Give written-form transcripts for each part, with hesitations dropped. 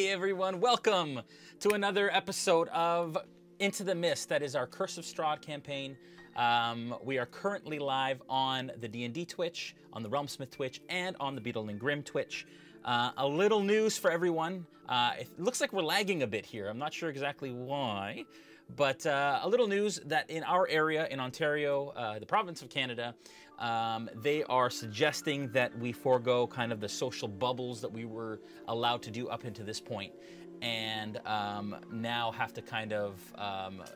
Hey everyone, welcome to another episode of Into the Mist. That is our Curse of Strahd campaign. We are currently live on the D&D Twitch, on the RealmSmith Twitch, and on the Beetle and Grimm Twitch. A little news for everyone. It looks like we're lagging a bit here. I'm not sure exactly why, but a little news that in our area, in Ontario, the province of Canada, they are suggesting that we forego kind of the social bubbles that we were allowed to do up until this point, and now have to kind of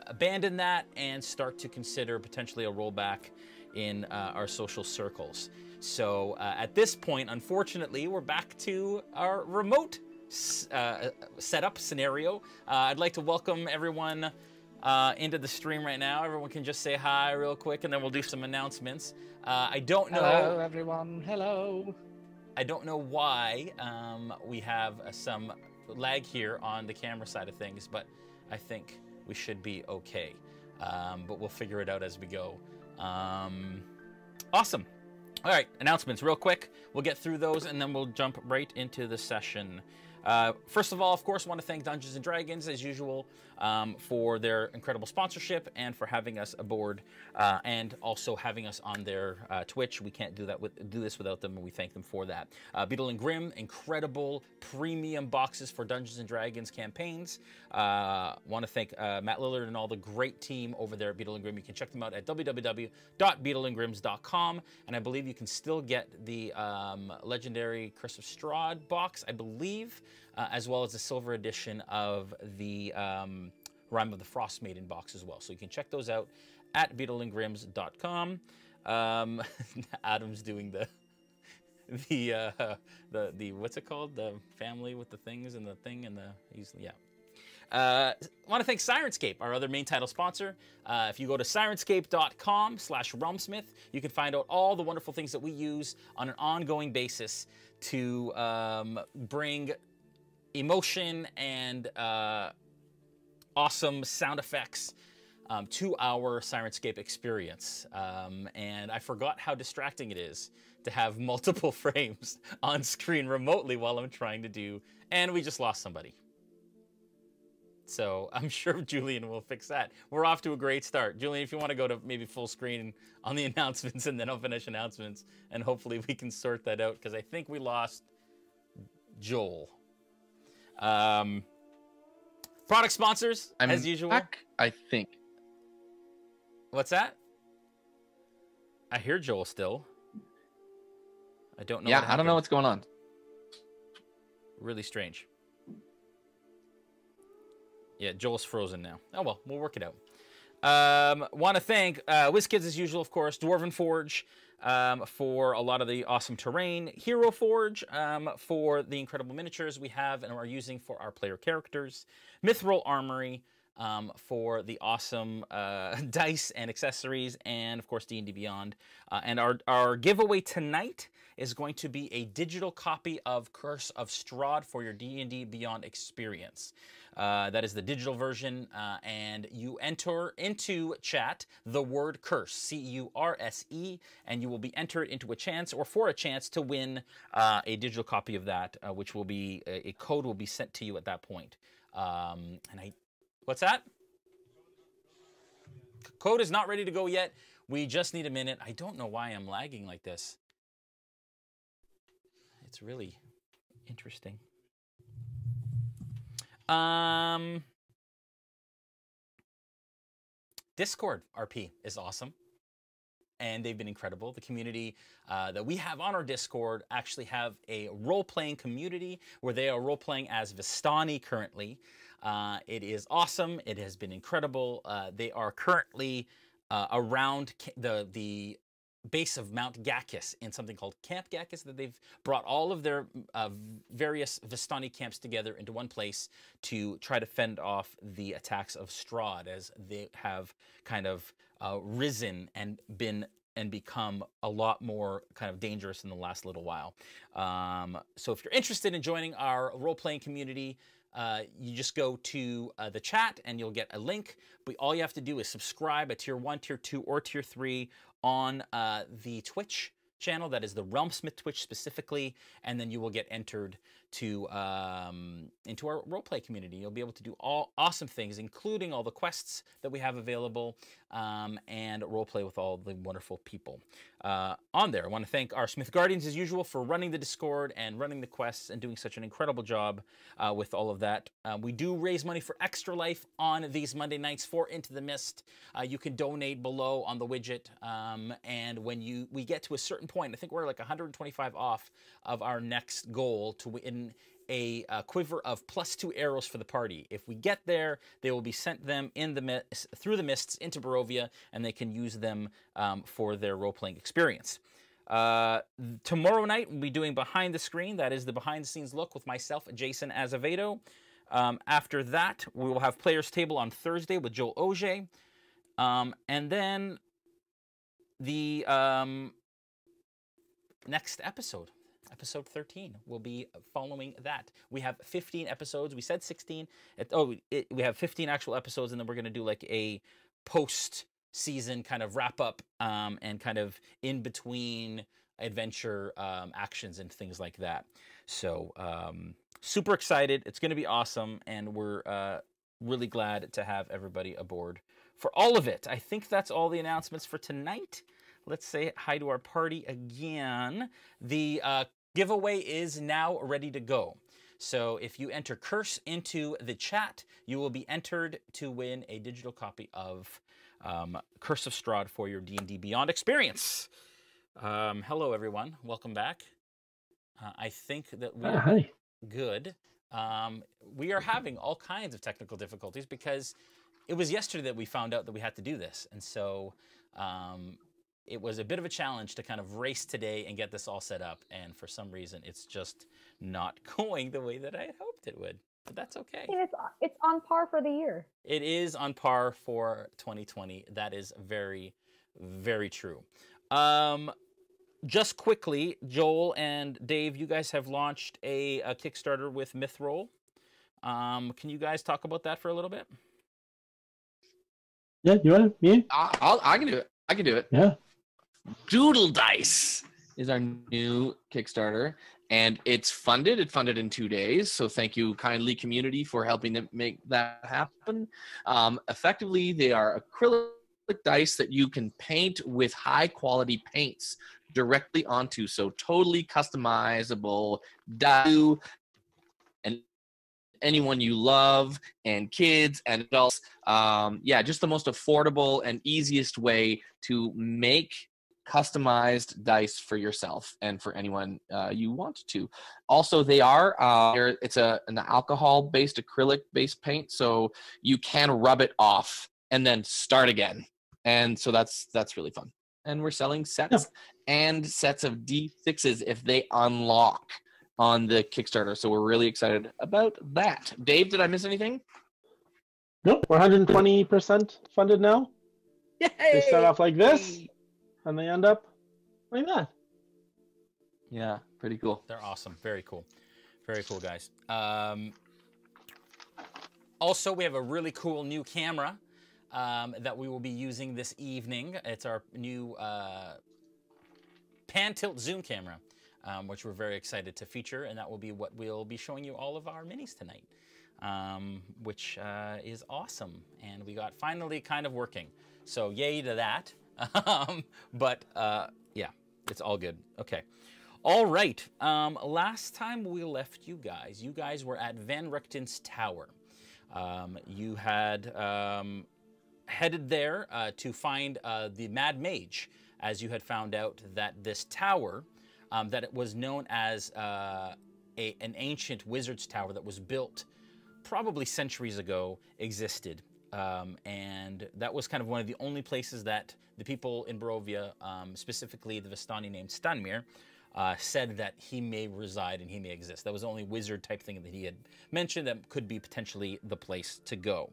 abandon that and start to consider potentially a rollback in our social circles. So at this point, unfortunately, we're back to our remote setup scenario. I'd like to welcome everyone into the stream right now. Everyone can just say hi real quick, and then we'll do some announcements. I don't know. Hello, everyone. Hello. I don't know why we have some lag here on the camera side of things, but I think we should be okay. But we'll figure it out as we go. Awesome. All right, announcements real quick. We'll get through those, and then we'll jump right into the session. First of all, of course, I want to thank Dungeons & Dragons, as usual, for their incredible sponsorship and for having us aboard, and also having us on their Twitch. We can't do this without them, and we thank them for that. Beetle and Grimm, incredible premium boxes for Dungeons & Dragons campaigns. Want to thank Matt Lillard and all the great team over there at Beetle and Grimm. You can check them out at www.beetleandgrims.com, and I believe you can still get the legendary Curse of Strahd box, I believe, as well as the silver edition of the Rime of the Frost Maiden box as well. So you can check those out at beetleandgrims.com. Adam's doing the what's it called? The family with the things and the thing and the yeah. I want to thank Syrinscape, our other main title sponsor. If you go to syrinscape.com/realmsmith, you can find out all the wonderful things that we use on an ongoing basis to bring emotion and awesome sound effects to our Syrinscape experience. And I forgot how distracting it is to have multiple frames on screen remotely while I'm trying to do, and we just lost somebody. So I'm sure Julian will fix that. We're off to a great start. Julian, if you want to go to maybe full screen on the announcements, and then I'll finish announcements, and hopefully we can sort that out, because I think we lost Joel. Product sponsors, as usual. Back, I think. What's that? I hear Joel still. I don't know. Yeah, I don't know what's going on. Really strange. Yeah, Joel's frozen now. Oh, well, we'll work it out. Want to thank WizKids, as usual, of course, Dwarven Forge for a lot of the awesome terrain, Hero Forge for the incredible miniatures we have and are using for our player characters, Mithril Armory for the awesome dice and accessories, and, of course, D&D Beyond. And our giveaway tonight is going to be a digital copy of Curse of Strahd for your D&D Beyond experience. That is the digital version, and you enter into chat the word curse, C-U-R-S-E, and you will be entered into a chance, or for a chance, to win a digital copy of that, which will be, a code will be sent to you at that point. What's that? Code is not ready to go yet. We just need a minute. I don't know why I'm lagging like this. It's really interesting. Discord RP is awesome, and they've been incredible. The community that we have on our Discord actually have a role-playing community where they are role-playing as Vistani currently. It is awesome. It has been incredible. They are currently around the base of Mount Gakis in something called Camp Gakis, that they've brought all of their various Vistani camps together into one place to try to fend off the attacks of Strahd, as they have kind of risen and become a lot more kind of dangerous in the last little while. So if you're interested in joining our role-playing community, you just go to the chat and you'll get a link. But all you have to do is subscribe at Tier 1, Tier 2, or Tier 3 on the Twitch channel. That is the RealmSmith Twitch specifically, and then you will get entered into our roleplay community. You'll be able to do all awesome things, including all the quests that we have available, and roleplay with all the wonderful people on there. I want to thank our Smith Guardians, as usual, for running the Discord and running the quests and doing such an incredible job with all of that. We do raise money for Extra Life on these Monday nights for Into the Mist. You can donate below on the widget, and when we get to a certain point, I think we're like 125 off of our next goal to win a quiver of +2 arrows for the party. If we get there, they will be sent them through the mists into Barovia, and they can use them for their role-playing experience. Tomorrow night, we'll be doing Behind the Screen. That is the behind-the-scenes look with myself, Jason Azevedo. After that, we will have Player's Table on Thursday with Joel Auge. And then the next episode 13, will be following that. We have 15 episodes. We said 16. We have 15 actual episodes, and then we're going to do like a post-season kind of wrap-up and kind of in-between adventure actions and things like that. So super excited. It's going to be awesome, and we're really glad to have everybody aboard for all of it. I think that's all the announcements for tonight. Let's say hi to our party again. The giveaway is now ready to go. So if you enter Curse into the chat, you will be entered to win a digital copy of Curse of Strahd for your D&D Beyond experience. Hello, everyone. Welcome back. I think that we're good. We are having all kinds of technical difficulties because it was yesterday that we found out that we had to do this. And so it was a bit of a challenge to kind of race today and get this all set up. And for some reason, it's just not going the way that I had hoped it would. But that's okay. It's on par for the year. It is on par for 2020. That is very, very true. Just quickly, Joel and Dave, you guys have launched a Kickstarter with Mythroll. Can you guys talk about that for a little bit? Yeah, you want me? I can do it. I can do it. Yeah. Doodle Dice is our new Kickstarter, and it's funded. It funded in 2 days, so thank you kindly, community, for helping to make that happen. Effectively, they are acrylic dice that you can paint with high-quality paints directly onto, so totally customizable dice, and anyone you love, and kids and adults. Yeah, just the most affordable and easiest way to make customized dice for yourself and for anyone you want to. Also, they are it's an alcohol-based, acrylic-based paint, so you can rub it off and then start again. And so that's really fun. And we're selling sets and sets of D6s if they unlock on the Kickstarter. So we're really excited about that. Dave, did I miss anything? Nope, we're 120% funded now. Yay! They start off like this, and they end up like that. Yeah, pretty cool. They're awesome. Very cool. Very cool, guys. Also, we have a really cool new camera that we will be using this evening. It's our new pan-tilt zoom camera, which we're very excited to feature, and that will be what we'll be showing you all of our minis tonight, which is awesome. And we got finally kind of working. So yay to that. But yeah, it's all good. Okay. All right. Last time we left you guys were at Van Richten's Tower. You had headed there to find the Mad Mage, as you had found out that this tower, that it was known as an ancient wizard's tower that was built probably centuries ago, existed. And that was kind of one of the only places that the people in Barovia, specifically the Vistani named Stanmir, said that he may reside and he may exist. That was the only wizard type thing that he had mentioned that could be potentially the place to go.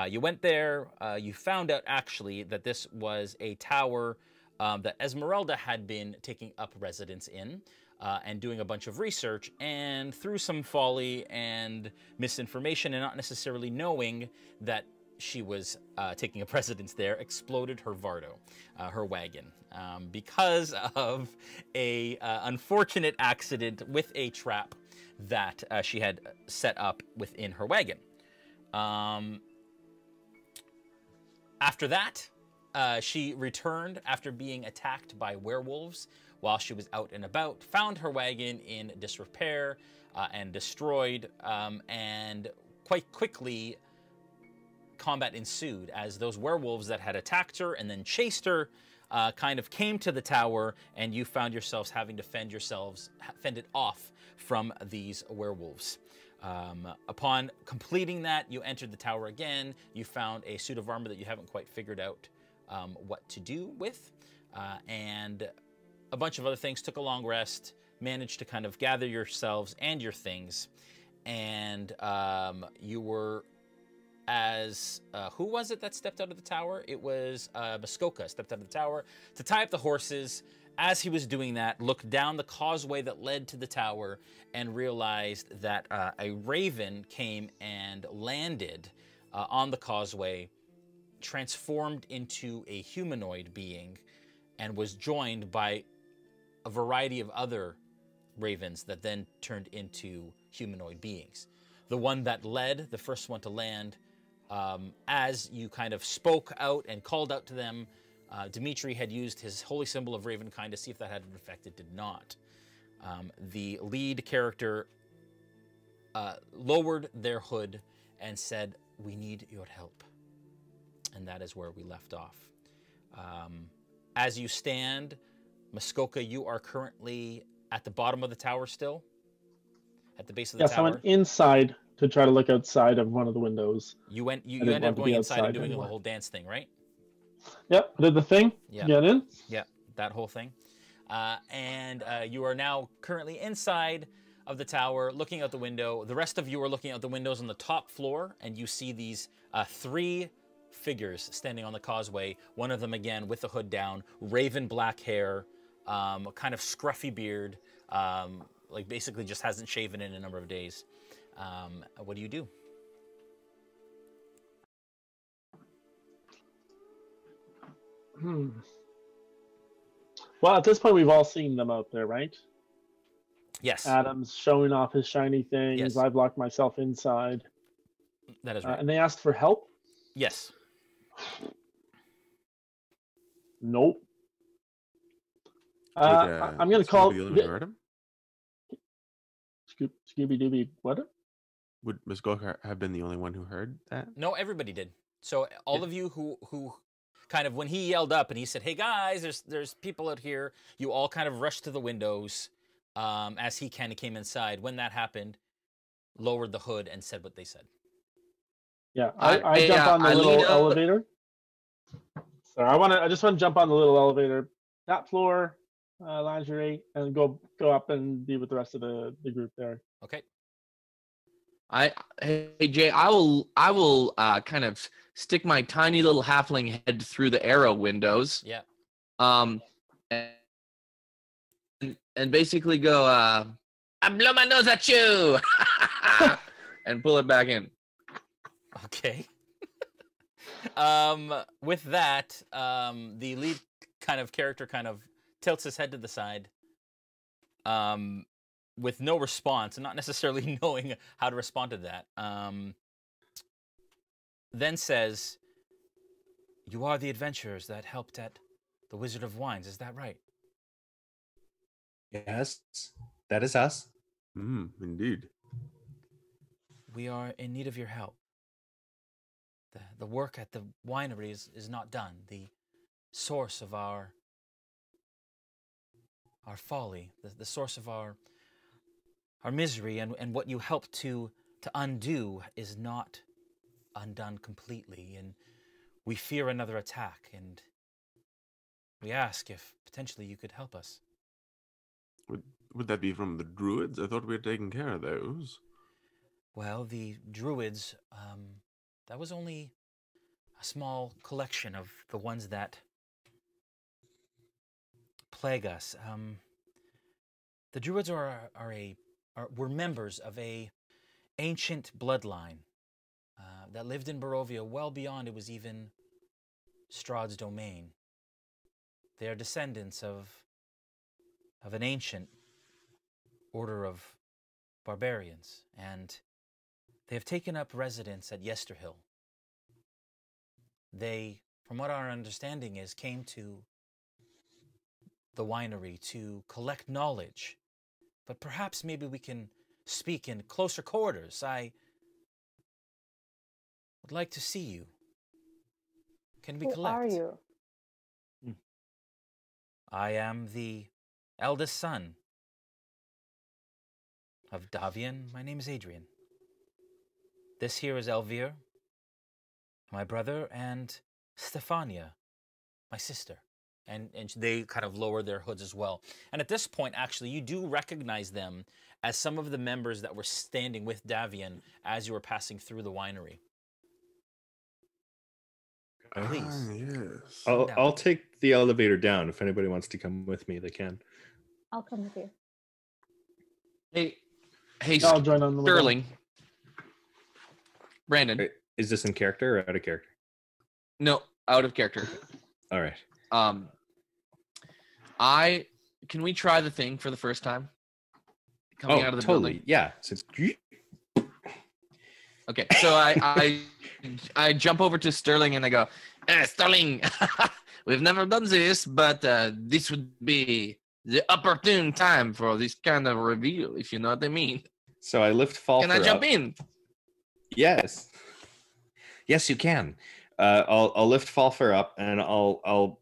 You went there, you found out actually that this was a tower that Ezmerelda had been taking up residence in and doing a bunch of research, and through some folly and misinformation and not necessarily knowing that she was taking a precedence there, exploded her Vardo, her wagon, because of a unfortunate accident with a trap that she had set up within her wagon. After that, she returned after being attacked by werewolves while she was out and about, found her wagon in disrepair and destroyed, and quite quickly combat ensued as those werewolves that had attacked her and then chased her kind of came to the tower, and you found yourselves having to fend it off from these werewolves. Upon completing that, you entered the tower again. You found a suit of armor that you haven't quite figured out what to do with, and a bunch of other things. Took a long rest, managed to kind of gather yourselves and your things, and you were who was it that stepped out of the tower? It was Muskoka stepped out of the tower to tie up the horses. As he was doing that, looked down the causeway that led to the tower and realized that a raven came and landed on the causeway, transformed into a humanoid being, and was joined by a variety of other ravens that then turned into humanoid beings. The one that led, the first one to land, as you kind of spoke out and called out to them, Dmitri had used his holy symbol of Ravenkind to see if that had an effect. It did not. The lead character lowered their hood and said, "We need your help." And that is where we left off. As you stand, Muskoka, you are currently at the bottom of the tower still? At the base of the tower? Yes, I went inside to try to look outside of one of the windows. You ended up going inside and doing the whole dance thing, right? Yep, I did the thing. Yeah. Get in. Yeah, that whole thing. And you are now currently inside of the tower, looking out the window. The rest of you are looking out the windows on the top floor, and you see these 3 figures standing on the causeway. One of them, again, with the hood down, raven black hair, kind of scruffy beard, like basically just hasn't shaven in a number of days. What do you do? Well, at this point, we've all seen them out there, right? Yes. Adam's showing off his shiny things. Yes. I've locked myself inside. That is right. And they asked for help? Yes. Nope. I'm going to call... Scooby-Dooby, what? Would Muskoka have been the only one who heard that? No, everybody did. So all of you who kind of, when he yelled up and he said, "Hey guys, there's people out here," you all kind of rushed to the windows as he kind of came inside. When that happened, lowered the hood and said what they said. Yeah, I jump on the little elevator. So I just want to jump on the little elevator, that floor, lingerie, and go up and be with the rest of the group there. Okay. Hey Jay, I will kind of stick my tiny little halfling head through the arrow windows. Yeah. And basically go, I blow my nose at you, and pull it back in. Okay. With that, the lead kind of character kind of tilts his head to the side, with no response and not necessarily knowing how to respond to that. Then says, "You are the adventurers that helped at the Wizard of Wines, is that right?" Yes, that is us. Indeed. "We are in need of your help. The work at the winery is not done. The source of our folly, the source of our misery, and what you helped to undo is not undone completely, and we fear another attack, and we ask if potentially you could help us." Would that be from the Druids? I thought we had taken care of those. Well, the Druids, that was only a small collection of the ones that plague us. The Druids were members of a ancient bloodline that lived in Barovia well beyond it was even Strahd's domain. They are descendants of an ancient order of barbarians, and they have taken up residence at Yester Hill. They, from what our understanding is, came to the winery to collect knowledge, but perhaps maybe we can speak in closer quarters. I would like to see you. Can we collect? Who are you? I am the eldest son of Davian. My name is Adrian. This here is Elvir, my brother, and Stefania, my sister. And they kind of lower their hoods as well. And at this point, actually, you do recognize them as some of the members that were standing with Davian as you were passing through the winery. Please. Yes. I'll take the elevator down. If anybody wants to come with me, they can. I'll come with you. Hey, I'll join on the Sterling. Brandon. Wait, is this in character or out of character? No, out of character. All right. Can we try the thing for the first time? Coming out of the totally. building? Yeah. So Okay, so I jump over to Sterling and I go, Sterling, we've never done this, but this would be the opportune time for this kind of reveal, if you know what I mean. So I lift Falpher Can I jump up. in? Yes. Yes, you can. I'll lift Falpher up and I'll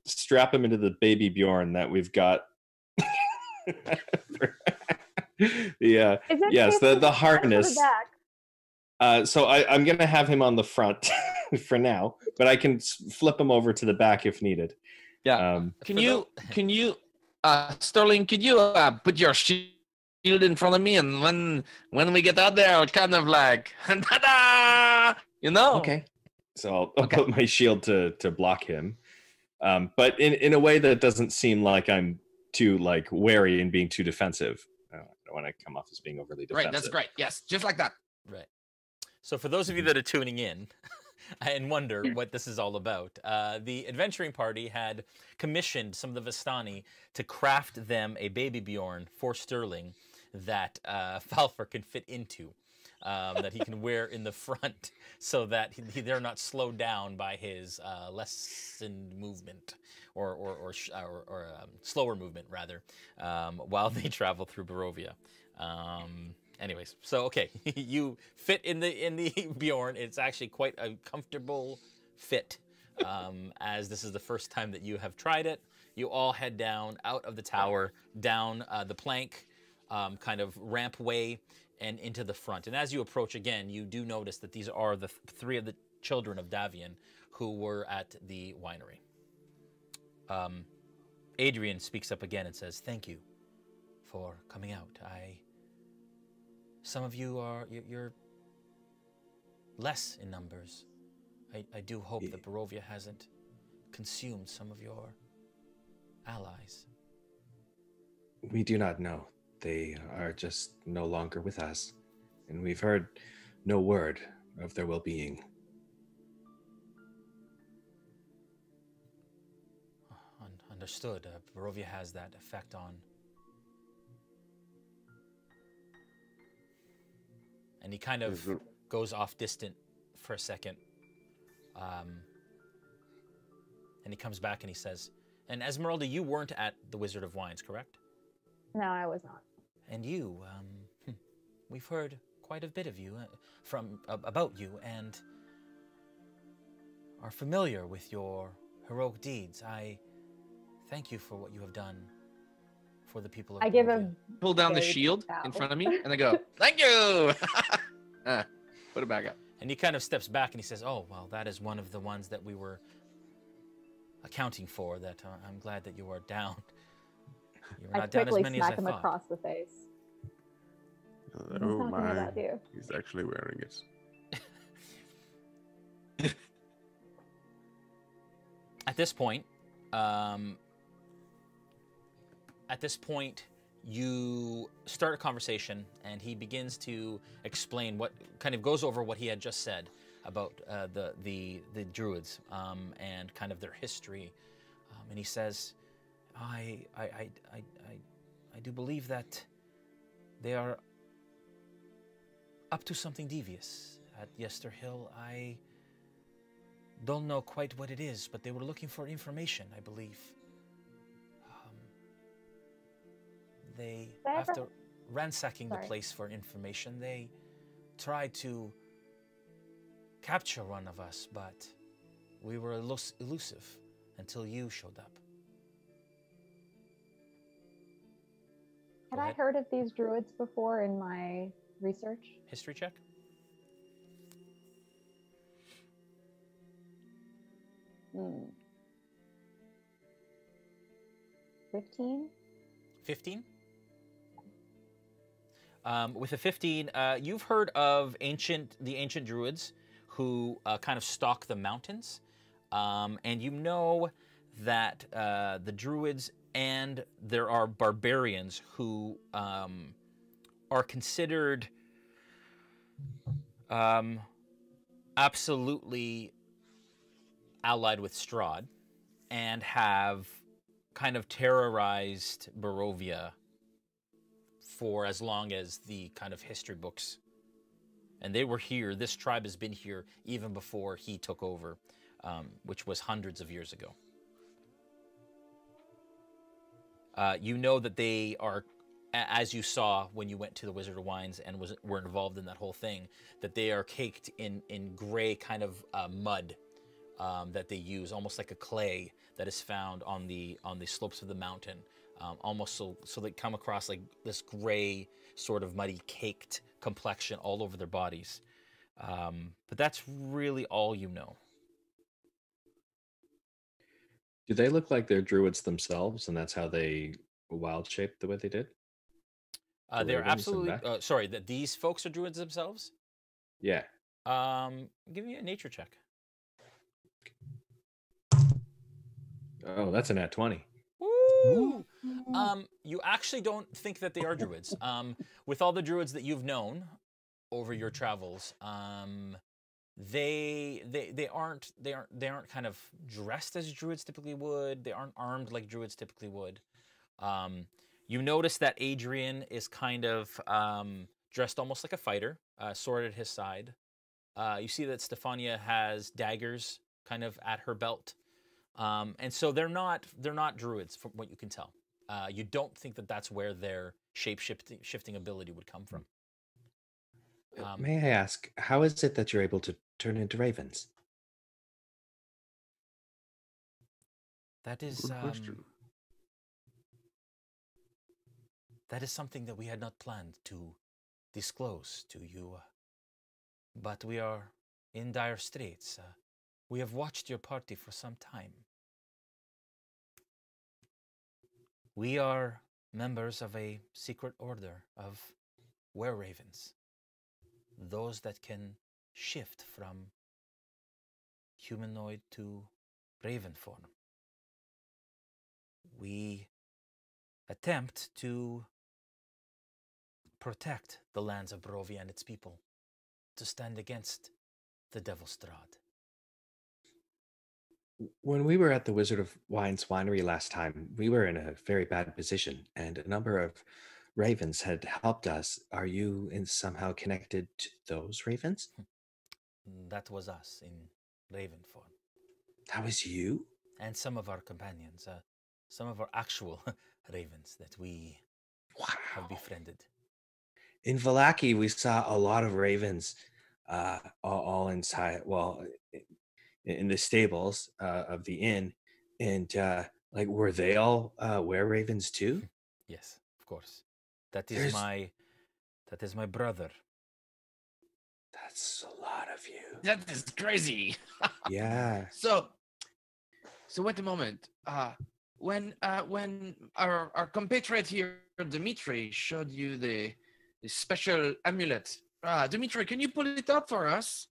strap him into the baby Bjorn that we've got. Yeah. Yes, the harness. So I'm gonna have him on the front for now, but I can flip him over to the back if needed. Yeah. Can you, Sterling? Could you put your shield in front of me, and when we get out there, I'll kind of like, ta-da! You know? Okay. So I'll put my shield to block him, but in a way that doesn't seem like I'm too like wary and being too defensive. I don't want to come off as being overly defensive. Right. That's great. Yes, just like that. Right. So for those of you that are tuning in and wonder what this is all about, the adventuring party had commissioned some of the Vistani to craft them a baby Bjorn for Sterling that Falpher can fit into, that he can wear in the front so that they're not slowed down by his lessened movement or slower movement, rather, while they travel through Barovia. Anyways, so okay, you fit in the Bjorn. It's actually quite a comfortable fit, as this is the first time that you have tried it. You all head down out of the tower, down the plank, kind of ramp way, and into the front. And as you approach again, you do notice that these are the three of the children of Davian who were at the winery. Adrian speaks up again and says, "Thank you for coming out. Some of you you're less in numbers. I do hope that Barovia hasn't consumed some of your allies." We do not know. They are just no longer with us, and we've heard no word of their well-being. Understood. Barovia has that effect on. And he kind of goes off distant for a second. And he comes back and he says, "And Ezmerelda, you weren't at the Wizard of Wines, correct?" No, I was not. And you, we've heard quite a bit of you, about you, and are familiar with your heroic deeds. I thank you for what you have done for the people of I give Barovia. him. Pull down the shield in front of me, and I go, "Thank you." Put it back up. And he kind of steps back and he says, "Oh, well, that is one of the ones that we were accounting for. That I'm glad that you are down. You were I not down as quickly many as I smack him thought." across the face. I'm Oh talking my! about you. He's actually wearing it. you start a conversation, and he begins to explain what kind of goes over what he had just said about the Druids and kind of their history. And he says, I do believe that they are up to something devious at Yester Hill. I don't know quite what it is, but they were looking for information, I believe. After ransacking the place for information, they tried to capture one of us, but we were elusive until you showed up. Had I heard of these druids before in my research? History check. 15? 15? With a 15, you've heard of the ancient druids who kind of stalk the mountains. And you know that the druids and there are barbarians who are considered absolutely allied with Strahd and have kind of terrorized Barovia for as long as the kind of history books. And they were here. This tribe has been here even before he took over, which was hundreds of years ago. You know that they are, as you saw when you went to the Wizard of Wines and were involved in that whole thing, that they are caked in gray kind of mud that they use, almost like a clay that is found on the slopes of the mountain. Almost so they come across like this gray sort of muddy caked complexion all over their bodies. But that's really all you know. Do they look like they're druids themselves, and that's how they wild shaped the way they did? They're absolutely sorry. That these folks are druids themselves. Yeah. Give me a nature check. Oh, that's a nat 20. Woo! You actually don't think that they are druids. With all the druids that you've known over your travels, they aren't kind of dressed as druids typically would. They aren't armed like druids typically would. You notice that Adrian is kind of dressed almost like a fighter, sword at his side. You see that Stefania has daggers kind of at her belt. And so they're not druids from what you can tell. You don't think that that's where their shape-shifting ability would come from. May I ask, how is it that you're able to turn into ravens? That is Good question. That is something that we had not planned to disclose to you. But we are in dire straits. We have watched your party for some time. We are members of a secret order of were-ravens. Those that can shift from humanoid to raven form. We attempt to protect the lands of Barovia and its people, to stand against the Devil Strahd. When we were at the Wizard of Wines winery last time, we were in a very bad position, and a number of ravens had helped us. Are you somehow connected to those ravens? That was us in raven form. That was you? And some of our companions, some of our actual ravens that we have befriended. In Vallaki, we saw a lot of ravens all inside, in the stables of the inn. And like, were they all were-ravens too? Yes, of course. That is my brother. That's a lot of you. That is crazy. Yeah. So wait a moment. When our compatriot here, Dmitri, showed you the special amulet, Dmitri, can you pull it up for us?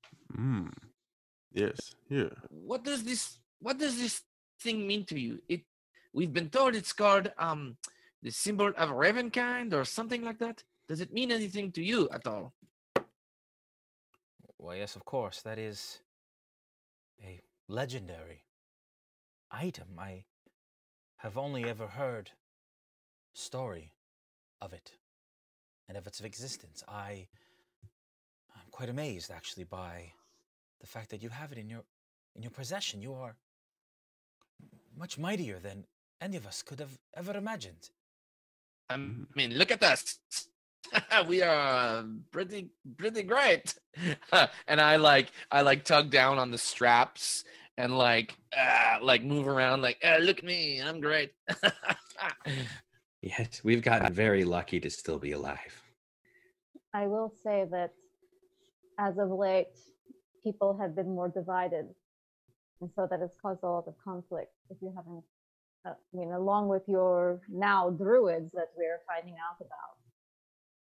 Yes, here. What does this thing mean to you? We've been told it's called the symbol of Ravenkind or something like that? Does it mean anything to you at all? Well, yes, of course. That is a legendary item. I have only ever heard story of it and of its existence. I'm quite amazed, actually, by the fact that you have it in your possession. You are much mightier than any of us could have ever imagined. I mean, look at us. We are pretty great. And I tug down on the straps and like move around like, look at me, I'm great. Yes, we've gotten very lucky to still be alive. I will say that as of late, people have been more divided, and so that has caused a lot of conflict. If you haven't, along with your now druids that we're finding out about,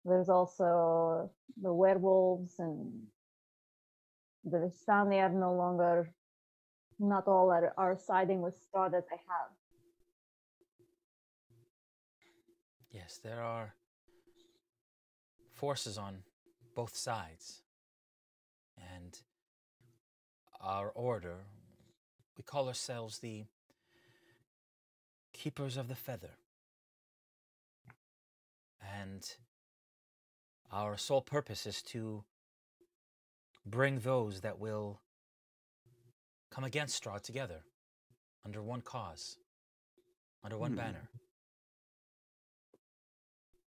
there's also the werewolves, and the Vistani are no longer, not all are siding with Strahd as they have. Yes, there are forces on both sides. And our order, we call ourselves the Keepers of the Feather. And our sole purpose is to bring those that will come against Strahd together under one cause, under one banner.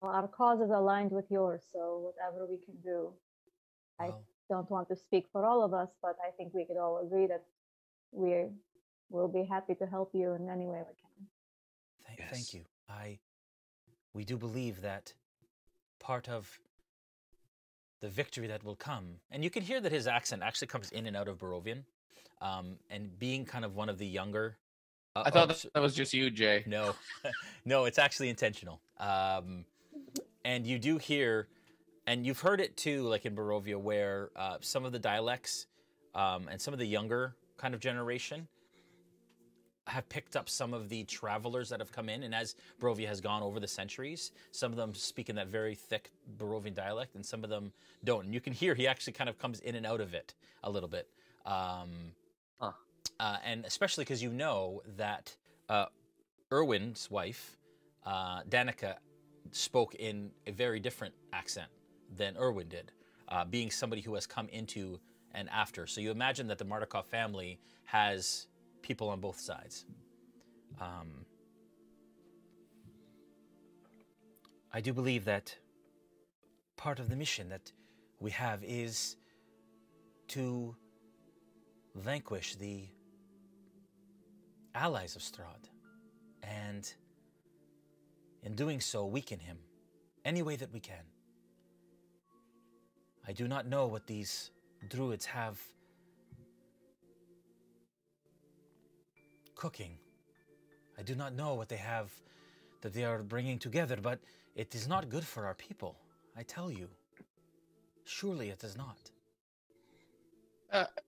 Well, our cause is aligned with yours, so whatever we can do. I don't want to speak for all of us, but I think we could all agree that we'll be happy to help you in any way we can. Thank you. We do believe that part of the victory that will come, and you can hear that his accent actually comes in and out of Barovian, and being kind of one of the younger. I thought that was just you, Jay. No, no, it's actually intentional. And you do hear, and you've heard it too, like in Barovia, where some of the dialects and some of the younger kind of generation have picked up some of the travelers that have come in. And as Barovia has gone over the centuries, some of them speak in that very thick Barovian dialect, and some of them don't. And you can hear he actually kind of comes in and out of it a little bit. And especially because you know that Erwin's wife, Danica, spoke in a very different accent than Erwin did, being somebody who has come into and after. So you imagine that the Mardukov family has people on both sides. I do believe that part of the mission that we have is to vanquish the allies of Strahd, and in doing so, weaken him any way that we can. I do not know what these druids have cooking. I do not know what they have that they are bringing together, but it is not good for our people, I tell you. Surely it is not.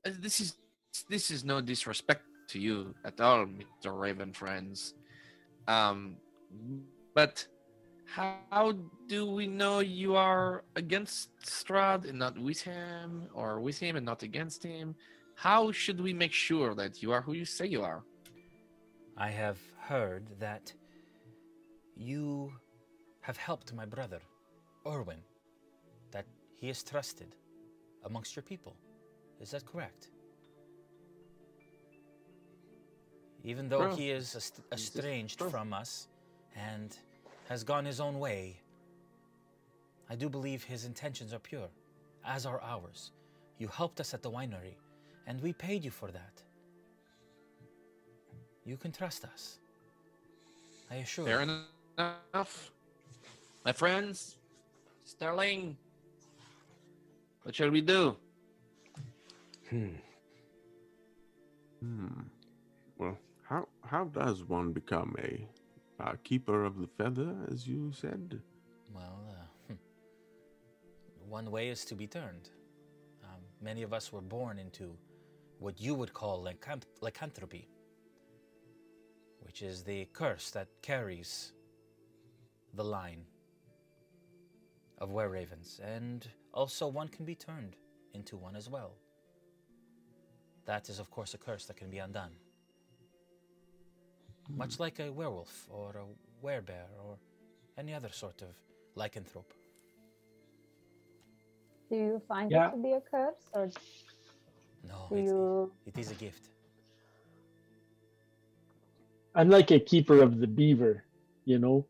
This is no disrespect to you at all, Mr. Raven friends. But how do we know you are against Strahd and not with him, or with him and not against him? How should we make sure that you are who you say you are? I have heard that you have helped my brother, Erwin, that he is trusted amongst your people. Is that correct? Even though he is estranged from us and has gone his own way, I do believe his intentions are pure, as are ours. You helped us at the winery, and we paid you for that. You can trust us. I assure you. Fair enough. My friends, Sterling, what shall we do? Well, how does one become a keeper of the feather, as you said? Well, one way is to be turned. Many of us were born into what you would call lycanthropy, which is the curse that carries the line of were-ravens, and also one can be turned into one as well. That is, of course, a curse that can be undone. Much like a werewolf or a werebear or any other sort of lycanthrope. Do you find it to be a curse, or no? It is a gift. I'm like a keeper of the beaver, you know.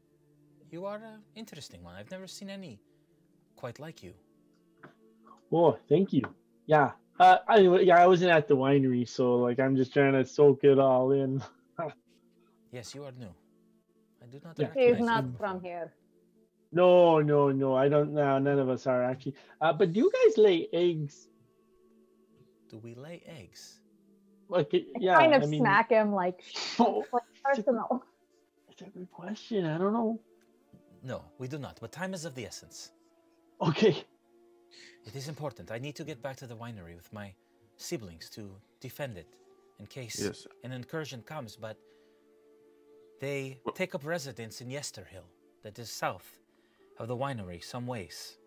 You are an interesting one. I've never seen any quite like you. Oh, thank you. Yeah. I wasn't at the winery, so like I'm just trying to soak it all in. Yes, you are new. I do not. He is not from here. No. I don't. No, none of us are actually. But do you guys lay eggs? Do we lay eggs? Like, yeah. I kind of smack him like personal. It's a good question. I don't know. No, we do not. But time is of the essence. Okay. It is important. I need to get back to the winery with my siblings to defend it in case an incursion comes, but they take up residence in Yester Hill, that is south of the winery, some ways.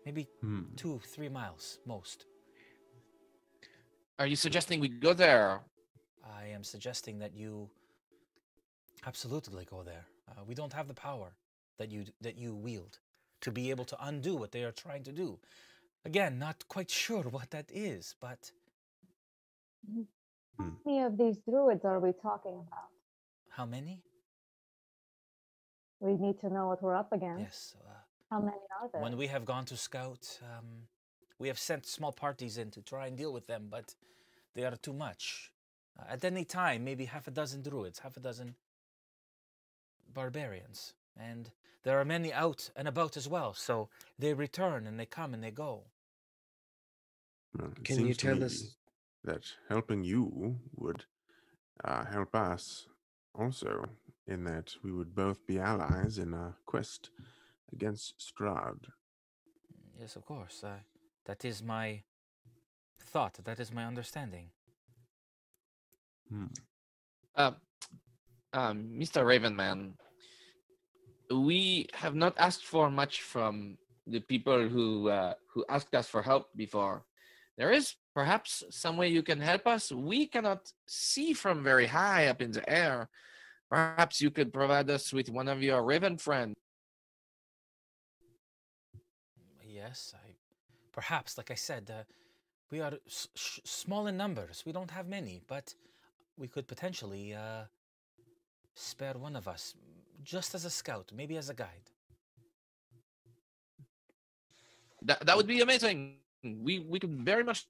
Maybe 2-3 miles, most. Are you suggesting we go there? I am suggesting that you absolutely go there. We don't have the power that you wield to be able to undo what they are trying to do. Again, not quite sure what that is, but... How many of these druids are we talking about? How many? We need to know what we're up against. Yes. How many are there? When we have gone to scout, we have sent small parties in to try and deal with them, but they are too much. At any time, maybe half a dozen druids, half a dozen barbarians. And there are many out and about as well, so they return and they come and they go. Well, Can you tell us that helping you would help us also, in that we would both be allies in a quest against Strahd? Yes, of course. That is my thought. That is my understanding. Mr. Ravenman, we have not asked for much from the people who asked us for help before. There is perhaps some way you can help us. We cannot see from very high up in the air. Perhaps you could provide us with one of your raven friends. Yes, perhaps, like I said, we are small in numbers. We don't have many, but we could potentially spare one of us, just as a scout, maybe as a guide. That would be amazing. We could very much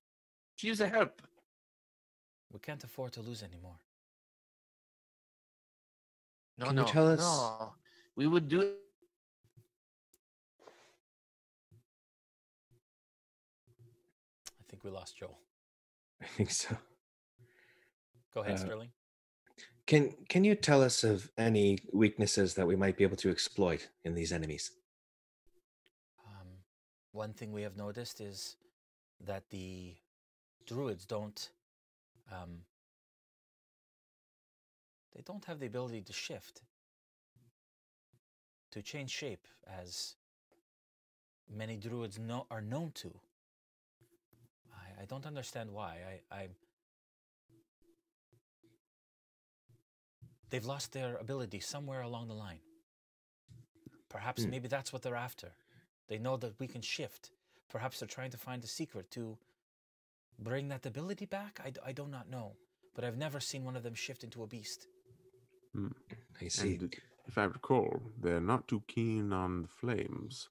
use the help. We can't afford to lose anymore. Can you tell us? No. We would do. I think we lost Joel. I think so. Go ahead, Sterling. Can you tell us of any weaknesses that we might be able to exploit in these enemies? One thing we have noticed is that the druids don't they don't have the ability to shift, to change shape, as many druids are known to. I don't understand why. They've lost their ability somewhere along the line. Perhaps maybe that's what they're after. They know that we can shift. Perhaps they're trying to find a secret to bring that ability back. I do not know. But I've never seen one of them shift into a beast. I see. And if I recall, they're not too keen on the flames.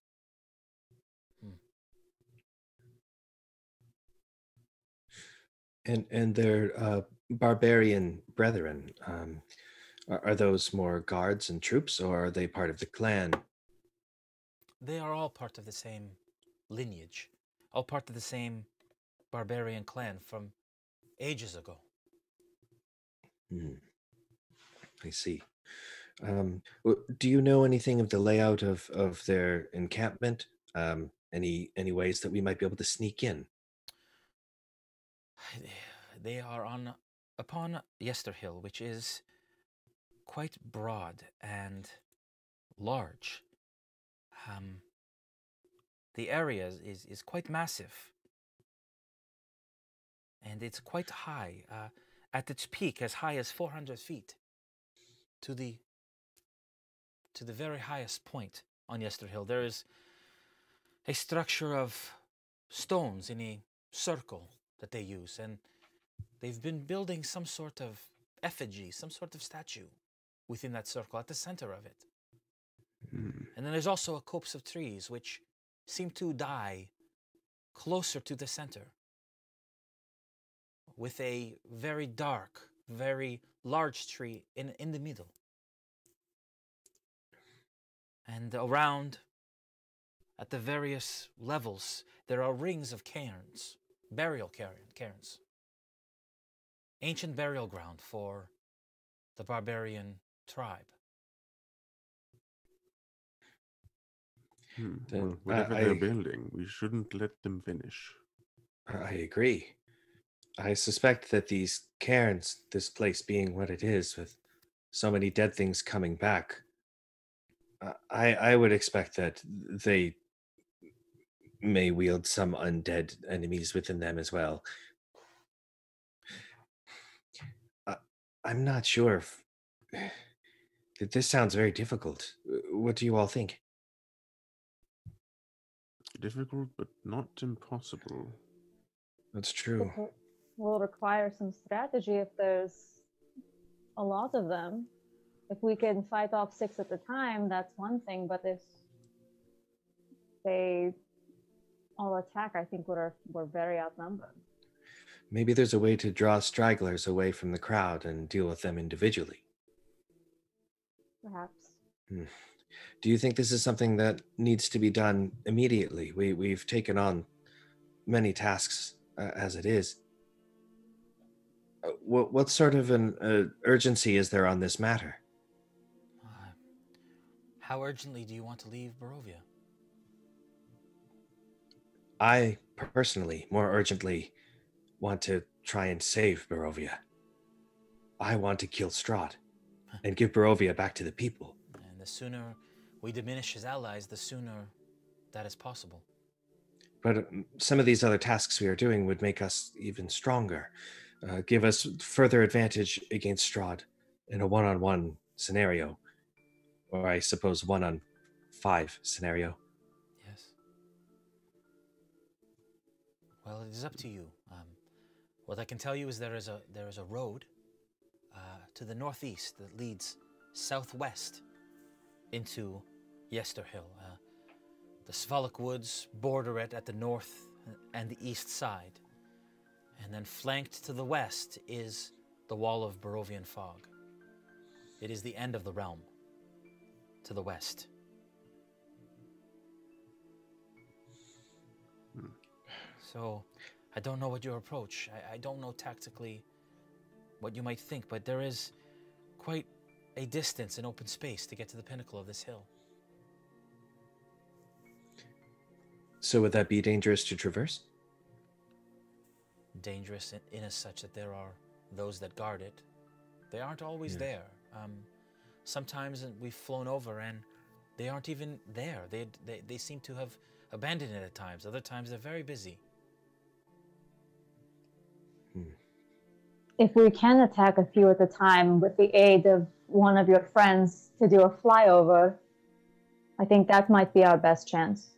And their barbarian brethren, are those more guards and troops, or are they part of the clan? They are all part of the same lineage, all part of the same barbarian clan from ages ago. I see. Do you know anything of the layout of their encampment? Any ways that we might be able to sneak in? They are upon Yester Hill, which is quite broad and large. The area is quite massive. And it's quite high, at its peak as high as 400 feet to the very highest point on Yester Hill. There is a structure of stones in a circle that they use, and they've been building some sort of effigy, some sort of statue within that circle at the center of it. And then there's also a copse of trees which seem to die closer to the center, with a very dark, very large tree in the middle. And around, at the various levels, there are rings of cairns, burial cairns. Ancient burial ground for the barbarian tribe. Well, whatever they're building, we shouldn't let them finish. I agree. I suspect that these cairns, this place being what it is, with so many dead things coming back, I would expect that they may wield some undead enemies within them as well. I'm not sure if this sounds very difficult. What do you all think? Difficult, but not impossible. That's true. It will require some strategy if there's a lot of them. If we can fight off 6 at a time, that's one thing, but if they all attack, I think we're very outnumbered. Maybe there's a way to draw stragglers away from the crowd and deal with them individually. Perhaps. Do you think this is something that needs to be done immediately? We've taken on many tasks as it is. What sort of an urgency is there on this matter? How urgently do you want to leave Barovia? I personally, more urgently, want to try and save Barovia. I want to kill Strahd and give Barovia back to the people. And the sooner we diminish his allies, the sooner that is possible. But some of these other tasks we are doing would make us even stronger, give us further advantage against Strahd in a one-on-one scenario, or I suppose 1-on-5 scenario. Yes. Well, it is up to you. What I can tell you is there is a road to the northeast that leads southwest into Yester Hill. The Svalak Woods border it at the north and the east side. And then flanked to the west is the wall of Barovian fog. It is the end of the realm to the west. So, I don't know what your approach. I don't know tactically what you might think, but there is quite a distance in open space to get to the pinnacle of this hill. So would that be dangerous to traverse? Dangerous in as such that there are those that guard it. They aren't always there. Sometimes we've flown over and they aren't even there. They seem to have abandoned it at times. Other times they're very busy. If we can attack a few at a time with the aid of one of your friends to do a flyover, I think that might be our best chance.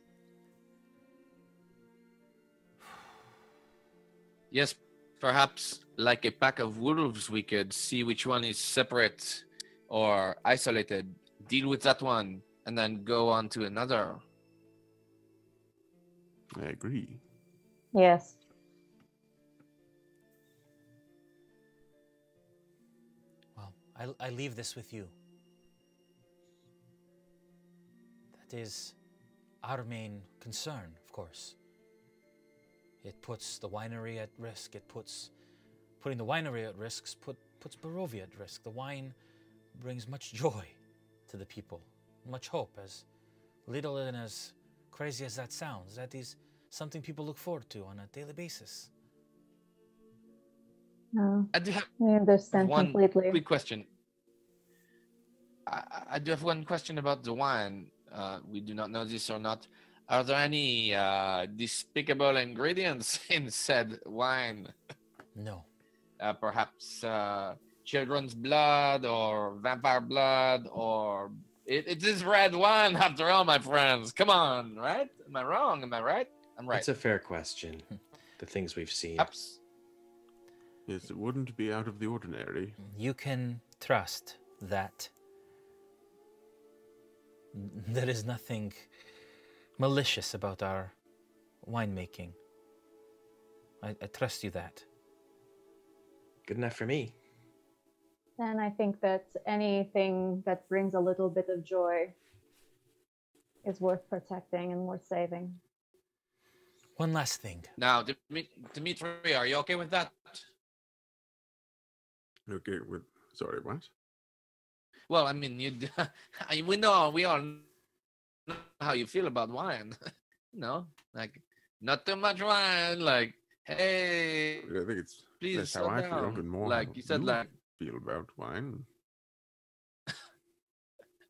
Yes, perhaps like a pack of wolves, we could see which one is separate or isolated, deal with that one, and then go on to another. I agree. Yes. Well, I leave this with you. That is our main concern, of course. It puts the winery at risk. Putting the winery at risk puts Barovia at risk. The wine brings much joy to the people, much hope, as little and as crazy as that sounds. That is something people look forward to on a daily basis. No, I do have I understand one completely. quick question. I do have one question about the wine. We do not know this or not. Are there any despicable ingredients in said wine? No. Perhaps children's blood or vampire blood, or it is red wine after all, my friends. Come on, right? Am I wrong? Am I right? I'm right. It's a fair question. The things we've seen. Ups. Yes, it wouldn't be out of the ordinary. You can trust that there is nothing malicious about our winemaking. I trust you that. Good enough for me. And I think that anything that brings a little bit of joy is worth protecting and worth saving. One last thing. Now, Dmitri, are you okay with that? Okay, with sorry, what? Well, I mean, we all know how you feel about wine. Like not too much wine. Like, hey, I think it's please that's how slow I feel, down. and more Like how you said, like feel about wine.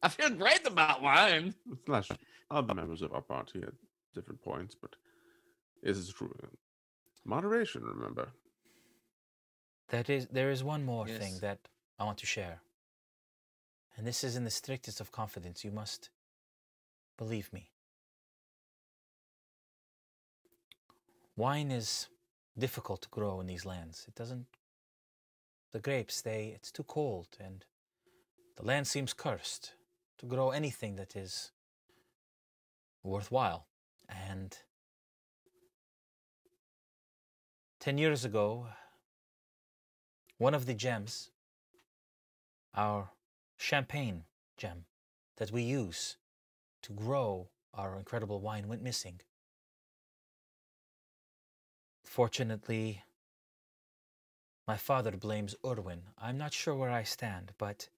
I feel great about wine. Slash other members of our party at different points, but this is true. Moderation, remember. There is one more Yes. thing that I want to share. And this is in the strictest of confidence. You must believe me. Wine is difficult to grow in these lands. The grapes, it's too cold, and the land seems cursed to grow anything that is worthwhile. And 10 years ago, one of the gems, our champagne gem that we use to grow our incredible wine, went missing. Fortunately, my father blames Urwin. I'm not sure where I stand, but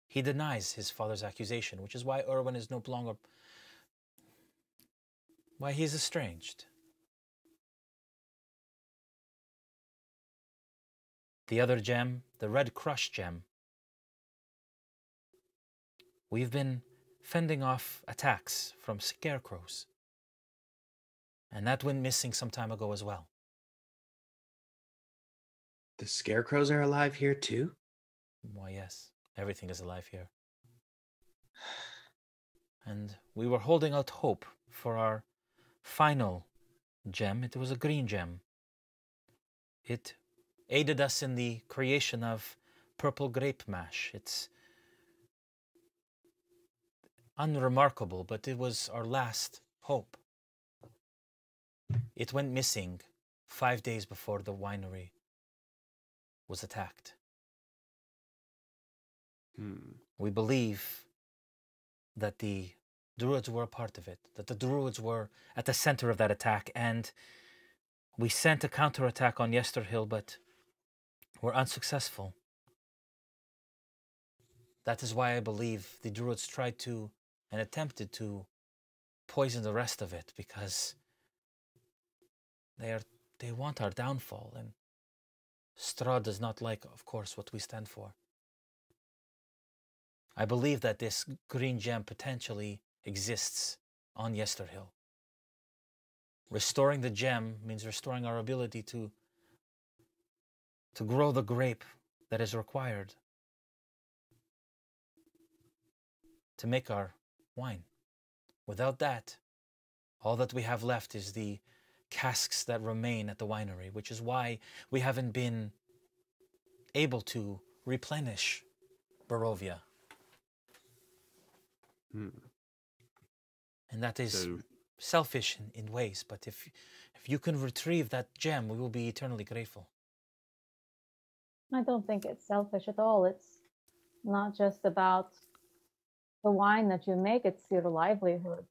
he denies his father's accusation, which is why Urwin is no longer, why he is estranged. The other gem, the Red Crush gem, we've been fending off attacks from scarecrows. And that went missing some time ago as well. The scarecrows are alive here too? Why, yes. Everything is alive here. And we were holding out hope for our final gem. It was a green gem. It aided us in the creation of purple grape mash. It's unremarkable, but it was our last hope. It went missing 5 days before the winery was attacked. We believe that the Druids were a part of it, that the Druids were at the center of that attack, and we sent a counterattack on Yester Hill, but were unsuccessful. That is why I believe the Druids tried to and attempted to poison the rest of it, because they want our downfall, and Strahd does not like, of course, what we stand for. I believe that this green gem potentially exists on Yester Hill. Restoring the gem means restoring our ability to grow the grape that is required to make our wine. Without that, all that we have left is the casks that remain at the winery, which is why we haven't been able to replenish Barovia. And that is selfish in ways, but if you can retrieve that gem, we will be eternally grateful. I don't think it's selfish at all. It's not just about the wine that you make, it's your livelihood.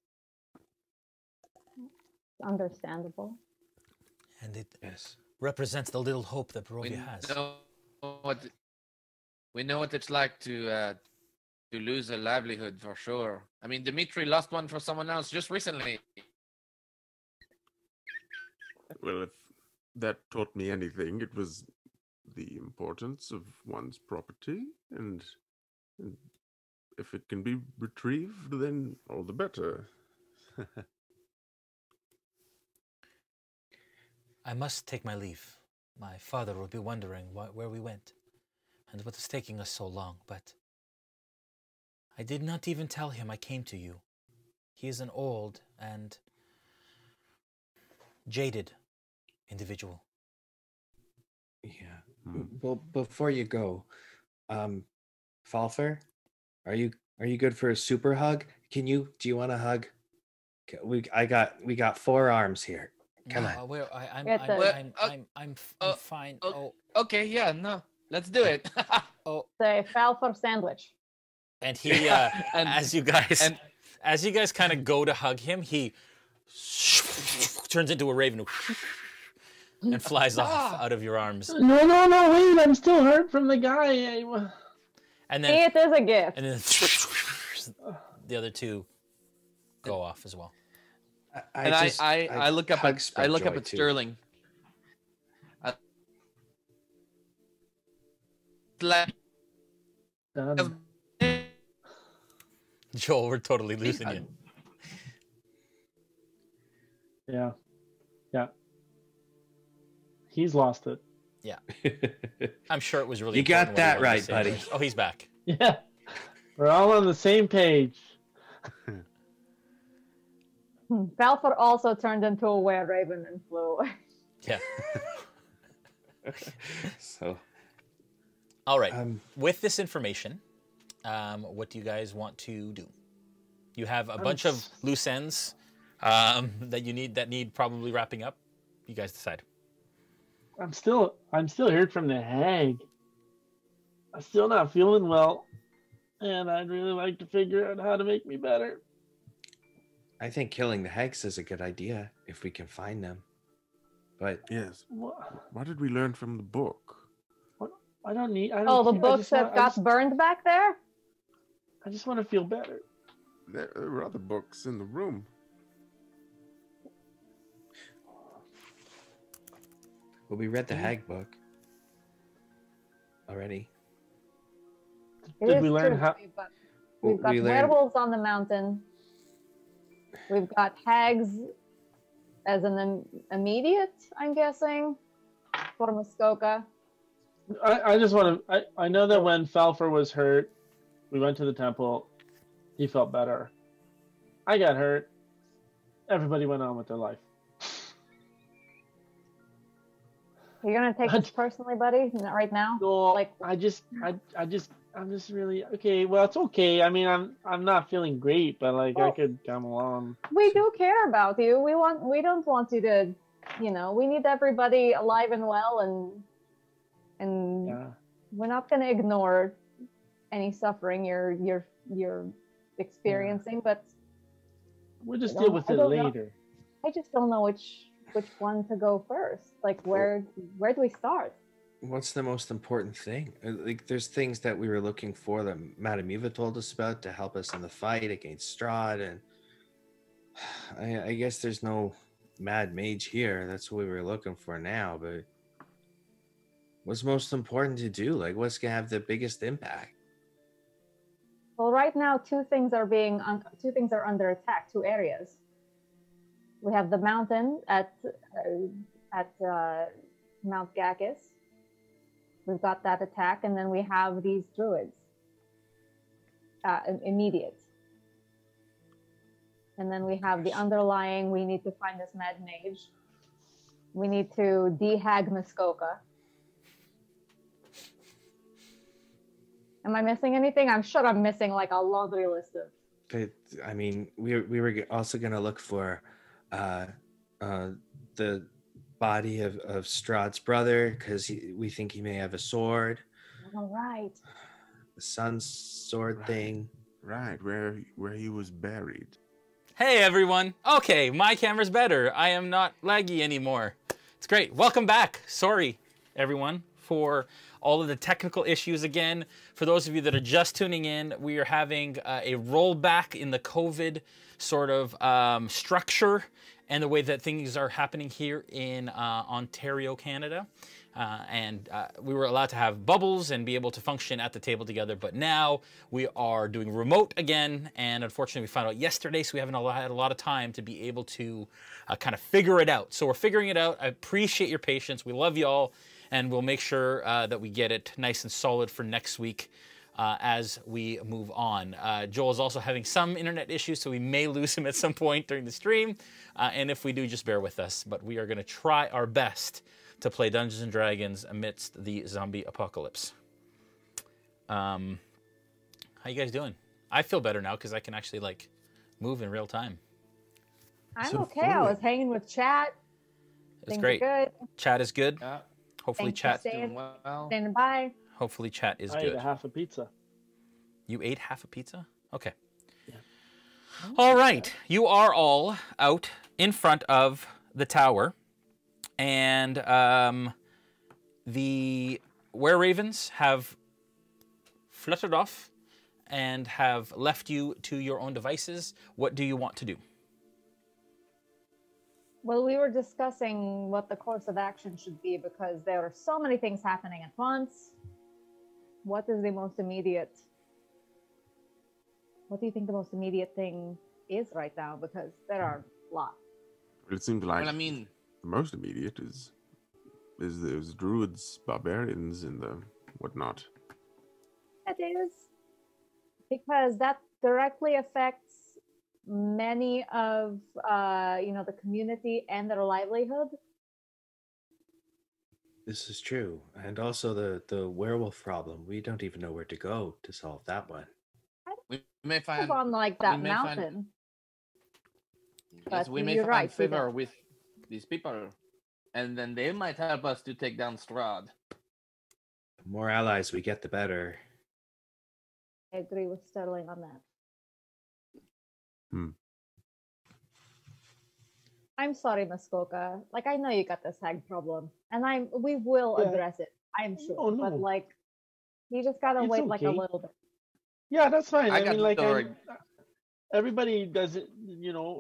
It's understandable. And it represents the little hope that Barovia has. We know what it's like to lose a livelihood, for sure. I mean, Dmitri lost one for someone else just recently. Well, if that taught me anything, it was the importance of one's property and If it can be retrieved, then all the better. I must take my leave. My father will be wondering where we went and what is taking us so long, but I did not even tell him I came to you. He is an old and jaded individual. Yeah. Well, before you go, Falpher, are you good for a super hug? Do you want a hug? We got 4 arms here. Come on. I'm fine. Okay, yeah, no, let's do it. Say Falpher sandwich. And he, as you guys kind of go to hug him, he turns into a raven and flies off out of your arms. No, wait, I'm still hurt from the guy. And then it is a gift. And then the other 2 go off as well. I look up at Sterling. Joel, we're totally losing you. Yeah. He's lost it. Yeah. I'm sure it was really. You got that right, buddy. Oh, he's back. Yeah. We're all on the same page. Falpher also turned into a were-raven and flew away. Yeah. So. All right. With this information, what do you guys want to do? You have a bunch of loose ends that need probably wrapping up. You guys decide. I'm still hurt from the hag. I'm still not feeling well, and I'd really like to figure out how to make me better. I think killing the hags is a good idea if we can find them. But yes, what did we learn from the book? The books that got burned back there? I just want to feel better. There are other books in the room. Well, we read the hag book already. Did we learn how? We've got werewolves on the mountain. We've got hags as an immediate, I'm guessing, for Muskoka. I just want to. I know that when Falpher was hurt, we went to the temple. He felt better. I got hurt. Everybody went on with their life. You're gonna take this personally, buddy? Not right now? No, I'm just really okay. Well, it's okay. I mean, I'm not feeling great, but I could come along. We do care about you. We don't want you to, we need everybody alive and well, and yeah. We're not gonna ignore any suffering you're experiencing, but we'll just deal with it later. I just don't know which one to go first. Where do we start? What's the most important thing? There's things that we were looking for that Madame Eva told us about to help us in the fight against Strahd, and I guess there's no mad mage here. That's what we were looking for now, but what's most important to do? What's gonna have the biggest impact? Well, right now, two things are under attack. 2 areas. We have the mountain at Mount Gakis. We've got that attack, and then we have these druids. Immediate. And then we have the underlying. We need to find this mad mage. We need to dehag Muskoka. Am I missing anything? I'm sure I'm missing a laundry list of. But I mean, we were also gonna look for the body of Strahd's brother, because we think he may have a sword. All right. The son's sword thing. Right, where he was buried. Hey everyone. Okay, my camera's better. I am not laggy anymore. It's great. Welcome back. Sorry, everyone, for all of the technical issues again. For those of you that are just tuning in, we are having a rollback in the COVID sort of structure and the way that things are happening here in Ontario, Canada. and we were allowed to have bubbles and be able to function at the table together. But now we are doing remote again, and unfortunately we found out yesterday, so we haven't had a lot of time to be able to kind of figure it out. So we're figuring it out. I appreciate your patience. We love you all, and we'll make sure that we get it nice and solid for next week as we move on. Joel is also having some internet issues, so we may lose him at some point during the stream. And if we do, just bear with us. But we are going to try our best to play Dungeons & Dragons amidst the zombie apocalypse. How you guys doing? I feel better now because I can actually like move in real time. I'm okay. I was hanging with chat. It's great. Good. Chat is good. Yeah. Hopefully Thanks chat. doing well. Standing by. Hopefully chat is I good. ate a half a pizza. You ate half a pizza? Okay. Yeah. All right. You are all out in front of the tower. And the were-ravens have fluttered off and have left you to your own devices. What do you want to do? Well, we were discussing what the course of action should be because there are so many things happening at once. What is the most immediate? What do you think the most immediate thing is right now? Because there are lots. It seems like Well, I mean, the most immediate is those druids, barbarians, and the whatnot. It is. Because that directly affects many of the community and their livelihood. This is true. And also the werewolf problem. We don't even know where to go to solve that one. we may find On like that we may mountain. yes, But we may you're find right, we favor don't. with these people, and then they might help us to take down Strahd. The more allies we get, the better. I agree with Sterling on that. I'm sorry, Muskoka. Like, I know you got this hag problem, and we will address it. I'm sure. Oh, no. But like, you just gotta It's wait like a okay. little bit. Yeah, that's fine. I I got mean, like, the word. everybody does it,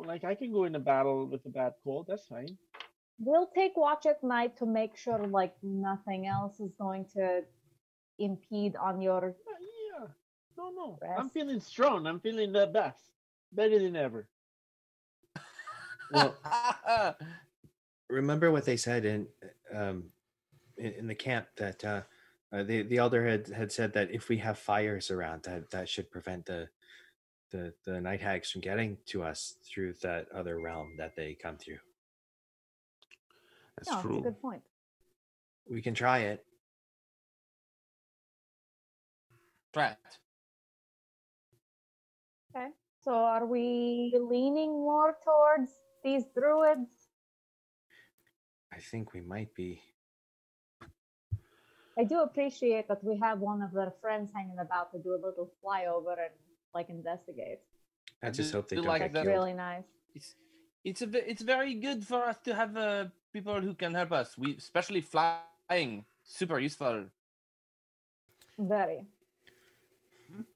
like I can go into battle with a bad cold. That's fine. We'll take watch at night to make sure like nothing else is going to impede on your. Yeah. No. Rest. I'm feeling strong. I'm feeling the best. Better than ever. Well, remember what they said in the camp that the elder had said that if we have fires around, that should prevent the night hags from getting to us through that other realm that they come through. That's No, true. it's a good point. We can try it. Try it. Okay. So are we leaning more towards these druids? I think we might be. I do appreciate that we have one of their friends hanging about to do a little flyover and like investigate. I just hope they do don't like get that. That's killed. really nice. It's very good for us to have people who can help us. We especially flying, super useful. Very.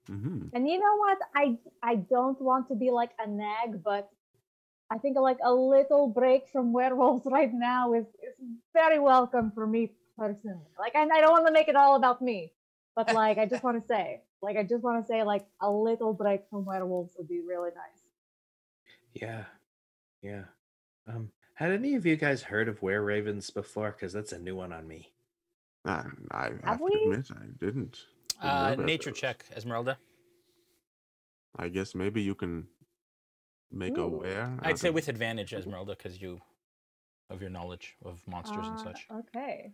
Mm-hmm. And you know what? I don't want to be like a nag, but I think like a little break from werewolves right now is very welcome for me personally. Like, I don't want to make it all about me, but like I just want to say, like a little break from werewolves would be really nice. Yeah. Had any of you guys heard of were-ravens before? Because that's a new one on me. I have Have to we? admit, I didn't. Didn't know about Nature those. check, Ezmerelda. I guess maybe you can make a Ooh. were. I'd out say of- with advantage, Ezmerelda, because of your knowledge of monsters and such. Okay.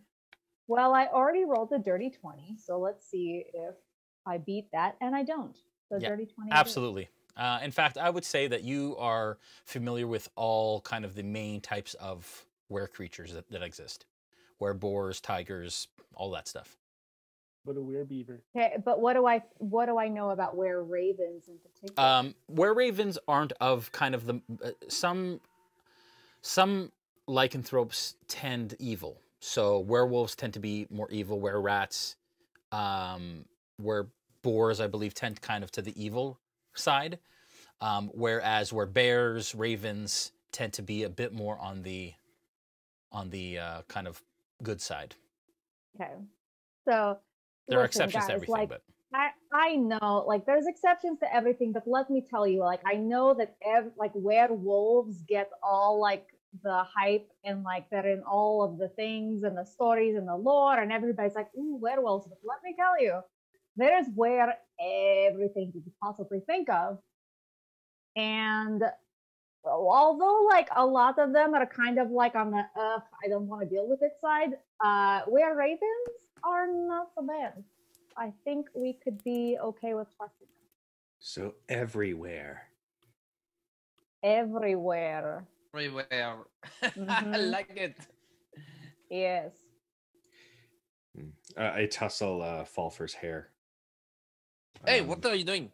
Well, I already rolled a dirty 20, so let's see if I beat that, and I don't. So Yeah, dirty 20. Absolutely. In fact, I would say that you are familiar with all kind of the main types of were creatures that exist. Were boars, tigers, all that stuff. What a weird beaver. Okay, but what do I know about were ravens in particular? Were ravens aren't of kind of the some lycanthropes tend evil. So werewolves tend to be more evil. Were rats, were boars, I believe, tend kind of to the evil side. Whereas where bears, ravens tend to be a bit more on the kind of good side. Okay. So There are listen, exceptions to guys, everything, like, but I know, like, there's exceptions to everything, but let me tell you, like, I know that like werewolves get all like the hype and like they're in all of the things and the stories and the lore, and everybody's like, ooh, werewolves. But let me tell you, there's where everything you could possibly think of. And although like a lot of them are kind of like on the I don't want to deal with it side, where ravens are not so bad. I think we could be okay with trusting them. So everywhere. Everywhere. Everywhere. Mhm. I like it. Yes. I tussle Falpher's hair. Hey, what are you doing?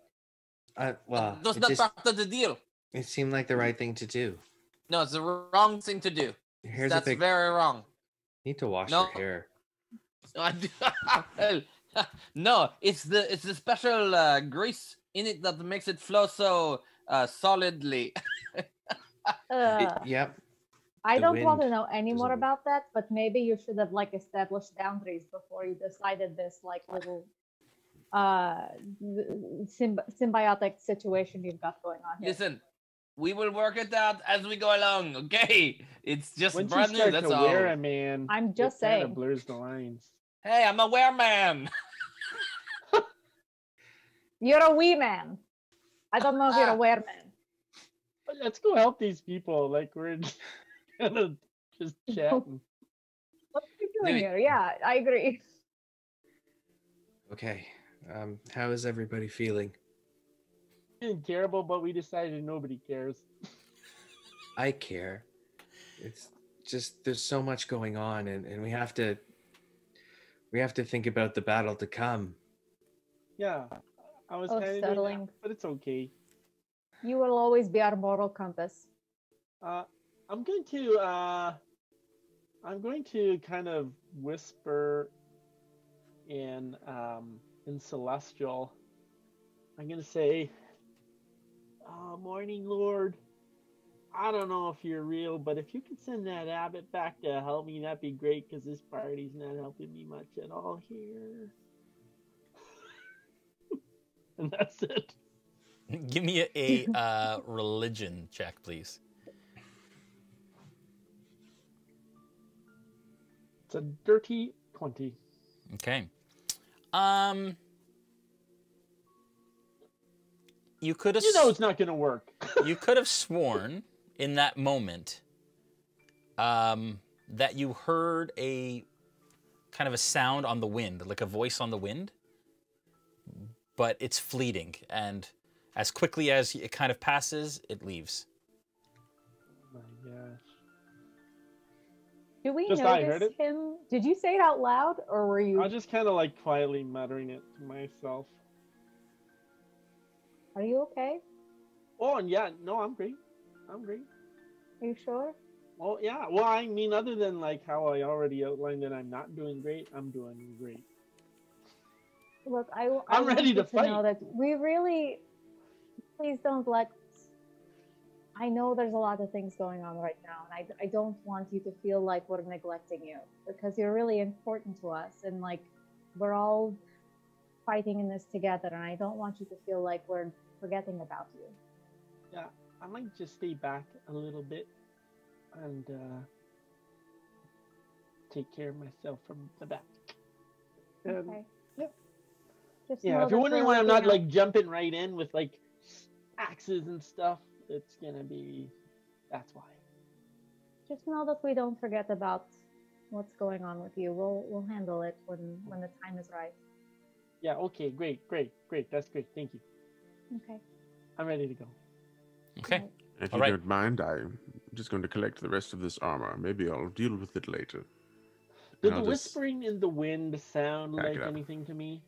Well, That's it not just part of the deal. it seemed like the right thing to do. No, it's the wrong thing to do. Here's That's a big. very wrong. Need to wash No. your hair. No, it's the special grease in it that makes it flow so solidly. Yep. I The don't want to wind know any more doesn't- about that, but maybe you should have like established boundaries before you decided this like little symbiotic situation you've got going on here. Listen, we will work it out as we go along, okay? It's just Once you brand new, start that's to all. wear a man, I'm just it kind saying. of blurs the lines. Hey, I'm a wereman. You're a wee man. I don't know if you're a wereman. But let's go help these people. Like we're kind of just chatting. What are you doing Dude. here? Yeah, I agree. Okay. How is everybody feeling? We didn't care about, but we decided nobody cares. I care. It's just there's so much going on, and we have to think about the battle to come. Yeah, I was Oh, kind of settling. but it's okay. You will always be our moral compass. I'm going to kind of whisper in Celestial. I'm gonna say, Morning Lord, I don't know if you're real, but if you could send that abbot back to help me, that'd be great, because this party's not helping me much at all here. And that's it. Give me a religion check, please. It's a dirty 20. Okay. You could have. You know it's not going to work. You could have sworn in that moment that you heard a kind of a sound on the wind, like a voice on the wind, but it's fleeting, and as quickly as it kind of passes, it leaves. Oh my gosh. Do we Just I heard notice it. him? Did you say it out loud, or were you? I was just kind of like quietly muttering it to myself. Are you okay? Oh, and yeah, no, I'm great. I'm great. Are you sure? Well, yeah. Well, I mean, other than like how I already outlined that I'm not doing great, I'm doing great. Look, I'm want ready you to fight. know that we really, please don't let. I know there's a lot of things going on right now, and I don't want you to feel like we're neglecting you, because you're really important to us, and like we're all fighting in this together, and I don't want you to feel like we're forgetting about you. Yeah, I might just stay back a little bit and take care of myself from the back. Okay. Yep. Just Yeah, know if you're that wondering we're why I'm looking not out. like jumping right in with like axes and stuff, it's gonna be. That's why. Just know that we don't forget about what's going on with you. We'll handle it when the time is right. Yeah. Okay. Great. That's great. Thank you. Okay. I'm ready to go. Okay. If All you right. don't mind, I'm just going to collect the rest of this armor. Maybe I'll deal with it later. Did And the I'll just whispering in the wind sound pack like it up. anything to me?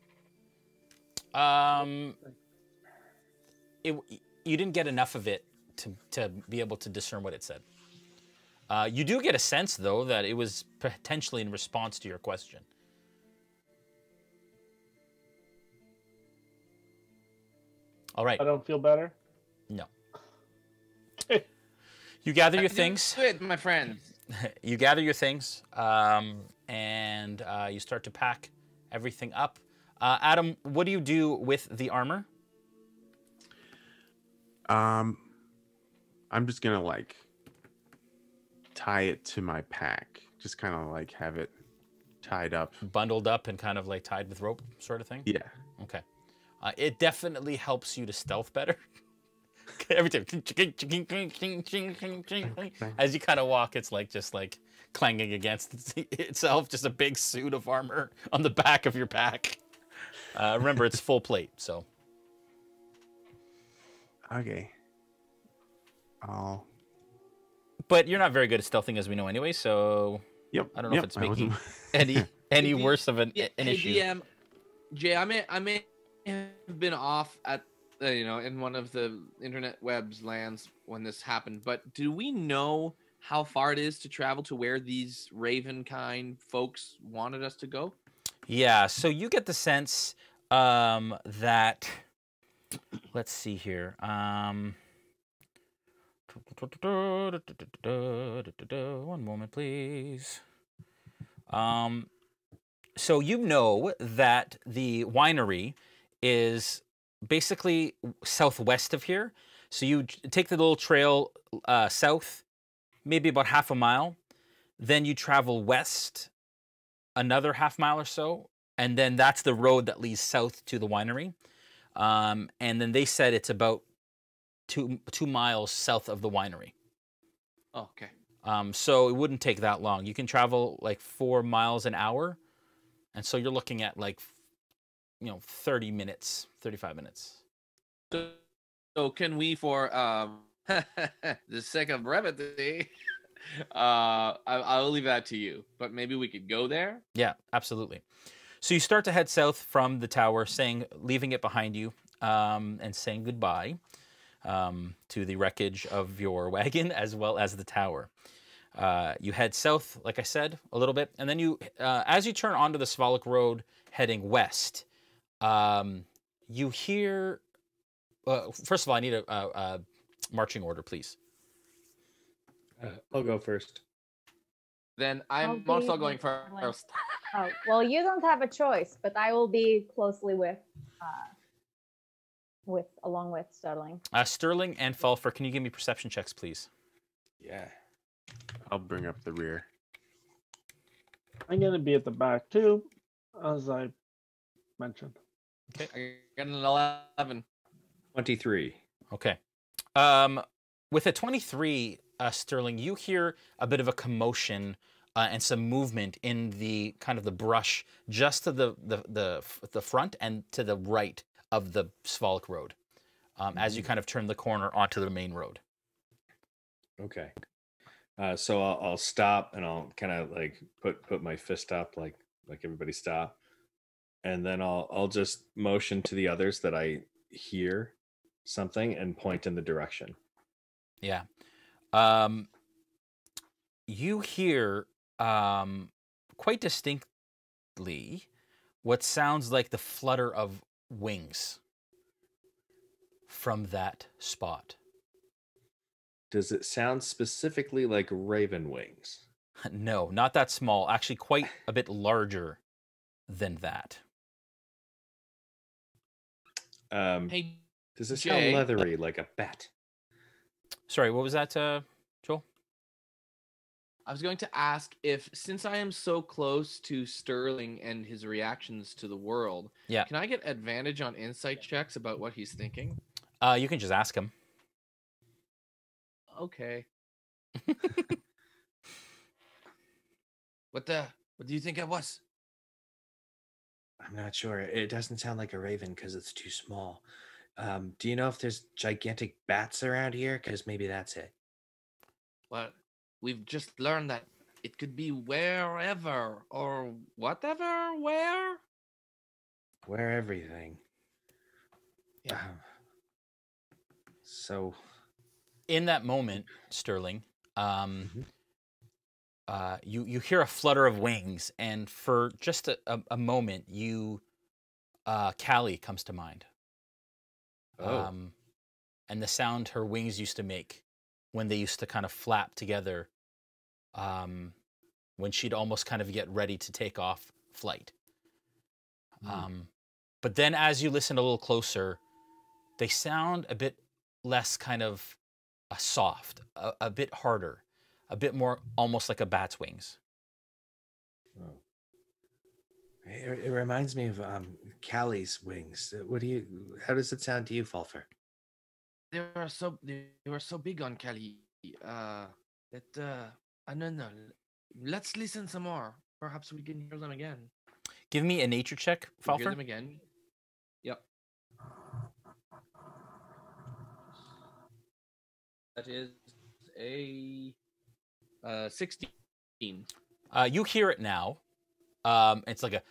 You didn't get enough of it to be able to discern what it said. You do get a sense, though, that it was potentially in response to your question. All right. I don't feel better. No. You gather your Do things. it, my friends. you gather your things, and you start to pack everything up. Adam, what do you do with the armor? I'm just gonna like tie it to my pack. Just kind of like have it tied up, Bundled up and kind of like tied with rope, sort of thing. yeah. Okay. It definitely helps you to stealth better. Every time, as you kind of walk, it's like just like clanging against itself. Just a big suit of armor on the back of your pack. Remember, it's full plate, so. Okay. But you're not very good at stealthing, as we know anyway. So. Yep. I don't know if it's making any worse of an issue. DM, Jay, I may have been off at in one of the internet webs lands when this happened, but do we know how far it is to travel to where these raven kind folks wanted us to go? Yeah, so you get the sense that, let's see here. One moment, please. So you know that the winery is basically southwest of here. So you take the little trail south, maybe about half a mile. Then you travel west another half mile or so. And then that's the road that leads south to the winery. And then they said it's about two miles south of the winery. Oh, okay. So it wouldn't take that long. You can travel like 4 miles an hour. And so you're looking at like, 30 minutes, 35 minutes. So can we, for the sake of brevity, I'll leave that to you, but maybe we could go there? Yeah, absolutely. So you start to head south from the tower, leaving it behind you, and saying goodbye to the wreckage of your wagon as well as the tower. You head south, like I said, a little bit, and then as you turn onto the Svalak Road heading west, you hear. First of all, I need a marching order, please. I'll go first. Then I'm also going first. Oh, well, you don't have a choice, but I will be closely along with Sterling. Sterling and Falpher, can you give me perception checks, please? Yeah. I'll bring up the rear. I'm gonna be at the back too, as I mentioned. Okay, I got an 11. 23. Okay. With a 23, Sterling, you hear a bit of a commotion and some movement in the kind of the brush just to the front and to the right of the Svalak Road, as you kind of turn the corner onto the main road. Okay. So I'll stop and I'll kind of like put my fist up, like everybody stop, and then I'll just motion to the others that I hear something and point in the direction. Yeah. You hear quite distinctly what sounds like the flutter of wings from that spot. Does it sound specifically like raven wings? No, not that small. Actually, quite a bit larger than that. Hey, does it Jay, sound leathery like a bat? Sorry, what was that, Joel? I was going to ask if, since I am so close to Sterling and his reactions to the world, yeah, can I get advantage on insight checks about what he's thinking? You can just ask him. Okay. What do you think it was? I'm not sure. It doesn't sound like a raven because it's too small. Do you know if there's gigantic bats around here? Because maybe that's it. Well, we've just learned that it could be wherever or whatever. Where everything. Yeah. So. In that moment, Sterling, you hear a flutter of wings, and for just a moment, Callie comes to mind. Oh. And the sound her wings used to make when they used to kind of flap together when she'd almost kind of get ready to take off flight. But then as you listen a little closer, they sound a bit less kind of soft, a bit harder, a bit more almost like a bat's wings. Oh. It reminds me of Callie's wings. How does it sound to you, Falpher? They were so big on Callie. That I don't know. Let's listen some more. Perhaps we can hear them again. Give me a nature check, Falpher. Hear them again. Yep. That is a 16. You hear it now. It's like a,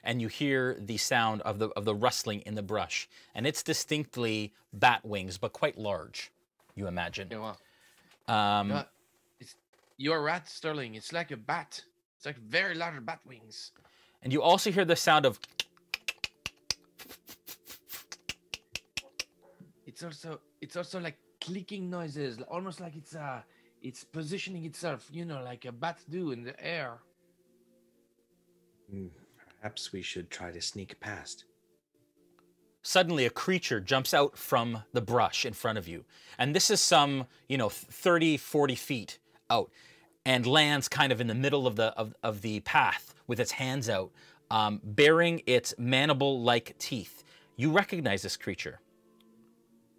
and you hear the sound of the rustling in the brush, and it's distinctly bat wings, but quite large. You imagine. Yeah, wow. You're right, Sterling. It's like a bat. It's like very large bat wings. And you also hear the sound of. It's also like clicking noises, almost like it's positioning itself, like a bat do in the air. Perhaps we should try to sneak past. Suddenly, a creature jumps out from the brush in front of you. And this is some, 30, 40 feet out, and lands kind of in the middle of the path with its hands out, bearing its mandible-like teeth. You recognize this creature,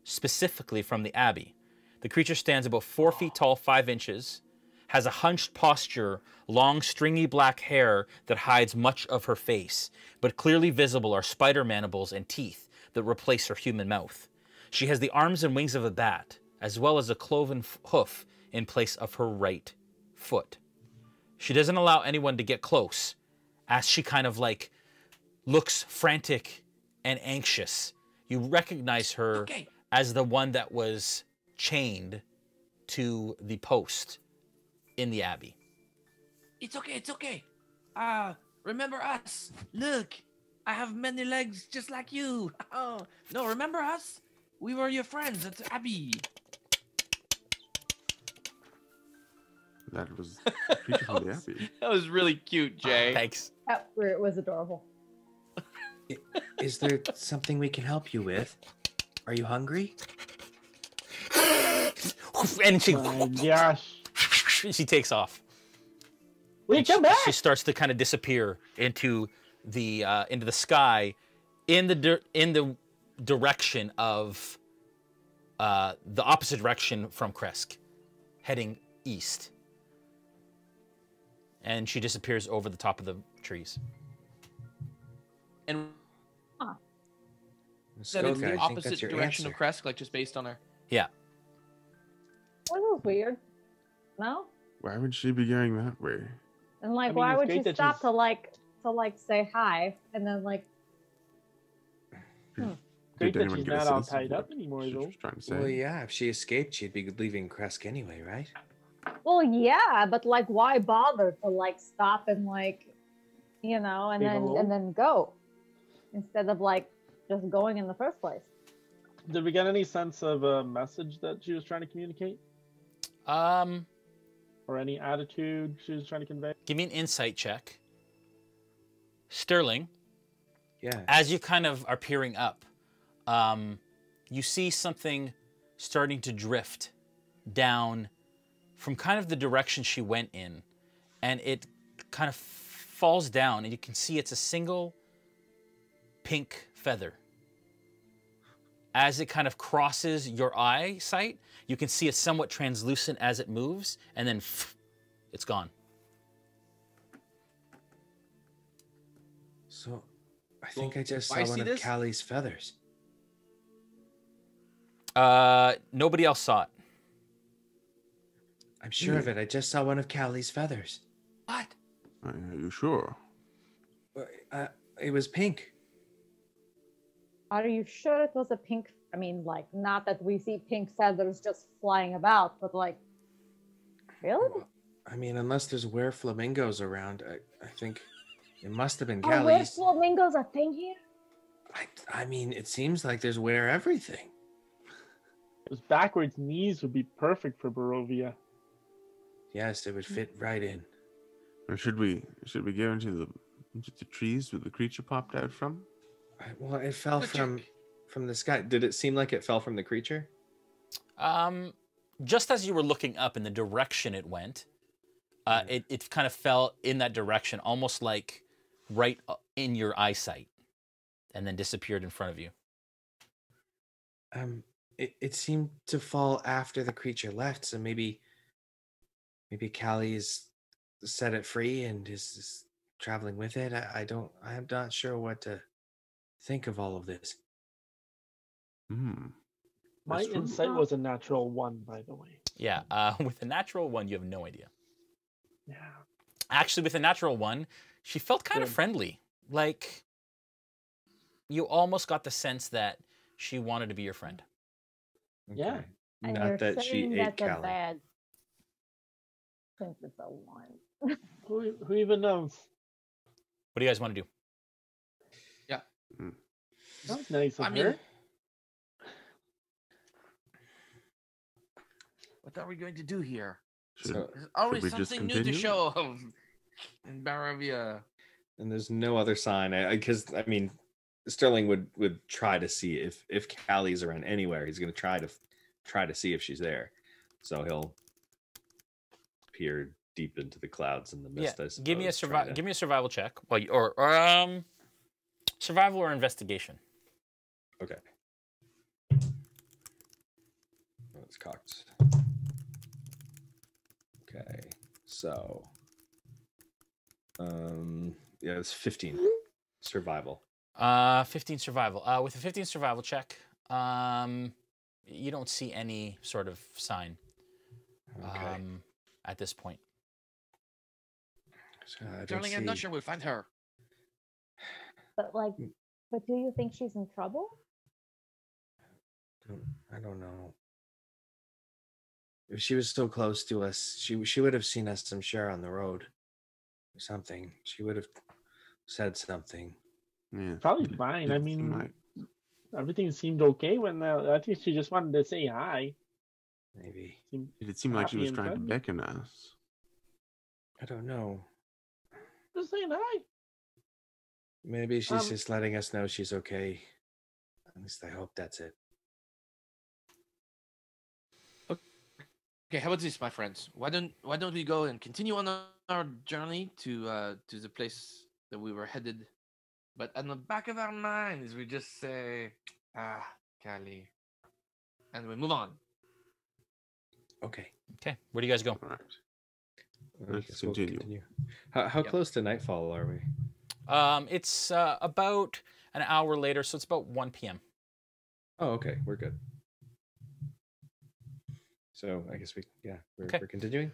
specifically from the Abbey. The creature stands about 4 feet tall, 5 inches, has a hunched posture, long, stringy black hair that hides much of her face, but clearly visible are spider mandibles and teeth that replace her human mouth. She has the arms and wings of a bat, as well as a cloven hoof in place of her right foot. She doesn't allow anyone to get close, as she kind of looks frantic and anxious. You recognize her as the one that was chained to the post in the Abbey. It's okay. Remember us? Look, I have many legs just like you. Oh, no, remember us? We were your friends at the Abbey. That was a creature from the Abbey. That was really cute, Jay. Thanks. It was adorable. Is there something we can help you with? Are you hungry? And she, gosh. she takes off. Wait, come back! She starts to kind of disappear into the sky, in the direction of the opposite direction from Kresk, heading east. And she disappears over the top of the trees. And Muskoka, that it's I the think opposite that's your direction answer. of Kresk, just based on her. Yeah. That was weird. No? Why would she be going that way? And why would she stop to say hi and then Great that anyone she's get a not all sense of tied what up anymore, she though. was trying to say? Well, yeah, if she escaped, she'd be leaving Kresk anyway, right? Well, yeah, but why bother to stop and and then go instead of just going in the first place? Did we get any sense of a message that she was trying to communicate? Or any attitude she was trying to convey? Give me an insight check. Sterling. Yeah. As you kind of are peering up, you see something starting to drift down from kind of the direction she went in, and it kind of falls down, and you can see it's a single pink feather. As it kind of crosses your eyesight, you can see it's somewhat translucent as it moves, and then it's gone. So, I think I just saw one of Callie's feathers. Nobody else saw it. I'm sure of it. I just saw one of Callie's feathers. What? Are you sure? It was pink. Are you sure it was a pink? I mean, not that we see pink feathers just flying about, but really? I mean, unless there's were flamingos around, I think it must have been Are were Callie's. flamingos a thing here? I mean, it seems like there's were everything. Those backwards knees would be perfect for Barovia. Yes, it would fit right in. Or should we go into the trees where the creature popped out from? Well, it fell from the sky. Did it seem like it fell from the creature? Just as you were looking up in the direction it went, it kind of fell in that direction, almost like right in your eyesight, and then disappeared in front of you. It seemed to fall after the creature left, so maybe Callie's set it free and is traveling with it. I'm not sure what to think of all of this. My insight was a natural 1, by the way. Yeah, with a natural 1, you have no idea. Yeah. Actually, with a natural 1, she felt kind of friendly. Like, you almost got the sense that she wanted to be your friend. Okay. Yeah. And Not you're that she saying ate that's a Callie. bad since it's a 1. Who even knows? What do you guys want to do? Yeah. That's nice of I her. mean, what are we going to do here? Should, There's always we just something new to continue? show in Barovia. And there's no other sign, because I mean, Sterling would try to see if Callie's around anywhere. He's going to try to see if she's there. So he'll peer deep into the clouds in the mist. Yeah, I suppose, give me a survival check. Well, or survival or investigation. Okay. Oh, it's cocked. Okay, so yeah, it's 15 survival. 15 survival. With a 15 survival check, you don't see any sort of sign at this point. Darling, I'm not sure we'll find her. But do you think she's in trouble? I don't know. If she was so close to us, she would have seen us, I'm sure, on the road or something. She would have said something. Yeah. Probably fine. I mean, everything seemed okay when I think she just wanted to say hi. Maybe. It seemed like she was trying to beckon us. I don't know. Just saying hi. Maybe she's just letting us know she's okay. At least I hope that's it. Okay, how about this, my friends? Why don't we go and continue on our journey to the place that we were headed? But on the back of our minds, we just say, Callie, and we move on. Okay. Okay, where do you guys go? All right. Let's We'll continue. How close to nightfall are we? It's about an hour later, so it's about 1 p.m. Oh, okay, we're good. So I guess we're continuing.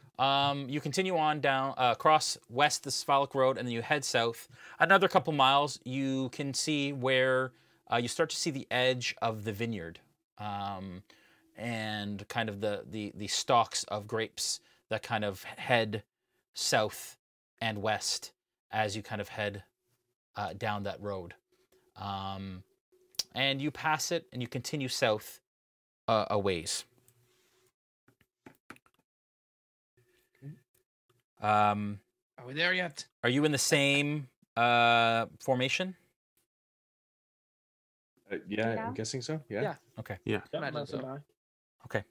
You continue on down across west the Svalak Road, and then you head south. Another couple miles, you can see where you start to see the edge of the vineyard, and kind of the stalks of grapes that kind of head south and west as you kind of head down that road. And you pass it, and you continue south a ways. Are we there yet? Are you in the same formation? Yeah, I'm guessing so. Yeah. Okay. Yeah. Imagine so. Okay.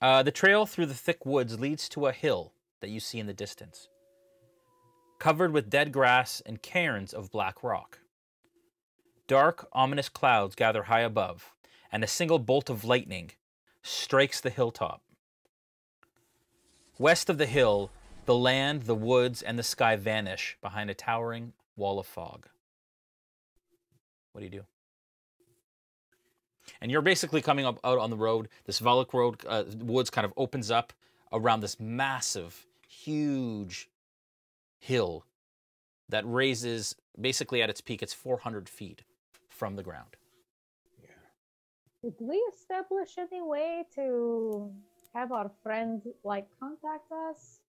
The trail through the thick woods leads to a hill that you see in the distance, covered with dead grass and cairns of black rock. Dark, ominous clouds gather high above, and a single bolt of lightning strikes the hilltop. West of the hill, the land, the woods, and the sky vanish behind a towering wall of fog. What do you do? And you're basically coming up out on the road. This Svalak Road, woods kind of opens up around this massive, huge hill that raises, basically at its peak, it's 400 feet from the ground. Did we establish any way to have our friends contact us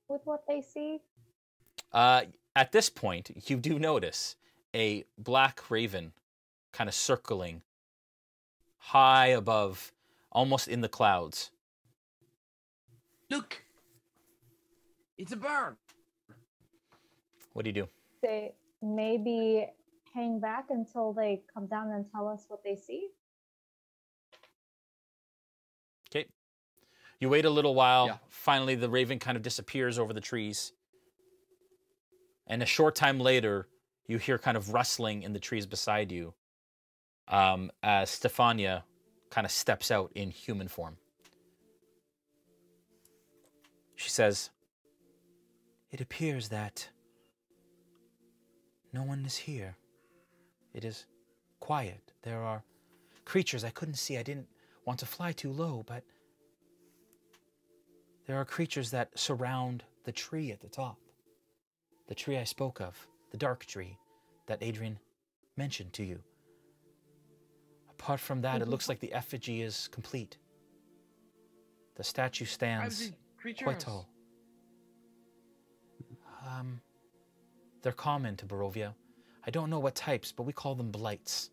with what they see? At this point, you do notice a black raven kind of circling high above almost in the clouds. Look, it's a bird. What do you do? They maybe hang back until they come down and tell us what they see. Okay. You wait a little while. Yeah. Finally, the raven kind of disappears over the trees. And a short time later, you hear kind of rustling in the trees beside you as Stefania kind of steps out in human form. She says, "It appears that no one is here. It is quiet. There are creatures I couldn't see. I didn't want to fly too low, but there are creatures that surround the tree at the top. The tree I spoke of, the dark tree that Adrian mentioned to you. Apart from that, it looks like the effigy is complete. The statue stands quite tall. They're common to Barovia. I don't know what types, but we call them blights.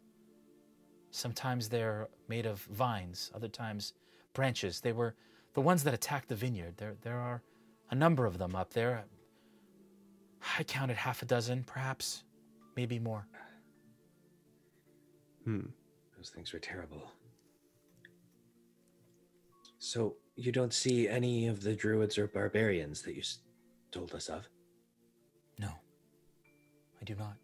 Sometimes they're made of vines, other times branches. They were the ones that attacked the vineyard. There are a number of them up there. I counted half a dozen, perhaps, maybe more." Those things were terrible. So you don't see any of the druids or barbarians that you told us of? No, I do not.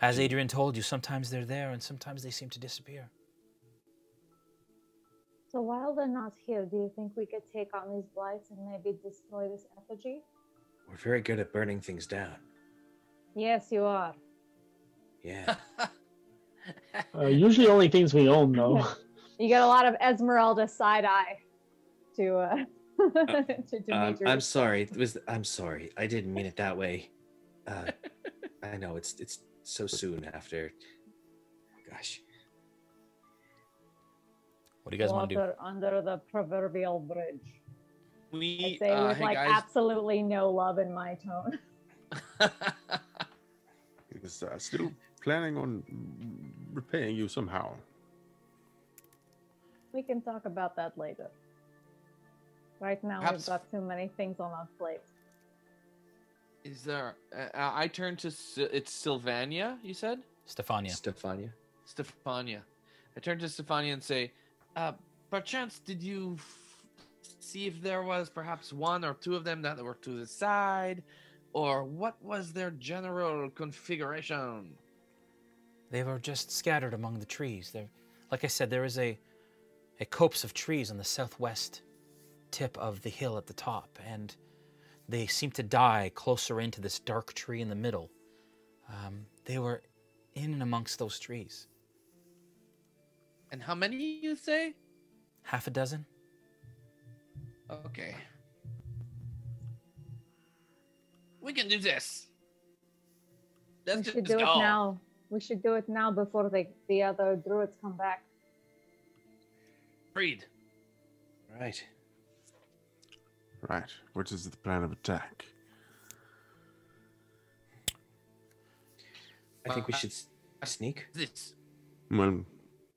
As Adrian told you, sometimes they're there and sometimes they seem to disappear. So while they're not here, do you think we could take on these blights and maybe destroy this effigy? We're very good at burning things down. Yes, you are. Yeah. Usually only things we own, though. You get a lot of Ezmerelda side eye to Dmitri. I'm sorry. I'm sorry. I didn't mean it that way. I know it's so soon after. Gosh. What do you guys want to do? Under the proverbial bridge. We I say with hey like guys. absolutely no love in my tone. He was still planning on repaying you somehow. We can talk about that later. Right now, Perhaps- we've got too many things on our plate. Is there? I turn to it's Sylvania. You said Stefania. Stefania. I turn to Stefania and say, "Perchance, did you see if there was perhaps one or two of them that were to the side, or what was their general configuration?" They were just scattered among the trees. There, like I said, there is a copse of trees on the southwest tip of the hill at the top, and they seem to die closer into this dark tree in the middle. They were in and amongst those trees. And how many you say? Half a dozen? Okay. We can do this. Let's We just should do go. it now. We should do it now before the other druids come back. Freed. Right. Right. What is the plan of attack? I think we should sneak. This. Well,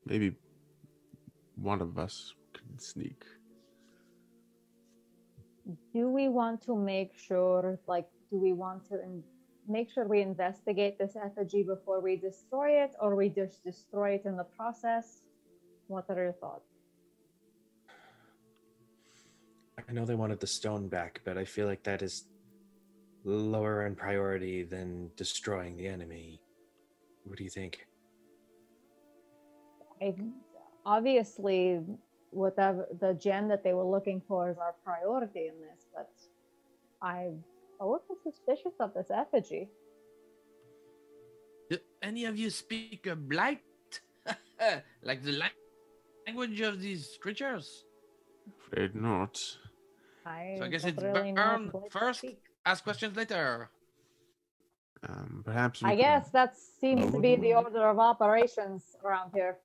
maybe one of us could sneak. Do we want to make sure, do we want to make sure we investigate this effigy before we destroy it, or we just destroy it in the process? What are your thoughts? I know they wanted the stone back, but I feel like that is lower in priority than destroying the enemy. What do you think? Obviously, whatever the gem that they were looking for is our priority in this, but I'm a little suspicious of this effigy. Do any of you speak a blight? Like the language of these creatures? Afraid not. So I guess don't it's really know burn what to first, speak. ask questions later. Perhaps we I could- guess that seems to be the No. order of operations around here.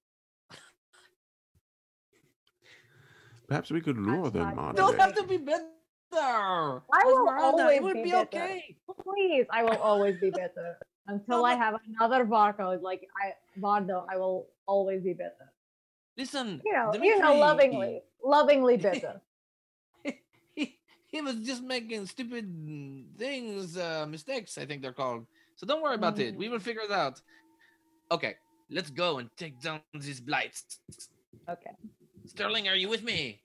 Perhaps we could lure them on. Don't a have to bit. be better. I will Esmeralda, always it would be be better. okay. Please, I will always be better. Until No, I but- have another barcode, Bardo, I will always be better. Listen, lovingly bitter. He was just making stupid things, mistakes, I think they're called. So don't worry about it. We will figure it out. Okay, let's go and take down these blights. Okay. Sterling, are you with me?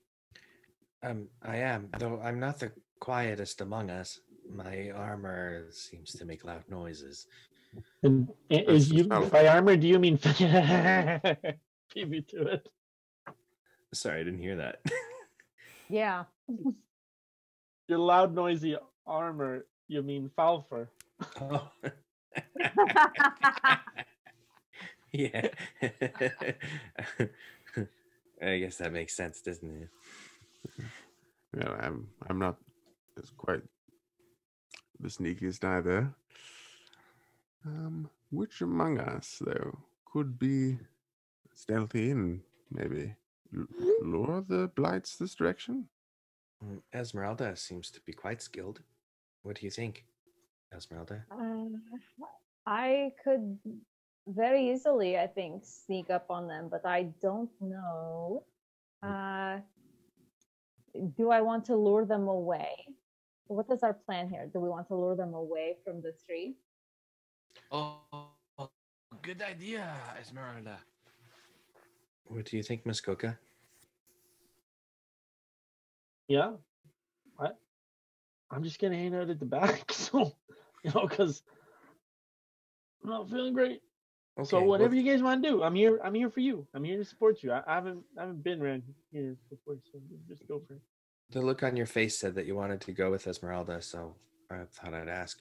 I am, though I'm not the quietest among us. My armor seems to make loud noises. And is you by armor? Do you mean beat me to it? Sorry, I didn't hear that. Yeah. Your loud, noisy armor. You mean Falpher? Oh. Yeah. I guess that makes sense, doesn't it? Well, I'm not as quite the sneakiest either. Which among us, though, could be stealthy and maybe lure the blights this direction? Ezmerelda seems to be quite skilled. What do you think, Ezmerelda? I could very easily, I think, sneak up on them, but I don't know. Do I want to lure them away? What is our plan here? Do we want to lure them away from the tree? Oh, good idea, Ezmerelda. What do you think, Muskoka? Yeah, I'm just gonna hang out at the back, so because I'm not feeling great. Okay, so whatever you guys want to do, I'm here. I'm here for you. I'm here to support you. I haven't been around here before, so just go for it. The look on your face said that you wanted to go with Ezmerelda, so I thought I'd ask.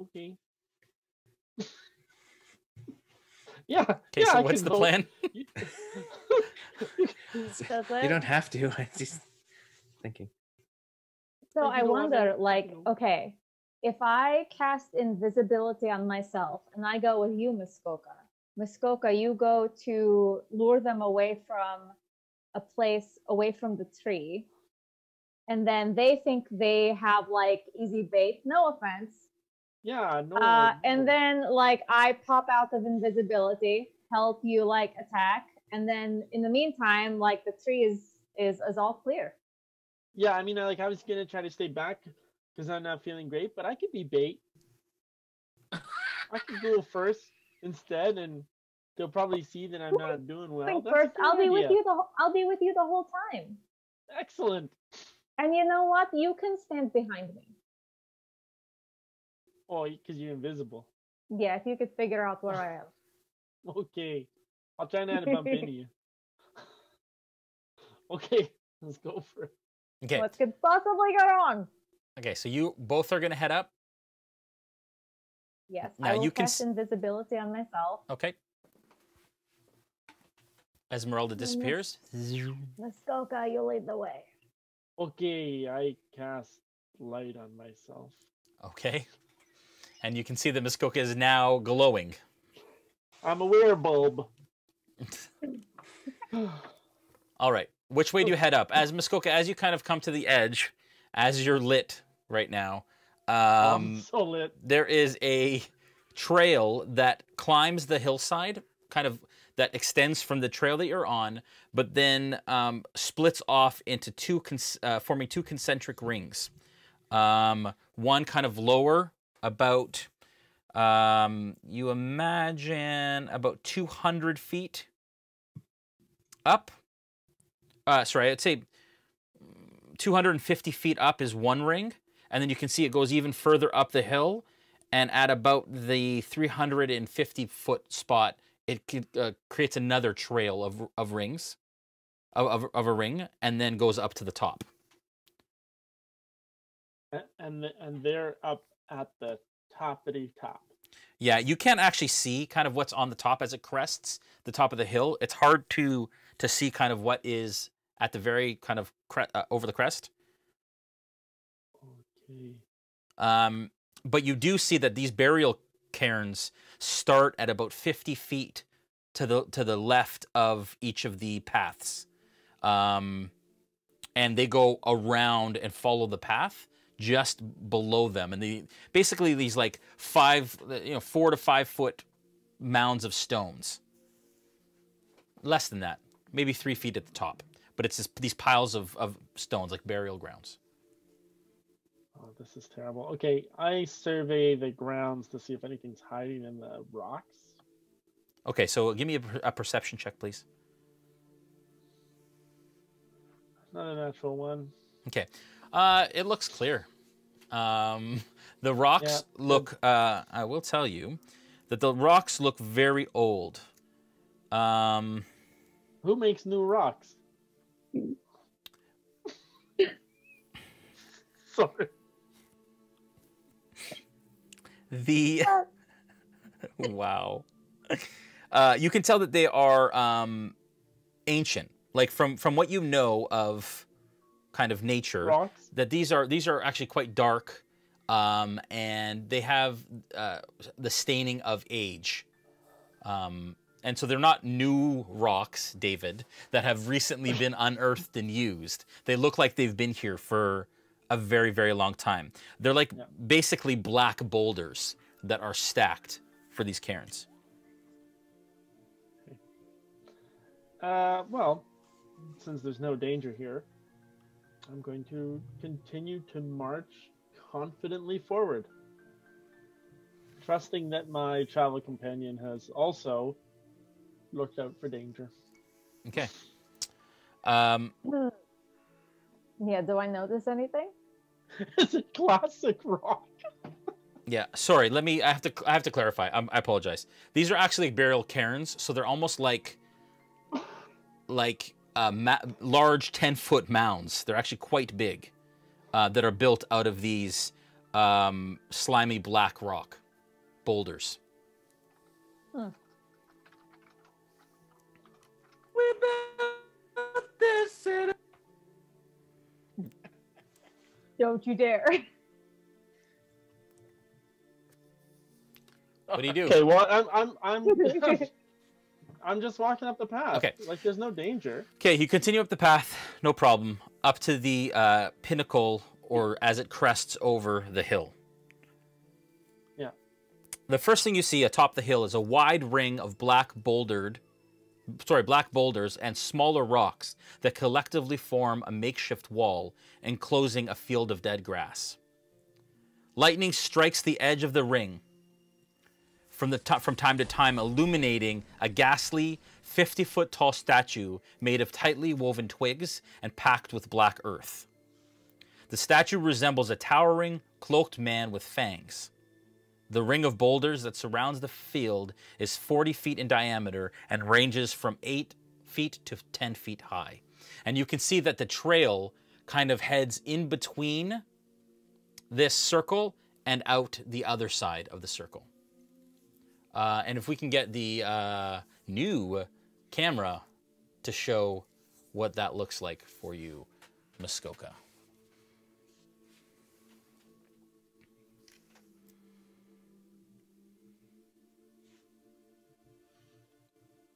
Okay. Yeah. Okay, so what's the plan? You don't have to. I'm just thinking. So I wonder, okay, if I cast invisibility on myself and I go with you, Muskoka, you go to lure them away from a place away from the tree, and then they think they have easy bait. No offense. Yeah, no. And then I pop out of invisibility, help you attack, and then in the meantime, the tree is all clear. Yeah, I mean, I was gonna try to stay back because I'm not feeling great, but I could be bait. I could go first instead, and they'll probably see that I'm not doing well. First, I'll be with you the whole time. Excellent. And you know what? You can stand behind me. Oh, because you're invisible. Yeah, if you could figure out where I am. Okay, I'll try not to bump into you. Okay, let's go for it. Okay. What could possibly go wrong? Okay, so you both are going to head up. Yes, now I will cast invisibility on myself. Okay. Ezmerelda disappears. Muskoka, you lead the way. Okay, I cast light on myself. Okay. And you can see that Muskoka is now glowing. I'm a werebulb. All right. Which way do you head up? As Muskoka, as you kind of come to the edge, as you're lit right now, I'm so lit. There is a trail that climbs the hillside, kind of that extends from the trail that you're on, but then splits off into forming two concentric rings. One kind of lower, about, you imagine, about 200 feet up. Sorry, I'd say 250 feet up is one ring, and then you can see it goes even further up the hill, and at about the 350-foot spot, it creates another trail of rings, of a ring, and then goes up to the top. And they're up at the toppity top. Yeah, you can't actually see kind of what's on the top as it crests the top of the hill. It's hard to see kind of what is at the very kind of over the crest. Okay. But you do see that these burial cairns start at about 50 feet to the left of each of the paths, and they go around and follow the path just below them, and basically these 4 to 5 foot mounds of stones. less than that, maybe 3 feet at the top. But it's just these piles of stones, like burial grounds. Oh, this is terrible. Okay, I survey the grounds to see if anything's hiding in the rocks. Okay, so give me a perception check, please. Not a natural one. Okay, it looks clear. The rocks look. I will tell you that the rocks look very old. Who makes new rocks? Sorry. Wow. You can tell that they are ancient. Like from what you know of kind of nature, Rocks? that these are actually quite dark, and they have the staining of age. And so they're not new rocks, David, that have recently been unearthed and used. They look like they've been here for a very, very long time. They're like basically black boulders that are stacked for these cairns. Well, since there's no danger here, I'm going to continue to march confidently forward, trusting that my travel companion has also looked out for danger. Okay. Yeah, do I notice anything? It's a classic rock. Yeah, sorry. I have to clarify. I apologize. These are actually burial cairns, so they're almost like large 10-foot mounds. They're actually quite big, that are built out of these slimy black rock boulders. Huh. We built this city. Don't you dare. What do you do? Okay, well, I'm just walking up the path. Okay. Like there's no danger. Okay, you continue up the path, no problem, up to the pinnacle, or as it crests over the hill. Yeah. The first thing you see atop the hill is a wide ring of black boulders and smaller rocks that collectively form a makeshift wall enclosing a field of dead grass. Lightning strikes the edge of the ring from time to time, illuminating a ghastly 50-foot tall statue made of tightly woven twigs and packed with black earth. The statue resembles a towering, cloaked man with fangs. The ring of boulders that surrounds the field is 40 feet in diameter and ranges from 8 feet to 10 feet high. And you can see that the trail kind of heads in between this circle and out the other side of the circle. And if we can get the new camera to show what that looks like for you, Muskoka.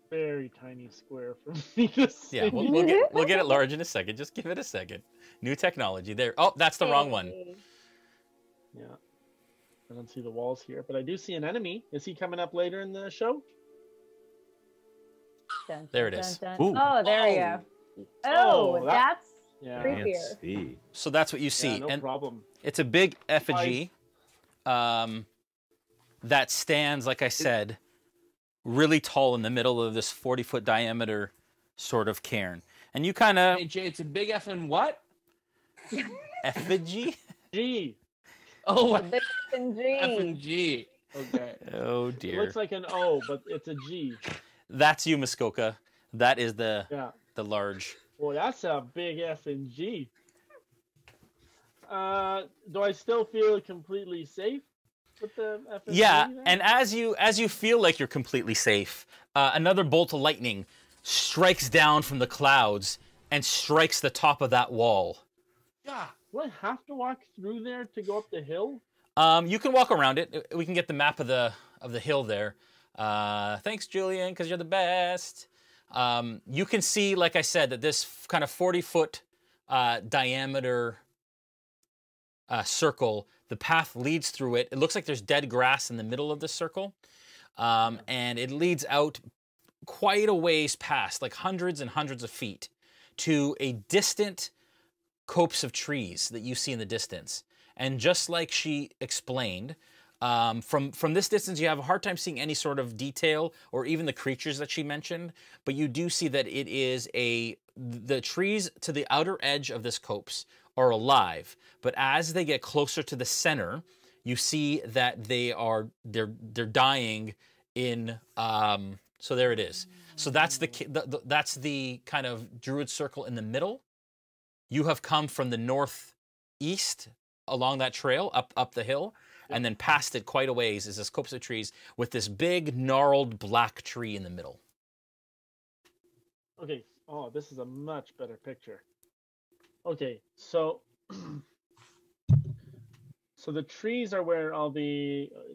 Very tiny square for me to see. Yeah, we'll get it large in a second. Just give it a second. New technology there. Oh, that's the wrong one. Yeah. I don't see the walls here, but I do see an enemy. Is he coming up later in the show? There it is. Oh, there we go. Oh, that's creepier. So that's what you see. Yeah, no problem. It's a big effigy that stands, like I said, really tall in the middle of this 40-foot diameter sort of cairn. And you kind of... Hey, Jay, it's a big effing what? Effigy? G. Oh, effing G. Okay. Oh, It dear. looks like an O, but it's a G. That's you, Muskoka. That is the large... Well, that's a big effing G. Do I still feel completely safe with the FSG? Yeah, there? and as you feel like you're completely safe, another bolt of lightning strikes down from the clouds and strikes the top of that wall. Yeah. Do I have to walk through there to go up the hill? You can walk around it. We can get the map of the hill there. Thanks, Julian, because you're the best. You can see, like I said, that this kind of 40-foot diameter circle, the path leads through it. It looks like there's dead grass in the middle of the circle, and it leads out quite a ways past, like hundreds and hundreds of feet, to a distant copse of trees that you see in the distance. And just like she explained, from this distance, you have a hard time seeing any sort of detail or even the creatures that she mentioned, but you do see that it is the trees to the outer edge of this copse are alive, but as they get closer to the center, you see that they're dying in, so there it is. So that's the kind of druid circle in the middle. You have come from the northeast along that trail up the hill, and then past it quite a ways is this copse of trees with this big gnarled black tree in the middle. Okay. Oh, this is a much better picture. Okay, so so the trees are where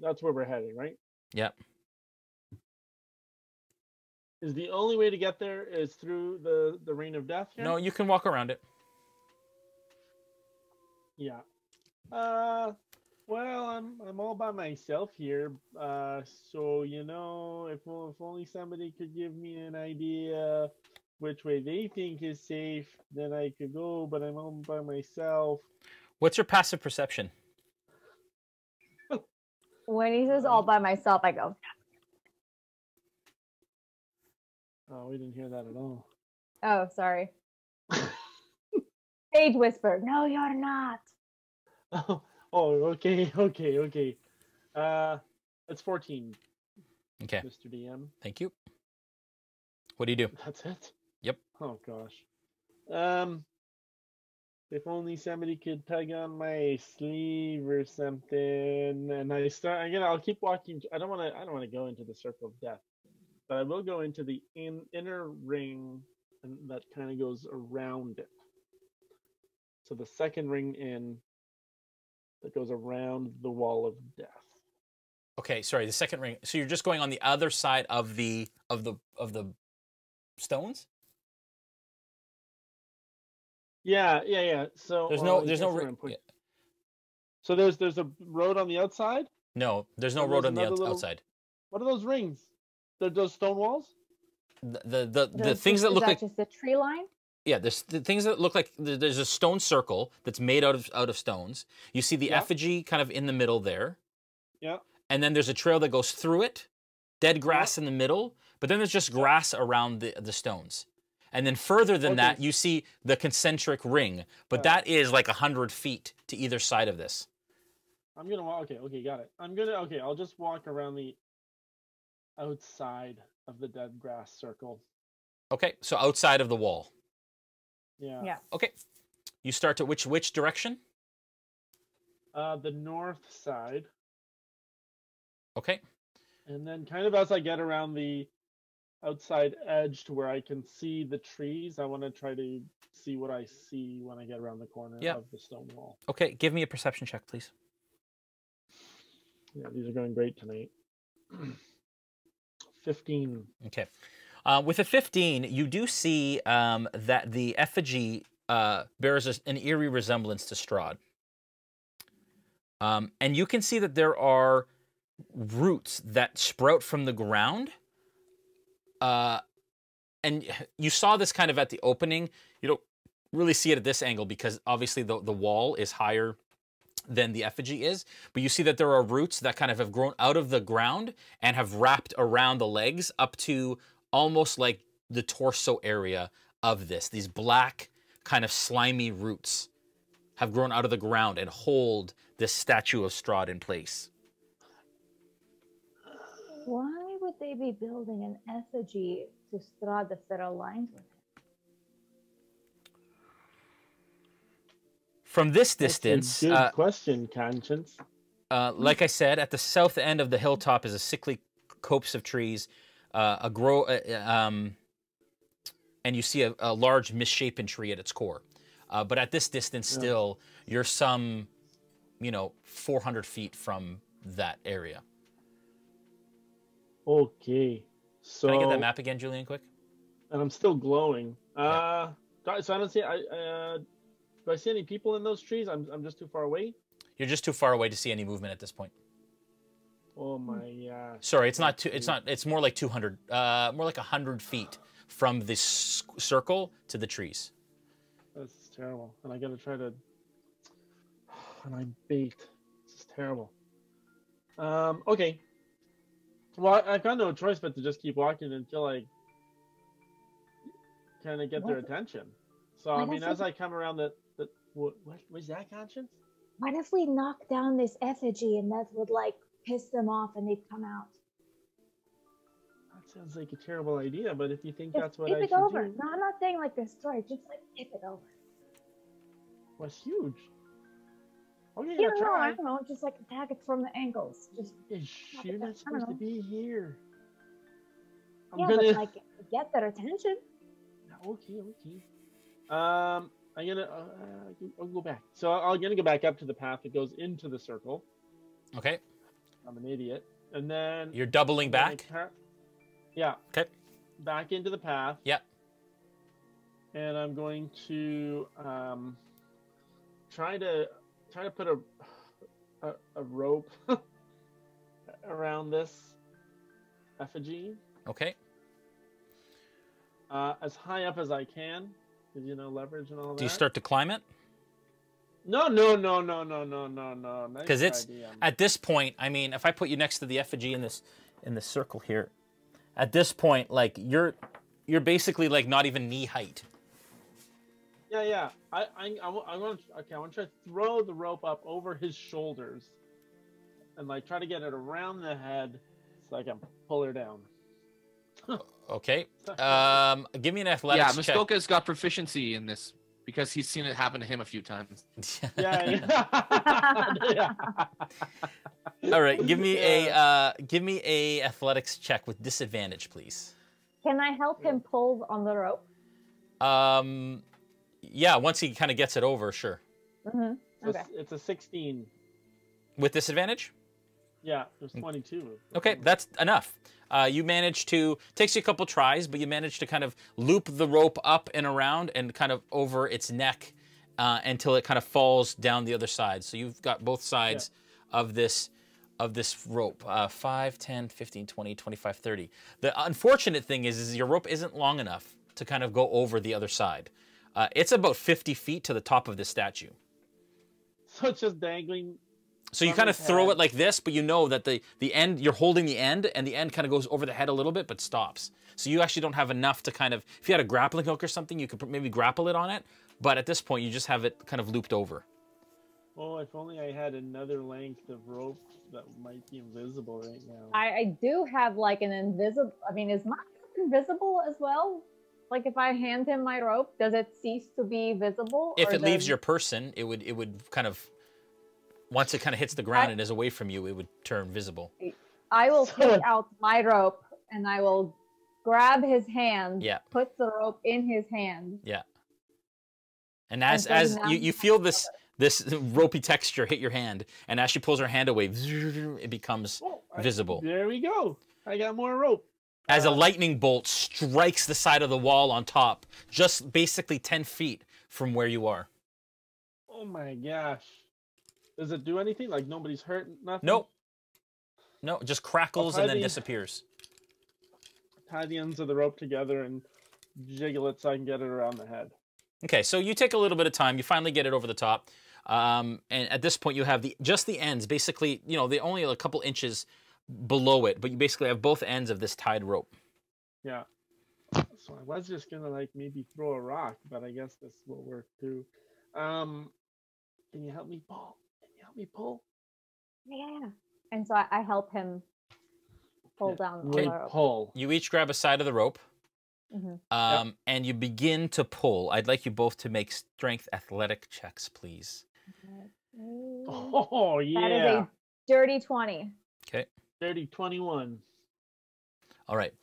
that's where we're heading, right? Yep. Is the only way to get there is through the Rain of Death here? No, you can walk around it. Yeah. Well, I'm all by myself here. So if only somebody could give me an idea which way they think is safe, then I could go, but I'm all by myself. What's your passive perception? When he says all by myself, I go. Oh, we didn't hear that at all. Oh, sorry. Sage whispered, "No, you're not." Okay. It's 14. Okay. Mr. DM. Thank you. What do you do? That's it? Yep. Oh gosh. If only somebody could tug on my sleeve or something. And I'll keep walking. I don't want to go into the circle of death, but I will go into the inner ring, and that kind of goes around it. So the second ring in that goes around the wall of death. Okay, sorry, the second ring. So you're just going on the other side of the stones? Yeah. So there's no ring. Yeah. So there's a road on the outside? No, there's no road on the outside. What are those rings? They're those stone walls? The things that look like just a tree line? Yeah, there's the things that look like there's a stone circle that's made out of stones. You see the effigy kind of in the middle there. Yeah. And then there's a trail that goes through it, dead grass in the middle, but then there's just grass around the stones. And then further than that, you see the concentric ring, but that is like 100 feet to either side of this. I'm gonna walk. Okay, got it. I'll just walk around the outside of the dead grass circle. Okay, so outside of the wall. Yeah. Okay. You start to which direction? The north side. Okay. And then kind of as I get around the outside edge to where I can see the trees, I want to try to see what I see when I get around the corner of the stone wall. Okay, give me a perception check, please. Yeah, these are going great tonight. 15. Okay. With a 15, you do see that the effigy bears an eerie resemblance to Strahd. And you can see that there are roots that sprout from the ground. And you saw this kind of at the opening. You don't really see it at this angle because obviously the wall is higher than the effigy is. But you see that there are roots that kind of have grown out of the ground and have wrapped around the legs up to almost like the torso area of this. These black kind of slimy roots have grown out of the ground and hold this statue of Strahd in place. Why would they be building an effigy to Strahd if they're aligned with him? From this distance... That's a good question, Conscience. Like I said, at the south end of the hilltop is a sickly copse of trees, and you see a large misshapen tree at its core. But at this distance still, you're some, 400 feet from that area. Okay. So can I get that map again, Julian, quick? And I'm still glowing. So I don't see. Do I see any people in those trees? I'm just too far away. You're just too far away to see any movement at this point. Oh my gosh. Sorry, it's not. It's more like 200. More like 100 feet from this circle to the trees. That's terrible. And I gotta try to. And I bait. This is terrible. Okay. Well, I've got no choice but to just keep walking until I kind of get their attention. So I mean, as I come around what was that, Conscience? What if we knock down this effigy and that would like piss them off and they'd come out? That sounds like a terrible idea, but if you think Just that's what tip I it should over. do. No, I'm not saying like destroy, just like tip it over. Was huge. Okay, Yeah, I'll no, try. I don't know, just like attack it from the angles. Just You're not supposed to be here. but like get their attention. Okay. I'm gonna. I'll go back. So I'm gonna go back up to the path that goes into the circle. Okay. I'm an idiot. And then You're doubling back. Yeah. Okay. Back into the path. Yeah. And I'm going to try to put a rope around this effigy. Okay. As high up as I can, because leverage and all that. Do you start to climb it? No. Because it's at this point. I mean, if I put you next to the effigy in this circle here, at this point, like you're basically like not even knee height. Yeah. I want to try to throw the rope up over his shoulders, and like try to get it around the head, so I can pull her down. Okay. Give me an athletics check. Muskoka's got proficiency in this because he's seen it happen to him a few times. Yeah. All right. Give me a athletics check with disadvantage, please. Can I help him pull on the rope? Yeah. Once he kind of gets it over, sure. Mm-hmm. Okay. It's a 16. With disadvantage? Yeah, there's 22. Okay, that's enough. You manage to, takes you a couple tries, but you manage to kind of loop the rope up and around and kind of over its neck until it kind of falls down the other side. So you've got both sides of this rope, 5, 10, 15, 20, 25, 30. The unfortunate thing is your rope isn't long enough to kind of go over the other side. It's about 50 feet to the top of this statue. So it's just dangling. So you kind of throw it like this, but you know that the end, you're holding the end, and the end kind of goes over the head a little bit, but stops. So you actually don't have enough to kind of, if you had a grappling hook or something, you could maybe grapple it on it. But at this point, you just have it kind of looped over. Oh, if only I had another length of rope that might be invisible right now. I do have like an invisible, I mean, is my rope invisible as well? Like if I hand him my rope, does it cease to be visible? If it leaves your person, it would kind of, once it kind of hits the ground and is away from you, it would turn visible. I will take out my rope and I will grab his hand, put the rope in his hand. Yeah. And as you feel this ropey texture hit your hand, and as she pulls her hand away, it becomes visible. There we go. I got more rope. As a lightning bolt strikes the side of the wall on top, just basically 10 feet from where you are. Oh my gosh. Does it do anything? Like nobody's hurt? Nothing? Nope. No, it just crackles and then disappears. Tie the ends of the rope together and jiggle it so I can get it around the head. Okay, so you take a little bit of time. You finally get it over the top. And at this point, you have just the ends. Basically, they're only a couple inches below it, but you basically have both ends of this tied rope. Yeah. So I was just going to like maybe throw a rock, but I guess this will work too. Can you help me pull? Pull? Yeah. And so I help him pull down the rope. Pull. You each grab a side of the rope, and you begin to pull. I'd like you both to make strength athletic checks, please. Oh, yeah. That is a dirty 20. Okay. Dirty 21. All right.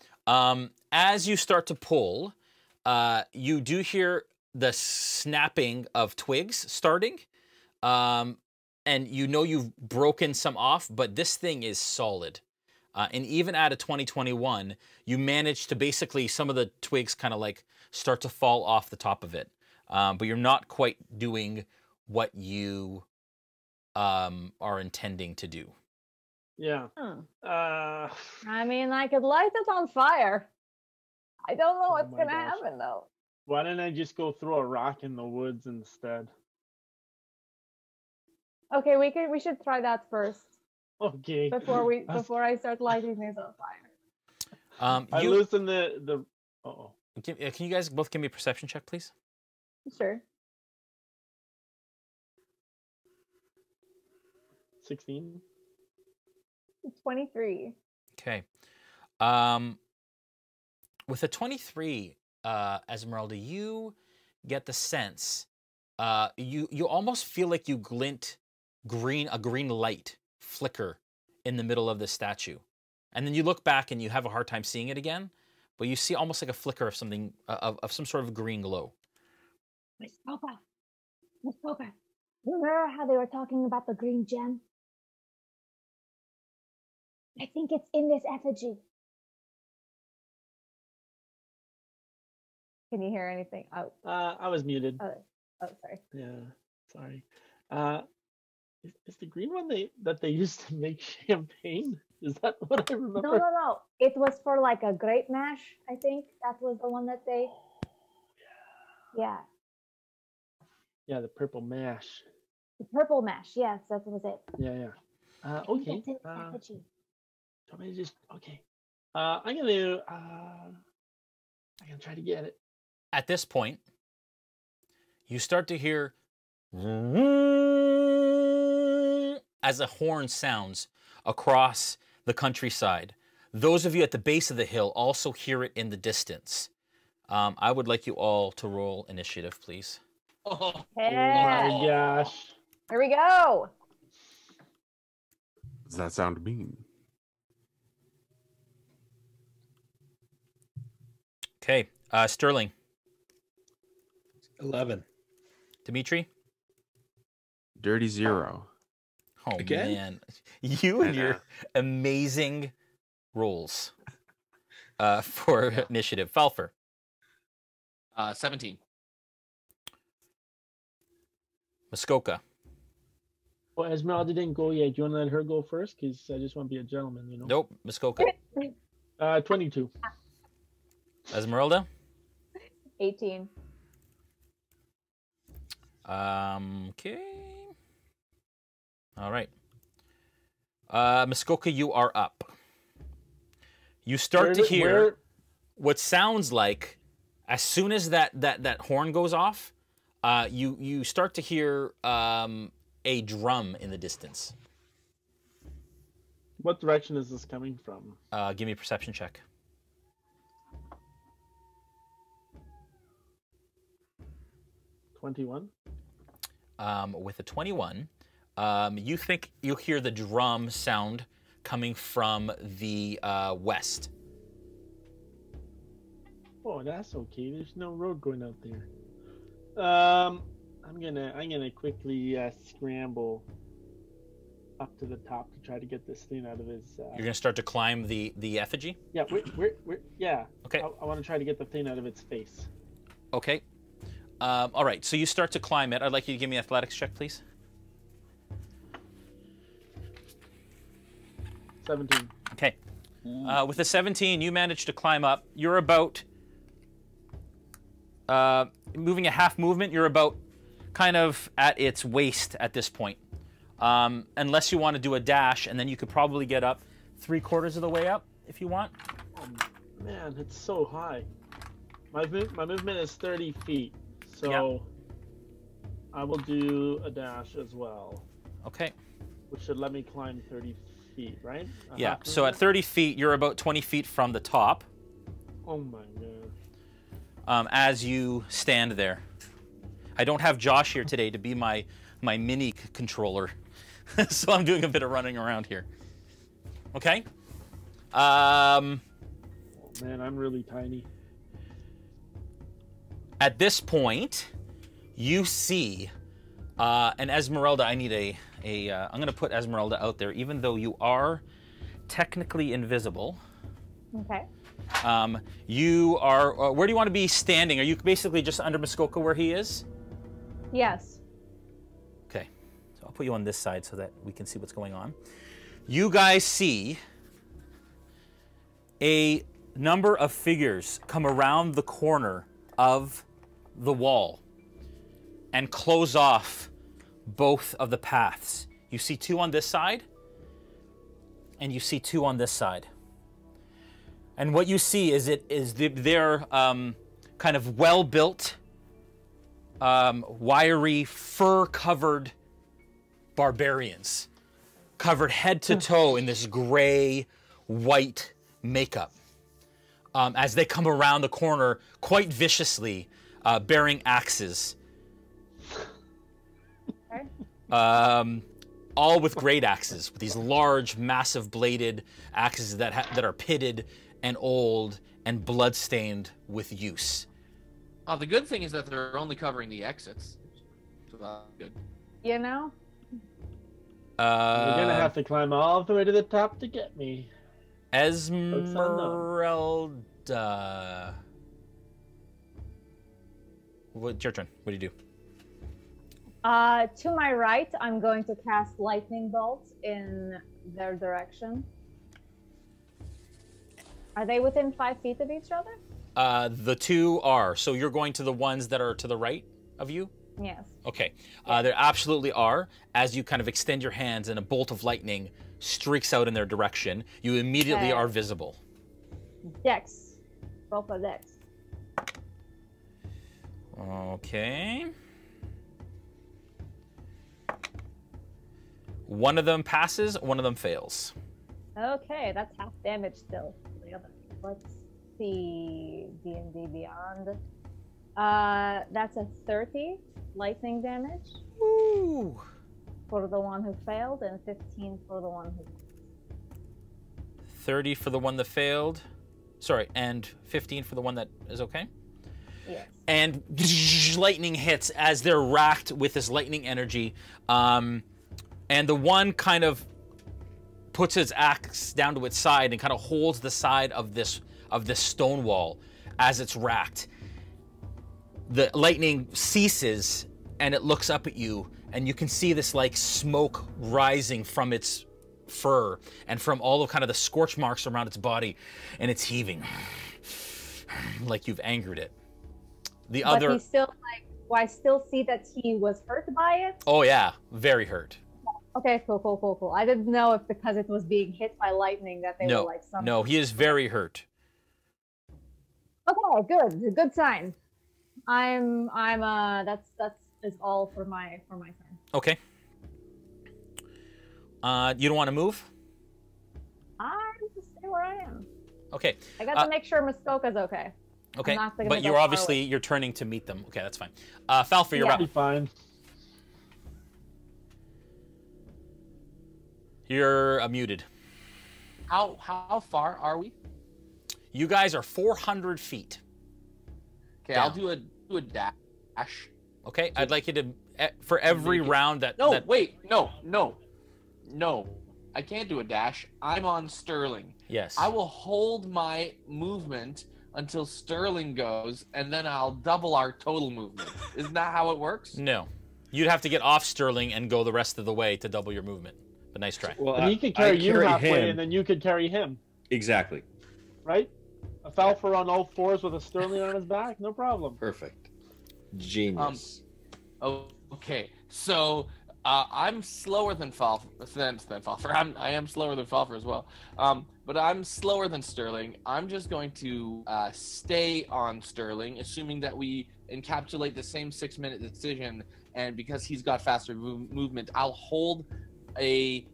As you start to pull, you do hear the snapping of twigs starting. And you've broken some off, but this thing is solid. And even at a 2021, you manage to basically, some of the twigs kind of like start to fall off the top of it. But you're not quite doing what you are intending to do. Yeah. I mean, I could light it on fire. I don't know what's gonna happen though. Why don't I just go throw a rock in the woods instead? Okay, we should try that first. Okay. Before I start lighting these on fire. I loosen the. Uh-oh. Can you guys both give me a perception check, please? Sure. 16. 23. Okay. With a 23, Ezmerelda, you get the sense. You almost feel like you glint a green light flicker in the middle of the statue, and then you look back and you have a hard time seeing it again, but you see almost like a flicker of something of some sort of green glow. Muskoka, remember how they were talking about the green gem? I think it's in this effigy. Can you hear anything? Oh. I was muted. Oh, sorry. Yeah, sorry. Is the green one that they used to make champagne? Is that what I remember? No. It was for like a grape mash, I think. That was the one that they... Yeah. Yeah, the purple mash. The purple mash, yes, that was it. Yeah. Okay. Okay. I'm gonna try to get it. At this point, you start to hear as a horn sounds across the countryside. Those of you at the base of the hill also hear it in the distance. I would like you all to roll initiative, please. Oh my gosh. Here we go. Does that sound mean? Okay, Sterling. 11. Dmitri? Dirty 0. Oh, Again? man. You and your amazing rolls for initiative. Falpher? 17. Muskoka? Well, Ezmerelda didn't go yet. Do you want to let her go first? Because I just want to be a gentleman, you know? Nope. Muskoka? 22. Ezmerelda? 18. Okay. All right. Muskoka, you are up. You start to hear what sounds like, as soon as that horn goes off, you start to hear a drum in the distance. What direction is this coming from? Give me a perception check. 21. With a 21, you think you'll hear the drum sound coming from the west. Oh, that's okay. There's no road going out there. I'm gonna quickly scramble up to the top to try to get this thing out of his. You're gonna start to climb the effigy. Yeah, yeah. Okay. I want to try to get the thing out of its face. Okay. All right. So you start to climb it. I'd like you to give me an athletics check, please. 17. Okay. With a 17, you manage to climb up. You're about moving a half movement. You're about kind of at its waist at this point. Unless you want to do a dash, and then you could probably get up 3/4 of the way up if you want. Oh, man, it's so high. My movement is 30 feet, so I will do a dash as well. Okay. Which should let me climb 30 feet, right? Yeah, so at 30 feet, you're about 20 feet from the top. Oh my god. As you stand there. I don't have Josh here today to be my mini controller, so I'm doing a bit of running around here. Okay? Oh, man, I'm really tiny. At this point, you see, and Ezmerelda, I need I'm going to put Ezmerelda out there, even though you are technically invisible. Okay. You are, where do you want to be standing? Are you basically just under Muskoka where he is? Yes. Okay. So I'll put you on this side so that we can see what's going on. You guys see a number of figures come around the corner of the wall and close off both of the paths. You see two on this side, and you see two on this side. And what you see is they're kind of well-built, wiry, fur-covered barbarians, covered head to toe in this gray, white makeup. As they come around the corner quite viciously, bearing axes. Okay. All with great axes, with these large, massive bladed axes that are pitted and old and bloodstained with use. The good thing is that they're only covering the exits. So that's good. You know? You're gonna have to climb all the way to the top to get me. Ezmerelda. What's your turn? What do you do? To my right, I'm going to cast lightning bolts in their direction. Are they within 5 feet of each other? The two are. So you're going to the ones that are to the right of you? Yes. Okay. There absolutely are. As you kind of extend your hands and a bolt of lightning streaks out in their direction, you immediately are visible. Dex. Roll for Dex. Okay. One of them passes, one of them fails. Okay, that's half damage still. The other. Let's see. D&D Beyond. That's a 30 lightning damage. Ooh. For the one who failed, and 15 for the one who... 30 for the one that failed. Sorry, and 15 for the one that is okay? Yes. And lightning hits as they're racked with this lightning energy. And the one kind of puts its axe down to its side and kind of holds the side of this stone wall as it's racked. The lightning ceases and it looks up at you, and you can see this like smoke rising from its fur and from all of kind of the scorch marks around its body, and it's heaving like you've angered it. But he's still like, well, I still see that he was hurt by it. Oh yeah, very hurt. Okay, cool. I didn't know if because it was being hit by lightning that they were like something. No, he is very hurt. Okay, good sign. That's is all for my turn. Okay. You don't want to move? I'm just stay where I am. Okay. I got to make sure Muskoka's okay. Okay, but you're obviously you're turning to meet them. Okay, that's fine. Falpher, you're up. Fine. You're muted. How far are we? You guys are 400 feet. Okay, I'll do a dash. Okay, I'd like you to for every round that. Wait, no. I can't do a dash. I'm on Sterling. Yes. I will hold my movement until Sterling goes, and then I'll double our total movement. Isn't that how it works? No. You'd have to get off Sterling and go the rest of the way to double your movement. But nice try. Well, and he could carry you halfway, and then you could carry him. Exactly. Right? A Falpher on all fours with a Sterling on his back? No problem. Perfect. Genius. Okay, so I'm slower than Falpher. I am slower than Falpher as well. But I'm slower than Sterling. I'm just going to stay on Sterling, assuming that we encapsulate the same 6-minute decision. And because he's got faster movement, I'll hold a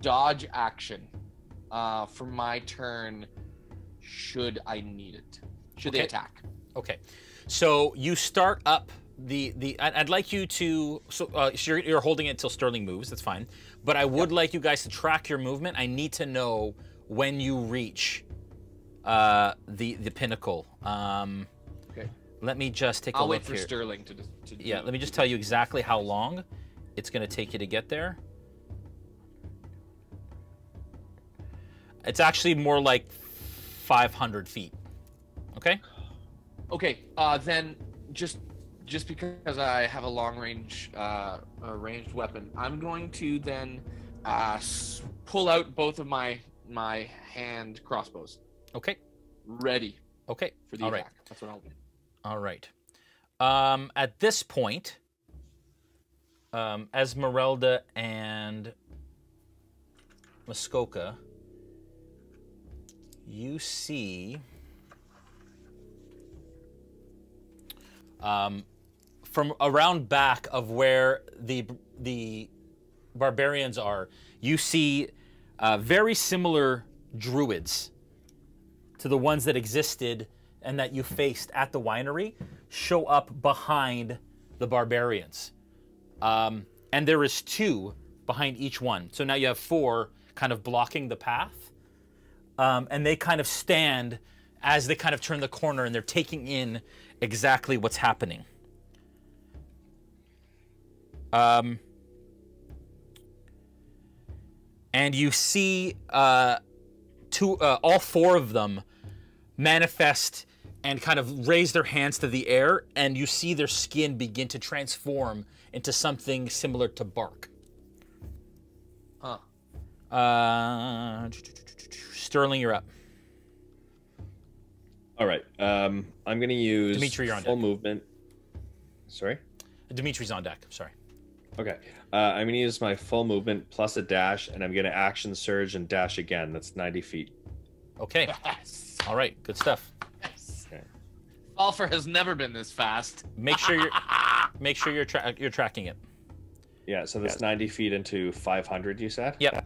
dodge action for my turn. Should I need it? Should they attack? Okay, so you start up the. I'd like you to. So you're holding it until Sterling moves. That's fine. But I would like you guys to track your movement. I need to know when you reach the pinnacle. Okay. Let me just take a I'll look wait for here. Sterling to Yeah, let me just tell you exactly how long it's going to take you to get there. It's actually more like 500 feet. Okay? Okay, then just just because I have a long range, ranged weapon, I'm going to then pull out both of my hand crossbows. Okay. Ready. Okay. For the attack. That's what I'll do. All right. At this point, Ezmerelda and Muskoka, you see from around back of where the barbarians are, you see very similar druids to the ones that existed and that you faced at the winery show up behind the barbarians. And there is 2 behind each one. So now you have 4 kind of blocking the path. And they kind of stand as they kind of turn the corner and they're taking in exactly what's happening. And you see all 4 of them manifest and kind of raise their hands to the air, and you see their skin begin to transform into something similar to bark. Huh. Sterling, you're up. All right. I'm going to use Dmitri, you're on full deck. movement. Sorry? Dimitri's on deck. Sorry. Okay. I'm going to use my full movement plus a dash, and I'm going to action surge and dash again. That's 90 feet. Okay. Yes. All right. Good stuff. Yes. Okay. Falpher has never been this fast. Make sure you're tracking it. Yeah, so that's 90 feet into 500, you said? Yep.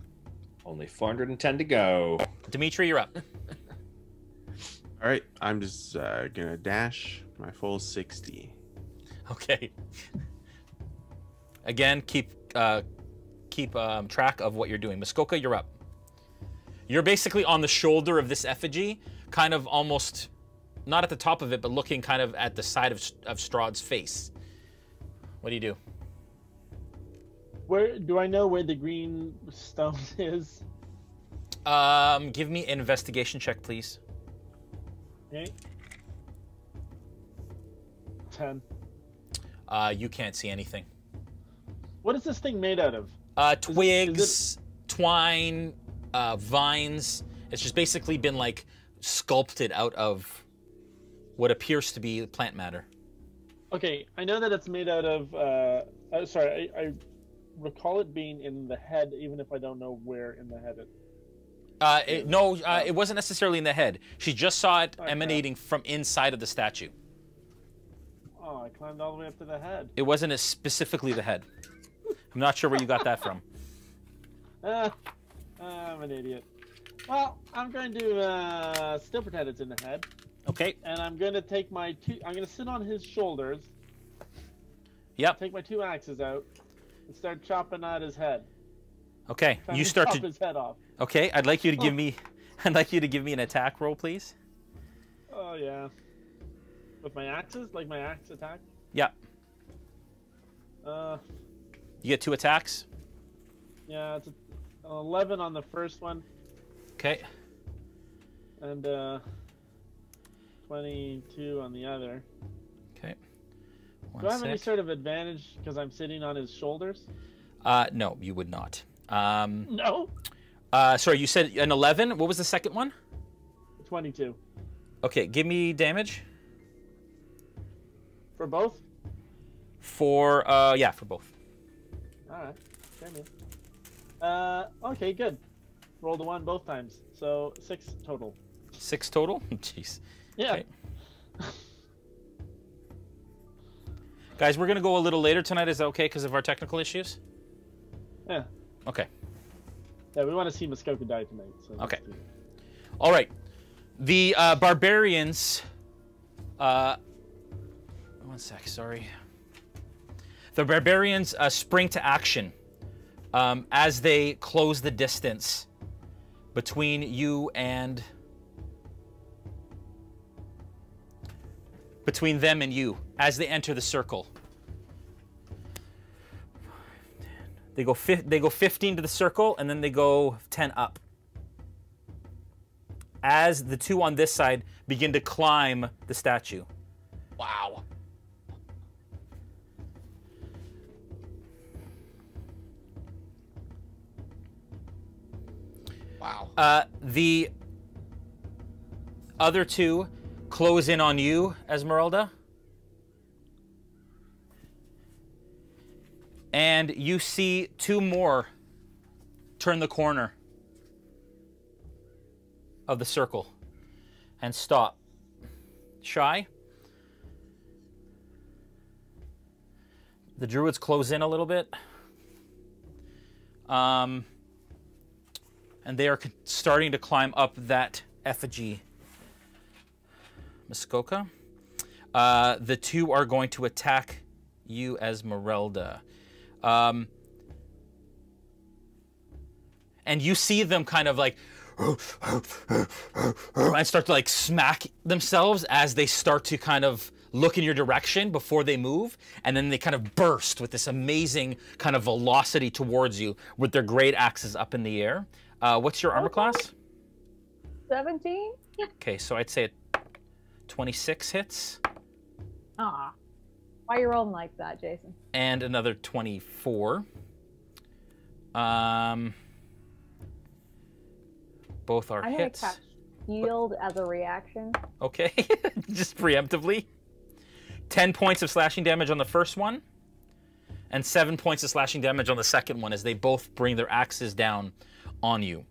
Only 410 to go. Dimitri, you're up. All right, I'm just gonna dash my full 60. Okay. Again, keep track of what you're doing. Muskoka, you're up. You're basically on the shoulder of this effigy, kind of almost not at the top of it, but looking kind of at the side of Strahd's face. What do you do? Where do I know where the green stone is? Give me an investigation check, please. Okay. 10. You can't see anything. What is this thing made out of? Twigs, twine, vines. It's just basically been like sculpted out of what appears to be plant matter. Okay, I know that it's made out of. Sorry, I recall it being in the head, even if I don't know where in the head it. It wasn't necessarily in the head. She just saw it emanating from inside of the statue. Oh, I climbed all the way up to the head. It wasn't specifically the head. I'm not sure where you got that from. I'm an idiot. Well, I'm going to still pretend it's in the head. Okay. And I'm going to take my I'm going to sit on his shoulders. Yep. Take my 2 axes out and start chopping at his head. Okay. Trying You to start chop to. his head off. Okay. I'd like you to give me. I'd like you to give me an attack roll, please. Oh yeah. With my axes, like my axe attack. Yeah. You get 2 attacks. Yeah, it's an 11 on the first one. Okay. And 22 on the other. Okay. Do I have any sort of advantage because I'm sitting on his shoulders? No, you would not. No. Sorry, you said an 11. What was the second one? 22. Okay, give me damage. For both? For for both. Alright. Okay, good. Rolled a 1 both times. So 6 total. 6 total? Jeez. Yeah. Okay. Guys, we're going to go a little later tonight. Is that okay because of our technical issues? Yeah. Okay. Yeah, we want to see Muskoka die tonight. So okay. All right. The barbarians... one sec, sorry. The barbarians spring to action as they close the distance between you and... Between them and you as they enter the circle. They go 15 to the circle, and then they go 10 up. As the 2 on this side begin to climb the statue. Wow. Wow. The other two close in on you, Ezmerelda. And you see two more turn the corner of the circle and stop. Shy. The Druids close in a little bit. And they are starting to climb up that effigy. Muskoka. The two are going to attack you, Ezmerelda. And you see them kind of like and start to like smack themselves as they start to kind of look in your direction before they move, and then they kind of burst with this amazing kind of velocity towards you with their great axes up in the air. What's your armor class? 17. Okay, so I'd say 26 hits. Ah, why are you rolling like that, Jason? And another 24. Both are hits. I'm gonna cast shield as a reaction. Okay, just preemptively. 10 points of slashing damage on the first one, and 7 points of slashing damage on the second one as they both bring their axes down on you.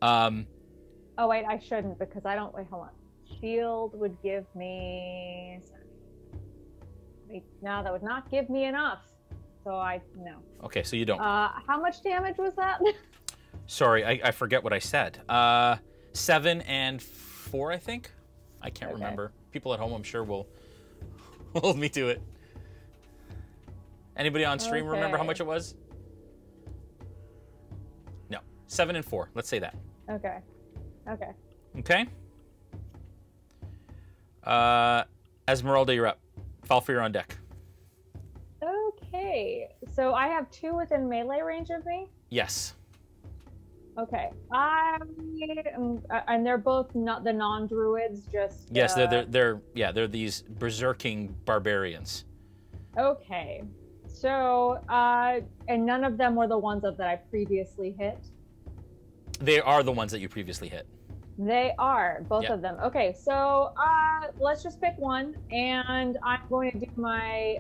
Oh wait, I shouldn't because I don't. Wait, hold on. Shield would give me. Wait, no, that would not give me enough. So no. Okay, so you don't. How much damage was that? Sorry, I forget what I said. 7 and 4, I think. I can't remember. People at home, I'm sure, will hold me to it. Anybody on stream remember how much it was? No, 7 and 4. Let's say that. Okay. Okay. Okay. Ezmerelda, you're up. Falpher, you're on deck. Okay. So I have 2 within melee range of me? Yes. Okay. And they're both not the non-druids, just yes, they're these berserking barbarians. Okay. So and none of them were the ones that I previously hit. They are the ones that you previously hit. They are both of them. Okay, so let's just pick one, and I'm going to do my.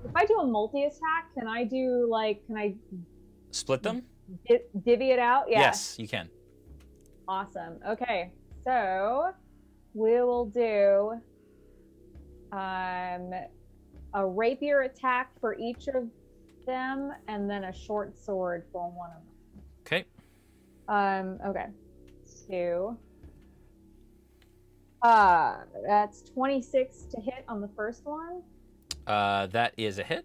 If I do a multi-attack, can I split them? Divvy it out? Yeah. Yes, you can. Awesome. Okay, so we will do a rapier attack for each of them, and then a short sword for one of them. Okay. Okay. 2. That's 26 to hit on the first one. That is a hit.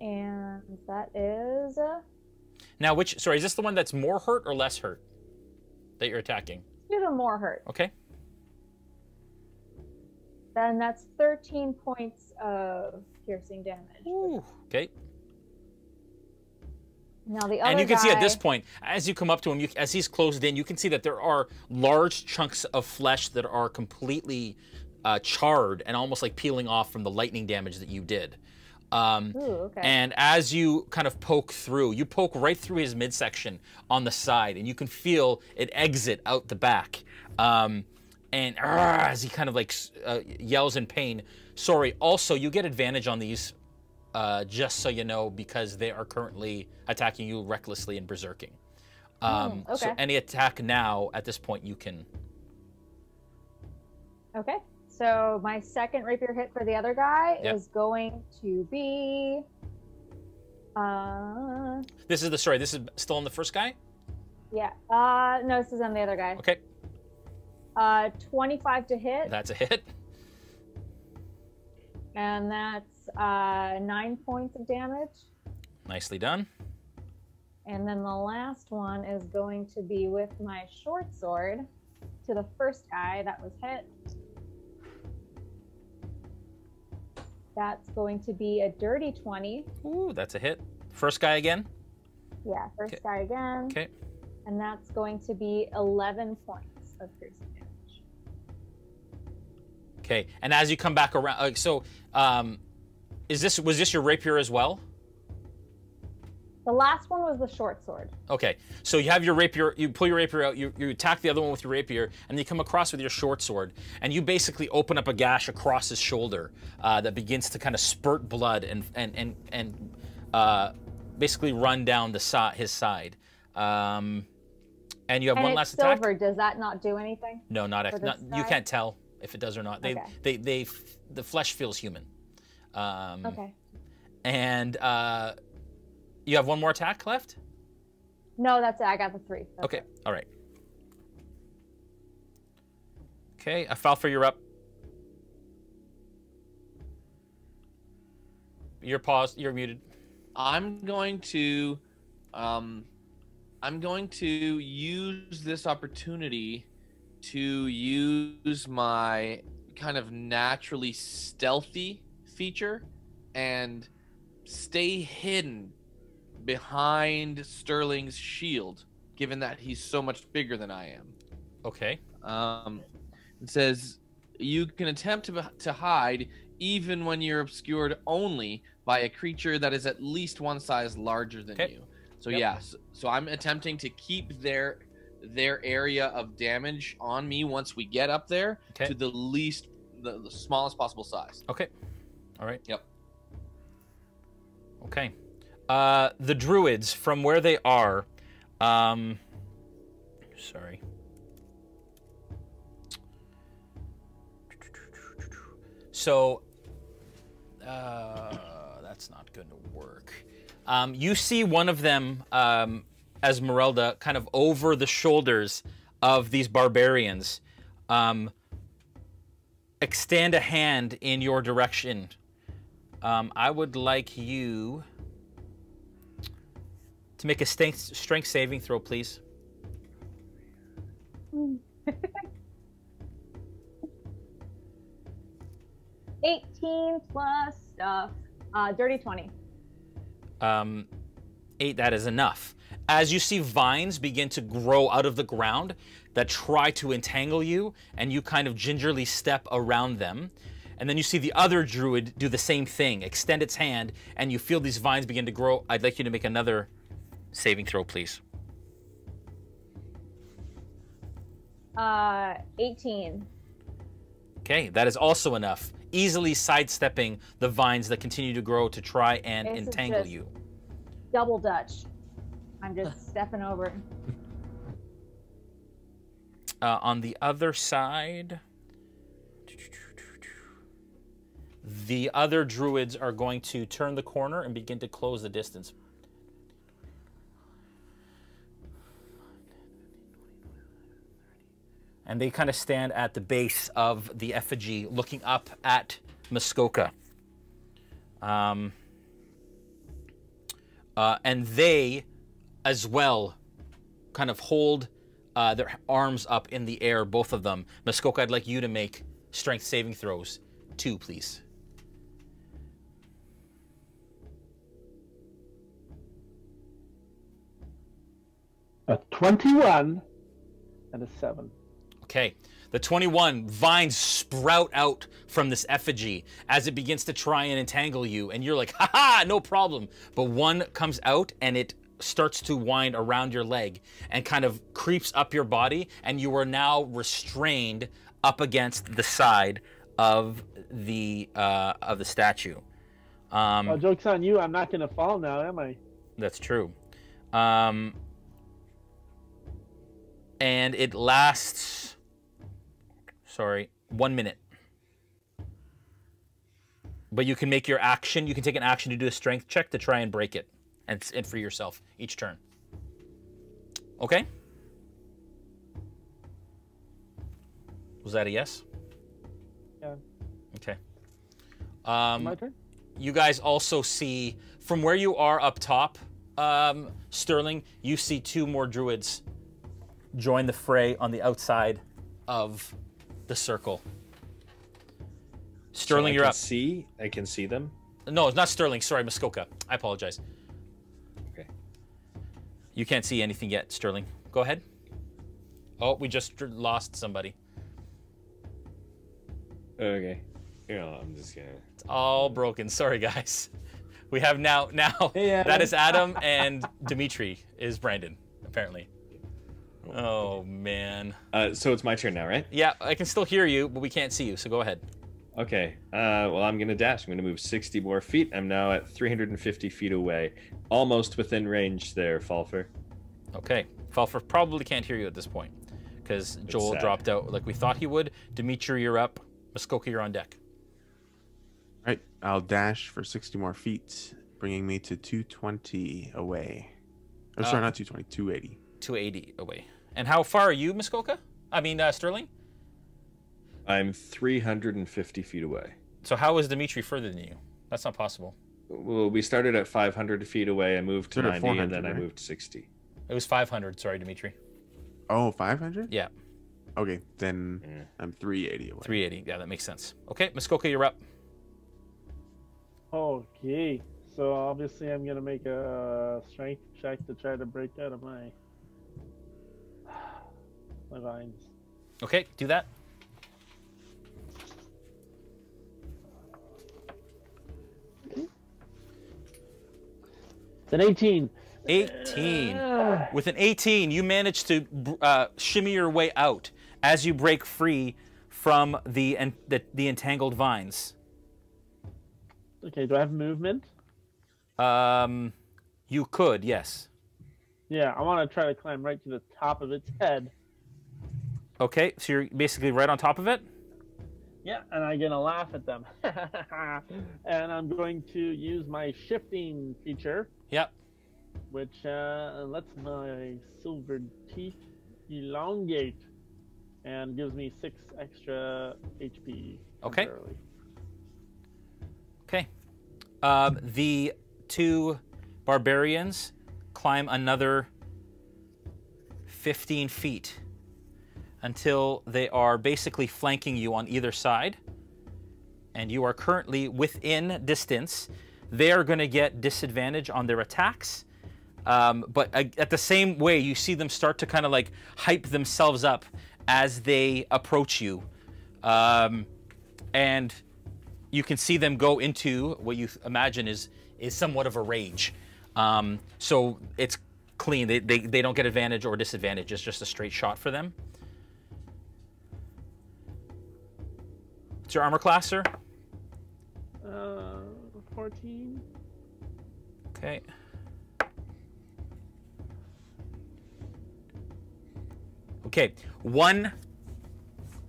And that is. Now, sorry, is this the one that's more hurt or less hurt that you're attacking? Do the more hurt. Okay. Then that's 13 points of piercing damage. Ooh, okay. Now the other and you can guy... see at this point, as you come up to him, as he's closed in, you can see that there are large chunks of flesh that are completely charred and almost like peeling off from the lightning damage that you did. Ooh, okay. And as you kind of poke through, you poke right through his midsection on the side, and you can feel it exit out the back. And as he kind of like yells in pain. Sorry, also, you get advantage on these, just so you know, because they are currently attacking you recklessly and berserking. Okay. So any attack now, at this point, you can... Okay. So my second rapier hit for the other guy is going to be... This is still on the first guy? Yeah. No, this is on the other guy. Okay. 25 to hit. That's a hit. And that's 9 points of damage. Nicely done. And then the last one is going to be with my short sword to the first guy that was hit. That's going to be a dirty 20. Ooh, that's a hit. First guy again? Yeah, first guy again. Okay. And that's going to be 11 points of piercing damage. Okay, and as you come back around, was this your rapier as well? The last one was the short sword. Okay, so you have your rapier, you pull your rapier out, you attack the other one with your rapier, and you come across with your short sword, and you basically open up a gash across his shoulder that begins to kind of spurt blood and basically run down his side. And you have one last attack. Silver. Does that not do anything? No, not you can't tell if it does or not. The flesh feels human. Okay. And you have one more attack left? No, that's it. I got the 3. Okay, all right. Okay, Falpher, you're up. You're paused. You're muted. I'm going to use this opportunity to use my kind of naturally stealthy feature and stay hidden behind Sterling's shield, given that he's so much bigger than I am. Okay. It says you can attempt to hide even when you're obscured only by a creature that is at least one size larger than you. So so I'm attempting to keep their area of damage on me once we get up there to the smallest possible size. Okay. All right. Yep. Okay. The Druids, from where they are, sorry. So, that's not going to work. You see one of them, Ezmerelda, kind of over the shoulders of these barbarians, extend a hand in your direction. I would like you to make a strength saving throw, please. 18 plus stuff. Dirty 20. 8, that is enough. As you see vines begin to grow out of the ground that try to entangle you, and you kind of gingerly step around them. And then you see the other druid do the same thing, extend its hand, and you feel these vines begin to grow. I'd like you to make another saving throw, please. 18. Okay, that is also enough. Easily sidestepping the vines that continue to grow to try and entangle you. Double Dutch. I'm just stepping over. On the other side, the other druids are going to turn the corner and begin to close the distance. And they kind of stand at the base of the effigy looking up at Muskoka. And they, as well, kind of hold their arms up in the air, both of them. Muskoka, I'd like you to make strength saving throws. 2, please. A 21 and a 7. Okay, the 21 vines sprout out from this effigy as it begins to try and entangle you, and you're like, ha-ha, no problem. But one comes out and it starts to wind around your leg and kind of creeps up your body, and you are now restrained up against the side of the statue. Well, joke's on you, I'm not going to fall now, am I? That's true. And it lasts... Sorry, 1 minute. But you can make your action. You can take an action to do a strength check to try and break it and free yourself each turn. Okay? Was that a yes? Yeah. Okay. My turn? You guys also see, from where you are up top, Sterling, you see 2 more druids join the fray on the outside of the circle. Sterling, you're up. I can see them? No, it's not Sterling. Sorry, Muskoka. I apologize. Okay. You can't see anything yet, Sterling. Go ahead. Oh, we just lost somebody. Okay. You know, I'm just gonna... It's all broken. Sorry, guys. We have now Hey, Adam. that is Adam, and Dmitri is Brandon, apparently. Oh man. So it's my turn now, right? Yeah, I can still hear you, but we can't see you, so go ahead. Okay. Well, I'm gonna dash. I'm gonna move 60 more feet. I'm now at 350 feet away, almost within range there, Falpher. Okay. Falpher probably can't hear you at this point because Joel dropped out like we thought he would. Dmitri, you're up. Muskoka, you're on deck. All right, I'll dash for 60 more feet, bringing me to 220 away. Oh, sorry, not 220, 280. 280 away. And how far are you, Muskoka? I mean, Sterling? I'm 350 feet away. So how is Dmitri further than you? That's not possible. Well, we started at 500 feet away. I moved to 90, and then I right? moved 60. It was 500. Sorry, Dmitri. Oh, 500? Yeah. Okay, then I'm 380 away. 380. Yeah, that makes sense. Okay, Muskoka, you're up. Okay, so obviously I'm gonna make a strength check to try to break out of my vines. Okay, do that. It's an 18. 18. With an 18, you manage to shimmy your way out as you break free from the entangled vines. Okay, do I have movement? You could, yes. Yeah, I want to try to climb right to the top of its head. Okay, so you're basically right on top of it? Yeah, and I'm gonna laugh at them. And I'm going to use my shifting feature. Yep. Which lets my silver teeth elongate and gives me 6 extra HP. Okay. temporarily. Okay. The two barbarians climb another 15 feet until they are basically flanking you on either side. And you are currently within distance. They are going to get disadvantage on their attacks. But at the same way, you see them start to kind of like hype themselves up as they approach you. And you can see them go into what you imagine is somewhat of a rage. So it's clean. They don't get advantage or disadvantage. It's just a straight shot for them. What's your armor class, sir? 14. Okay. Okay, one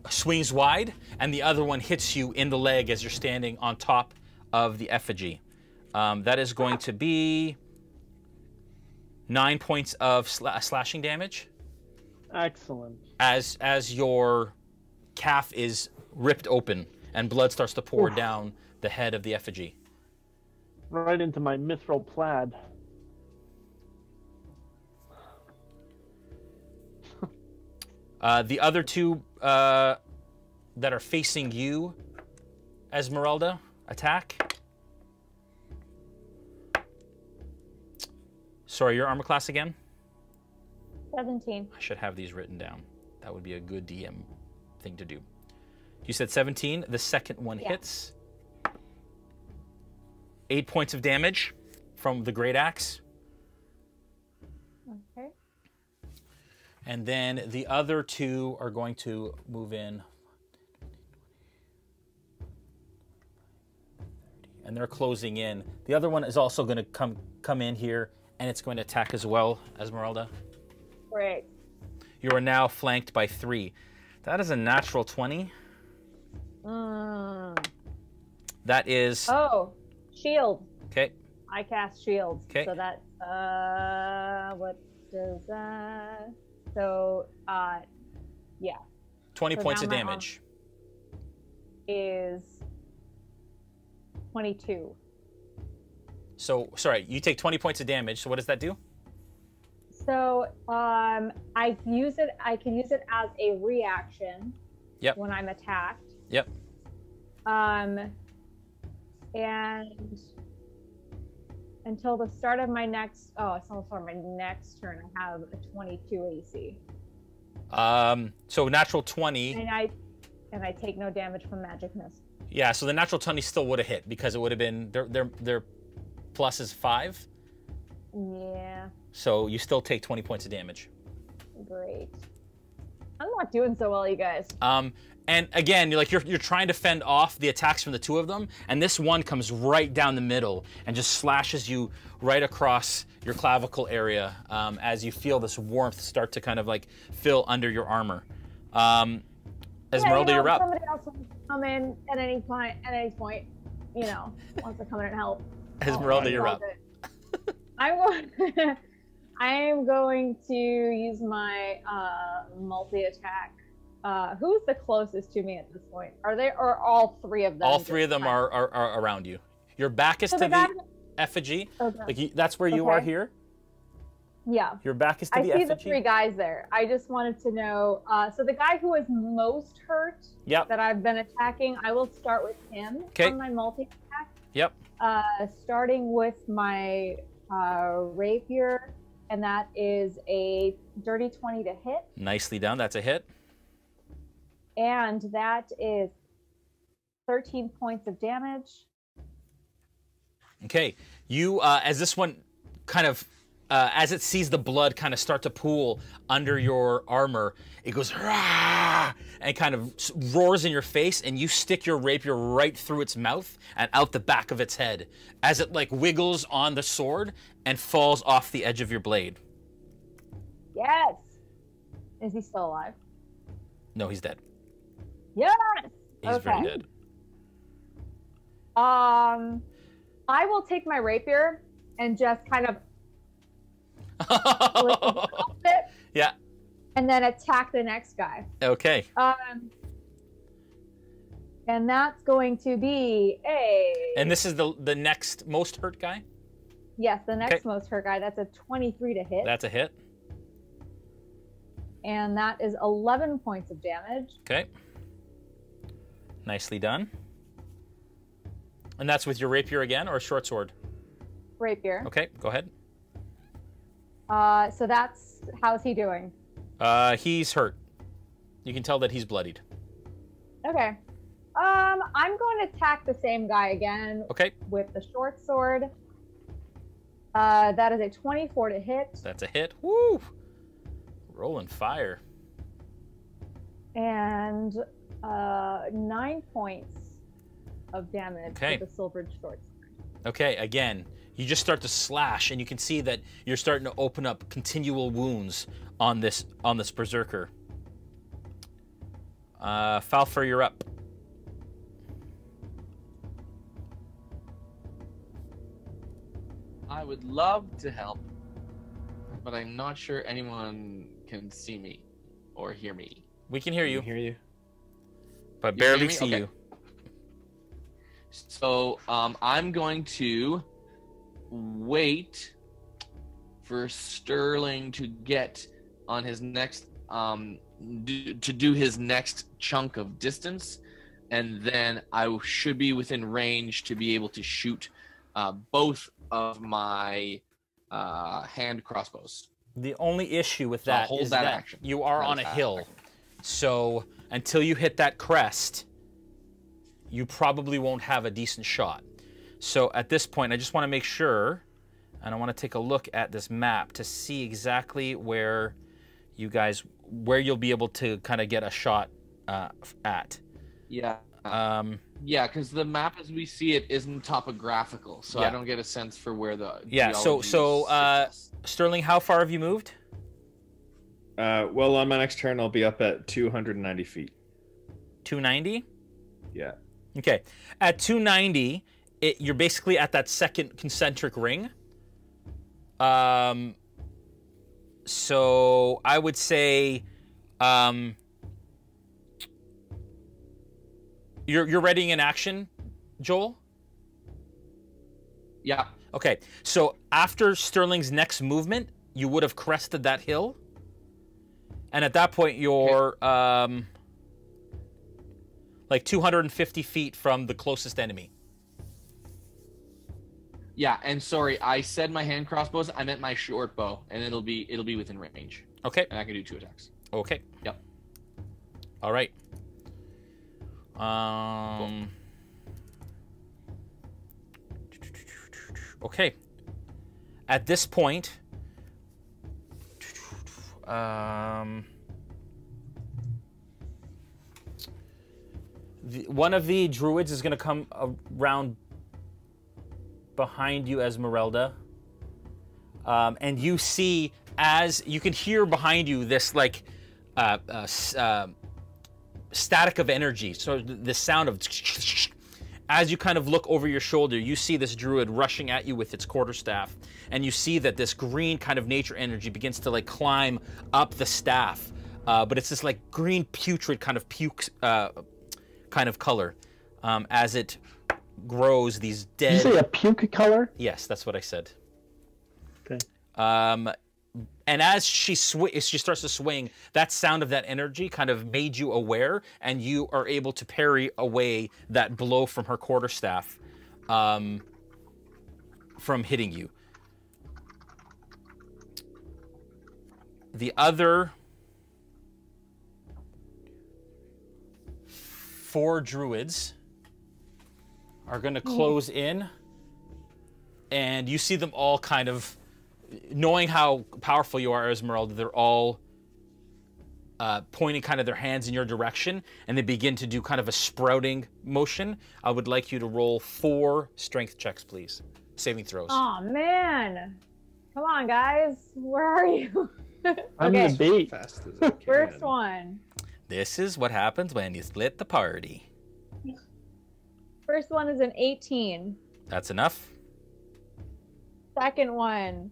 swings wide, and the other one hits you in the leg as you're standing on top of the effigy. That is going to be 9 points of slashing damage. Excellent. As your calf is ripped open and blood starts to pour down the head of the effigy. Right into my mithril plaid. The other two that are facing you, Ezmerelda, attack. Sorry, your armor class again? 17. I should have these written down. That would be a good DM thing to do. You said 17. The second one hits. 8 points of damage from the great axe. Okay. And then the other two are going to move in. And they're closing in. The other one is also going to come in here, and it's going to attack as well, Ezmerelda. Great. You are now flanked by 3. That is a natural 20. That is... Oh, shield. Okay. I cast shield. Okay. So that, what does that... So, yeah. 20 So points now of my damage. Is 22. So, sorry, you take 20 points of damage. So what does that do? So, I can use it as a reaction. Yep. When I'm attacked. Yep. And until the start of my next, my next turn, I have a 22 AC. So natural 20. And I take no damage from magic mist. Yeah, so the natural 20 still would have hit because it would have been they're plus is 5. Yeah. So you still take 20 points of damage. Great. I'm not doing so well, you guys. And again, you're trying to fend off the attacks from the two of them, and this one comes right down the middle and just slashes you right across your clavicle area as you feel this warmth start to kind of like fill under your armor. Ezmerelda, you're up. Somebody else wants to come in at any point, you know, wants to come in and help. Ezmerelda, you're up. I'm going to use my multi-attack. Who's the closest to me at this point? Or all three of them? All three of them are around you. Your back is to the effigy. Okay. Like that's where you are here. Yeah. Your back is to the effigy. I see the 3 guys there. I just wanted to know. So the guy who is most hurt that I've been attacking, I will start with him on my multi-attack. Yep. Starting with my rapier, and that is a dirty 20 to hit. Nicely done. That's a hit. And that is 13 points of damage. Okay. You, as this one kind of, as it sees the blood kind of start to pool under your armor, it goes, rah, and kind of roars in your face, and you stick your rapier right through its mouth and out the back of its head as it like wiggles on the sword and falls off the edge of your blade. Yes. Is he still alive? No, he's dead. Yes. He's very dead. I will take my rapier and just kind of yeah, and then attack the next guy. Okay. And that's going to be a. And this is the next most hurt guy? Yes, the next most hurt guy. That's a 23 to hit. That's a hit. And that is 11 points of damage. Okay. Nicely done. And that's with your rapier again, or a short sword? Rapier. Okay, go ahead. So that's, how's he doing? He's hurt. You can tell that he's bloodied. Okay. I'm going to attack the same guy again. Okay. With the short sword. That is a 24 to hit. That's a hit. Woo! Rolling fire. And 9 points of damage with the silvered short sword. Okay, again, you just start to slash, and you can see that you're starting to open up continual wounds on this berserker. Falpher, you're up. I would love to help, but I'm not sure anyone can see me or hear me. We can hear you. We can hear you. But barely see you. So I'm going to wait for Sterling to get on his next to do his next chunk of distance, and then I should be within range to be able to shoot both of my hand crossbows. The only issue with that is that you are on a hill. So until you hit that crest, you probably won't have a decent shot. So at this point, I just want to make sure, and I want to take a look at this map to see exactly where you guys, where you'll be able to kind of get a shot at. Yeah. Yeah, because the map as we see it isn't topographical, so I don't get a sense for where the Sterling, how far have you moved? Well, on my next turn, I'll be up at 290 feet. 290? Yeah. Okay. At 290, you're basically at that second concentric ring. So I would say you're readying an action, Joel? Yeah. Okay. So after Sterling's next movement, you would have crested that hill. And at that point, you're like 250 feet from the closest enemy. Yeah, and sorry, I said my hand crossbows. I meant my short bow, and it'll be within range. Okay. And I can do 2 attacks. Okay. Yep. All right. Cool. Okay. At this point, one of the druids is going to come around behind you, Ezmerelda. And you see, as you can hear behind you, this like static of energy. So the sound of as you kind of look over your shoulder, you see this druid rushing at you with its quarterstaff, and you see that this green kind of nature energy begins to like climb up the staff. But it's this like green putrid kind of puke kind of color as it grows. These dead. Did you say a puke color? Yes, that's what I said. Okay. And as she starts to swing, that sound of that energy kind of made you aware, and you are able to parry away that blow from her quarterstaff from hitting you. The other 4 druids are going to close in, and you see them all kind of, knowing how powerful you are, Ezmerelda, they're all pointing kind of their hands in your direction, and they begin to do kind of a sprouting motion. I would like you to roll 4 strength checks, please. Saving throws. Oh, man. Come on, guys. Where are you? I'm Okay. the bait. Fast as I can. First one. This is what happens when you split the party. First one is an 18. That's enough. Second one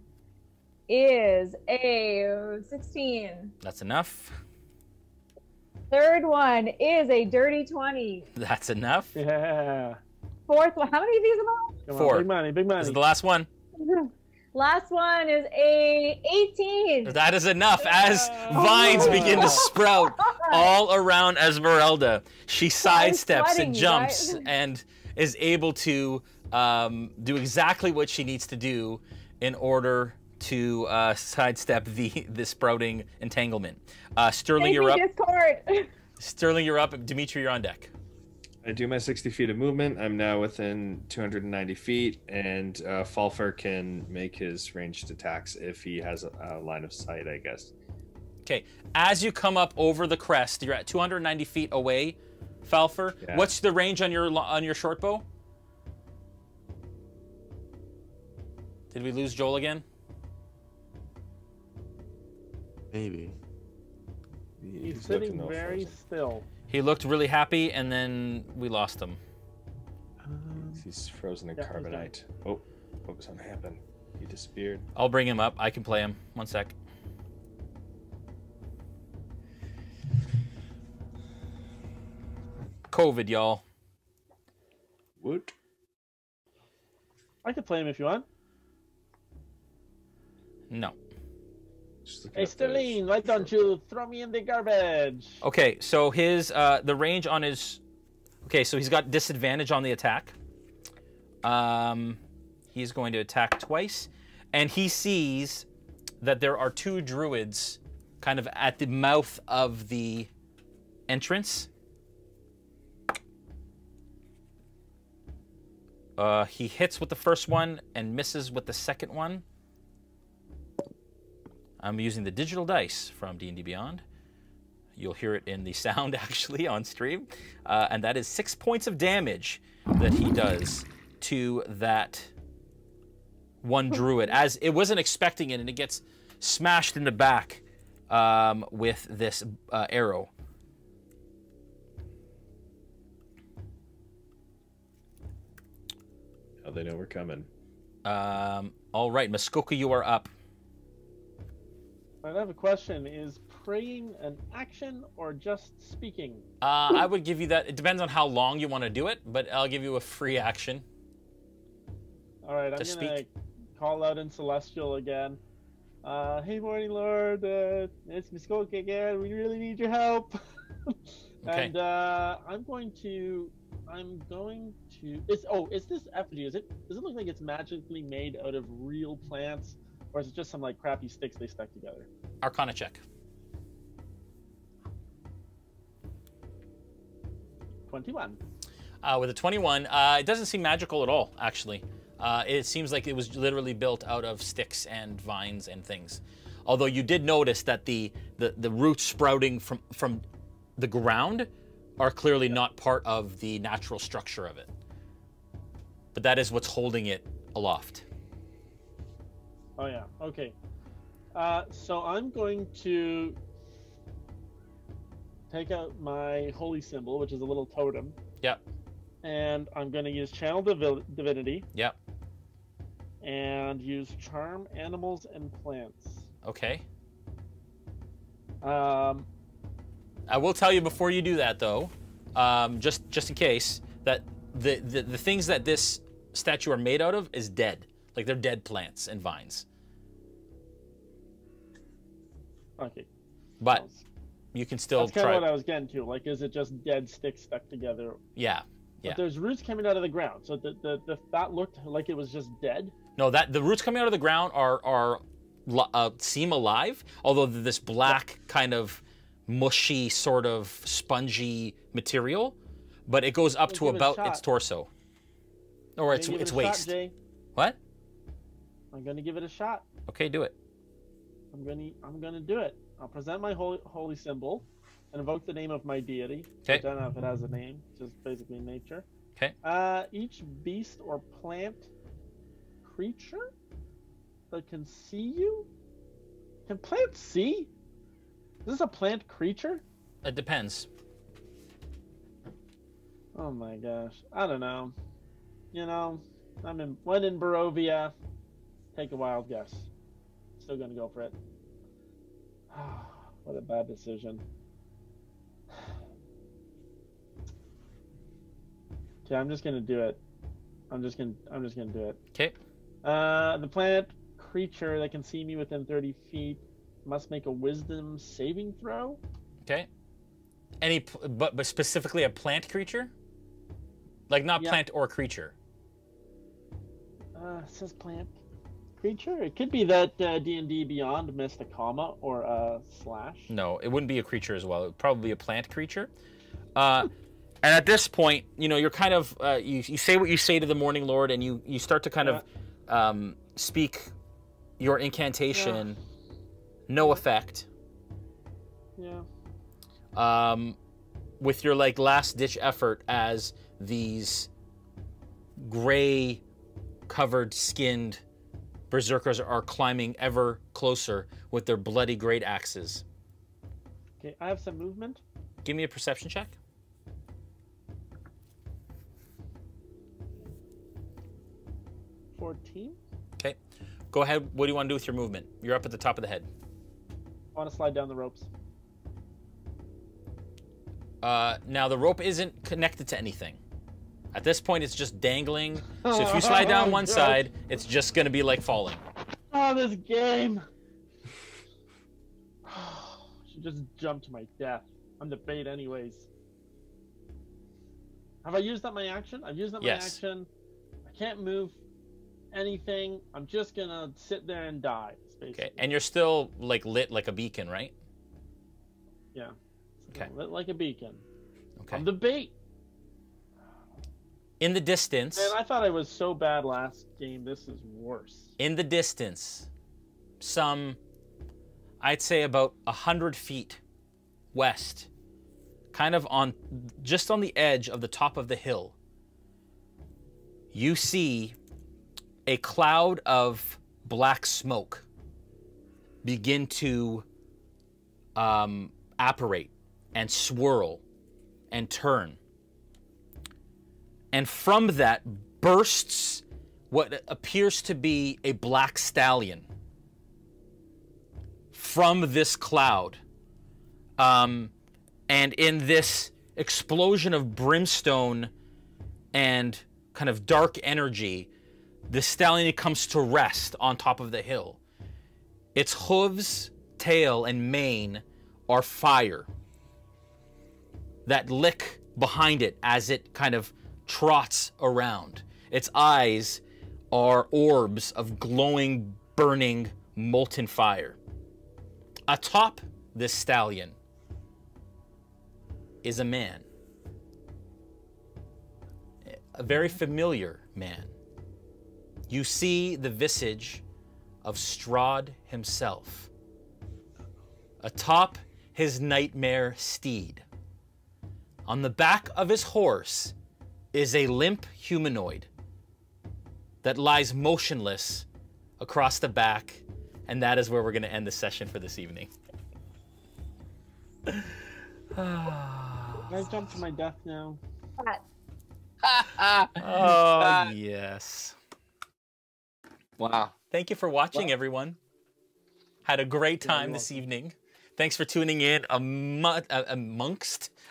is a 16. That's enough. Third one is a dirty 20. That's enough. Yeah. Fourth one, how many of these am I? Come 4. on, big money, big money. This is the last one. Last one is a 18. That is enough. As vines begin to sprout all around Ezmerelda, she sidesteps sweating, and you jumps guys. and is able to do exactly what she needs to do in order to sidestep the sprouting entanglement. Sterling, you're up. Discord. Sterling, you're up. Dmitri, you're on deck. I do my 60 feet of movement. I'm now within 290 feet, and Falpher can make his ranged attacks if he has a line of sight, I guess. Okay. As you come up over the crest, you're at 290 feet away, Falpher. Yeah. What's the range on your short bow? Did we lose Joel again? Maybe. He's looking sitting all very frozen. still. He looked really happy, and then we lost him. He's frozen in Yeah, he's carbonite. Oh, what was going to happen? He disappeared. I'll bring him up. I can play him. One sec. COVID, y'all. What? I could play him if you want. No. Just looking Hey, up the- Sterling, why don't you throw me in the garbage? Okay, so his the range on his. Okay, so he's got disadvantage on the attack. He's going to attack twice, and he sees that there are 2 druids kind of at the mouth of the entrance. He hits with the first one and misses with the second one. I'm using the digital dice from D&D Beyond. You'll hear it in the sound, actually, on stream. And that is 6 points of damage that he does to that one druid. As it wasn't expecting it, and it gets smashed in the back with this arrow. Oh, they know we're coming. All right, Muskoka, you are up. I have a question. Is praying an action or just speaking? I would give you that. It depends on how long you want to do it, but I'll give you a free action. All right, I'm To going to speak. call out in Celestial again. Hey, Morning Lord. It's Muskoka again. We really need your help. Okay. And I'm going to... Is this effigy? Does it look like it's magically made out of real plants? Or is it just some like crappy sticks they stuck together? Arcana check. 21. With a 21, it doesn't seem magical at all, actually. It seems like it was literally built out of sticks and vines and things. Although you did notice that the roots sprouting from the ground are clearly not part of the natural structure of it. But that is what's holding it aloft. Oh yeah, okay. So I'm going to take out my holy symbol, which is a little totem. Yep. And I'm going to use Channel Divinity. Yep. And use Charm Animals and Plants. Okay. I will tell you before you do that, though, just in case, that the things that this statue are made out of is dead. Like, they're dead plants and vines. Okay. But you can still That's kind of what I was getting to. Like, is it just dead sticks stuck together? Yeah. But there's roots coming out of the ground, so that looked like it was just dead. No, the roots coming out of the ground seem alive, although this black kind of mushy, sort of spongy material, but it goes up to about its torso, or its waist. Jay. What? I'm gonna give it a shot. Okay, do it. I'm gonna do it. I'll present my holy symbol and invoke the name of my deity. Okay. I don't know if it has a name, just basically nature. Okay. Each beast or plant creature that can see you? Can plants see? Is this a plant creature? It depends. Oh my gosh. I don't know. You know, when in Barovia, take a wild guess. Still gonna go for it. What a bad decision. Okay, I'm just gonna do it. I'm just gonna do it. Okay. The plant creature that can see me within 30 feet must make a wisdom saving throw. Okay. But specifically a plant creature? Like not plant or creature. It says plant creature. It could be that D&D Beyond missed a comma or a slash. No, it wouldn't be a creature as well. It would probably be a plant creature. And at this point, you know, you're kind of you say what you say to the Morning Lord, and you start to kind of speak your incantation. No effect. Yeah. With your like last ditch effort, as these gray covered skinned berserkers are climbing ever closer with their bloody great axes. Okay, I have some movement. Give me a perception check. 14. Okay. Go ahead. What do you want to do with your movement? You're up at the top of the head. I want to slide down the ropes. Now, the rope isn't connected to anything. At this point, it's just dangling. So if you slide down one side, it's just going to be like falling. Oh, this game. She just jumped to my death. I'm the bait anyways. Have I used up my action? I've used up my action. I can't move anything. I'm just going to sit there and die. Okay, and you're still like lit like a beacon, right? Yeah. Okay. Lit like a beacon. Okay. I'm the bait. In the distance. Man, I thought I was so bad last game. This is worse. In the distance, I'd say about 100 feet west, kind of just on the edge of the top of the hill, you see a cloud of black smoke begin to apparate and swirl and turn. And from that bursts what appears to be a black stallion from this cloud. And in this explosion of brimstone and kind of dark energy, the stallion comes to rest on top of the hill. Its hooves, tail, and mane are fire that lick behind it as it kind of trots around. Its eyes are orbs of glowing, burning, molten fire. Atop this stallion is a man. A very familiar man. you see the visage of Strahd himself, atop his nightmare steed. On the back of his horse is a limp humanoid that lies motionless across the back, and that is where we're going to end the session for this evening. Can I jump to my death now? Oh, yes. Wow. Thank you for watching, everyone. Had a great time this evening. Thanks for tuning in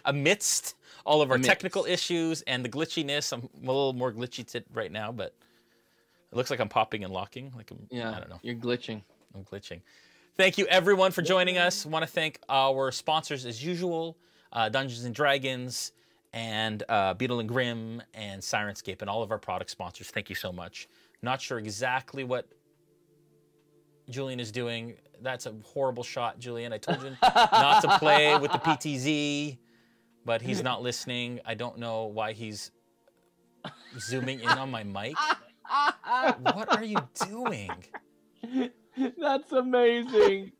amidst all of our technical issues and the glitchiness. I'm a little more glitchy right now, but it looks like I'm popping and locking. I don't know. You're glitching. I'm glitching. Thank you, everyone, for joining us. I want to thank our sponsors, as usual, Dungeons & Dragons, and Beetle and Grimm, and Sirenscape, and all of our product sponsors. Thank you so much. Not sure exactly what Julian is doing. That's a horrible shot, Julian. I told you not to play with the PTZ, but he's not listening. I don't know why he's zooming in on my mic. What are you doing? That's amazing.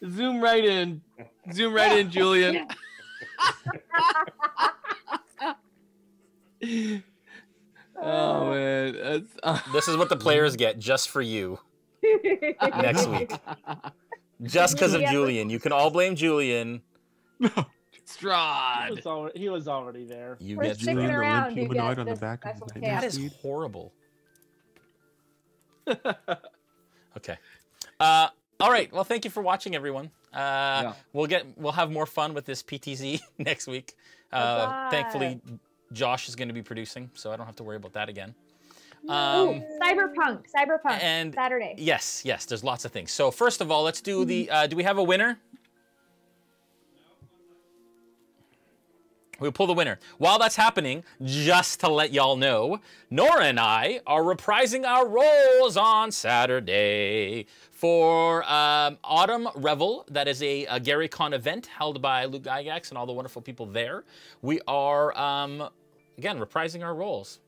Zoom right in. Zoom right in, Julian. Oh, man. This is what the players get just for you next week. Just because of Julian. You can all blame Julian. Strahd. He was already there. You For get sticking Julian, the around, limp you humanoid get on the this back of special his camp. That is steed. horrible. Okay. All right. Well, thank you for watching, everyone. We'll have more fun with this PTZ next week. Thankfully, Josh is going to be producing, so I don't have to worry about that again. Cyberpunk and Saturday. Yes. There's lots of things. So first of all, let's do the. Do we have a winner? We'll pull the winner. While that's happening, just to let y'all know, Noura and I are reprising our roles on Saturday for Autumn Revel. That is a Gary Con event held by Luke Gygax and all the wonderful people there. We are, again, reprising our roles.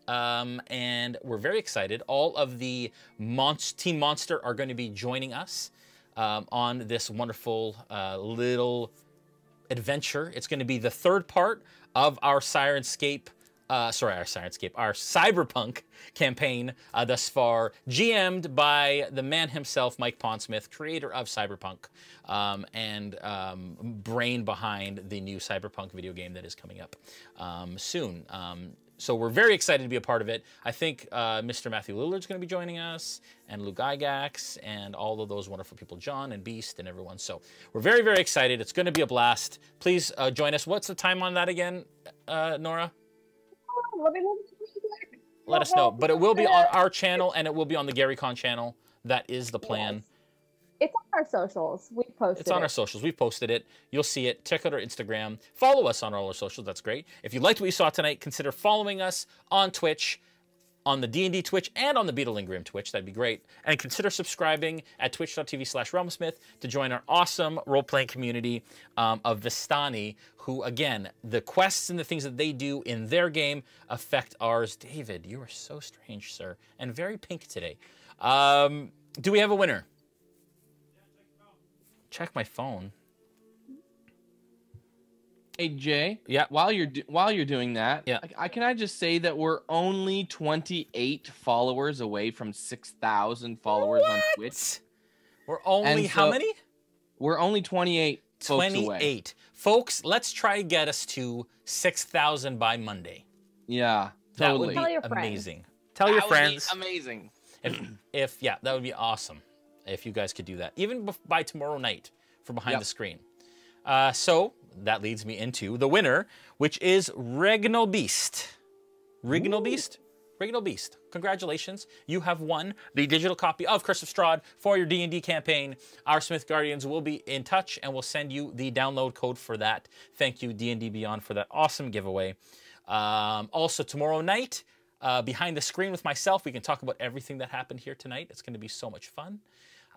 And we're very excited. All of the Team Monster are going to be joining us on this wonderful little adventure. It's going to be the third part of our Cyberpunk campaign thus far, GM'd by the man himself, Mike Pondsmith, creator of Cyberpunk, and brain behind the new Cyberpunk video game that is coming up soon. So we're very excited to be a part of it. I think Mr. Matthew Lillard's going to be joining us, and Luke Gygax, and all of those wonderful people, John and Beast and everyone. So we're very, very excited. It's going to be a blast. Please join us. What's the time on that again, Noura? Let us know. But it will be on our channel, and it will be on the GaryCon channel. That is the plan. Yes. It's on our socials. We posted it. It's on our socials. We've posted it. You'll see it. Check out our Instagram. Follow us on all our socials. That's great. If you liked what you saw tonight, consider following us on Twitch, on the D&D Twitch, and on the Beetle and Grimm Twitch. That'd be great. And consider subscribing at twitch.tv/RealmSmith to join our awesome role-playing community of Vistani, who, again, the quests and the things that they do in their game affect ours. David, you are so strange, sir, and very pink today. Do we have a winner? Check my phone. Hey Jay. Yeah. While you're doing that, yeah. Can I just say that we're only 28 followers away from 6,000 followers on Twitch. We're only how many? We're only 28. 28 folks. Let's try to get us to 6,000 by Monday. Yeah, totally. That would be amazing. Tell your friends. Amazing. If yeah, that would be awesome. If you guys could do that, even by tomorrow night for Behind the Screen. So that leads me into the winner, which is Regnal Beast. Regnal Beast? Regnal Beast. Congratulations. You have won the digital copy of Curse of Strahd for your D&D campaign. Our Smith Guardians will be in touch and will send you the download code for that. Thank you, D&D Beyond, for that awesome giveaway. Also, tomorrow night, Behind the Screen with myself, we can talk about everything that happened here tonight. It's going to be so much fun.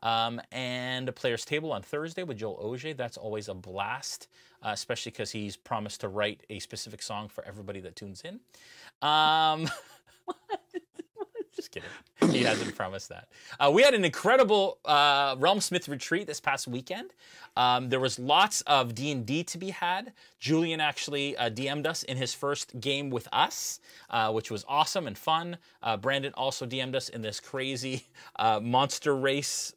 And a player's table on Thursday with Joel Auge. That's always a blast, especially because he's promised to write a specific song for everybody that tunes in. Just kidding. He hasn't promised that. We had an incredible RealmSmith retreat this past weekend. There was lots of D&D to be had. Julian actually DM'd us in his first game with us, which was awesome and fun. Brandon also DM'd us in this crazy monster race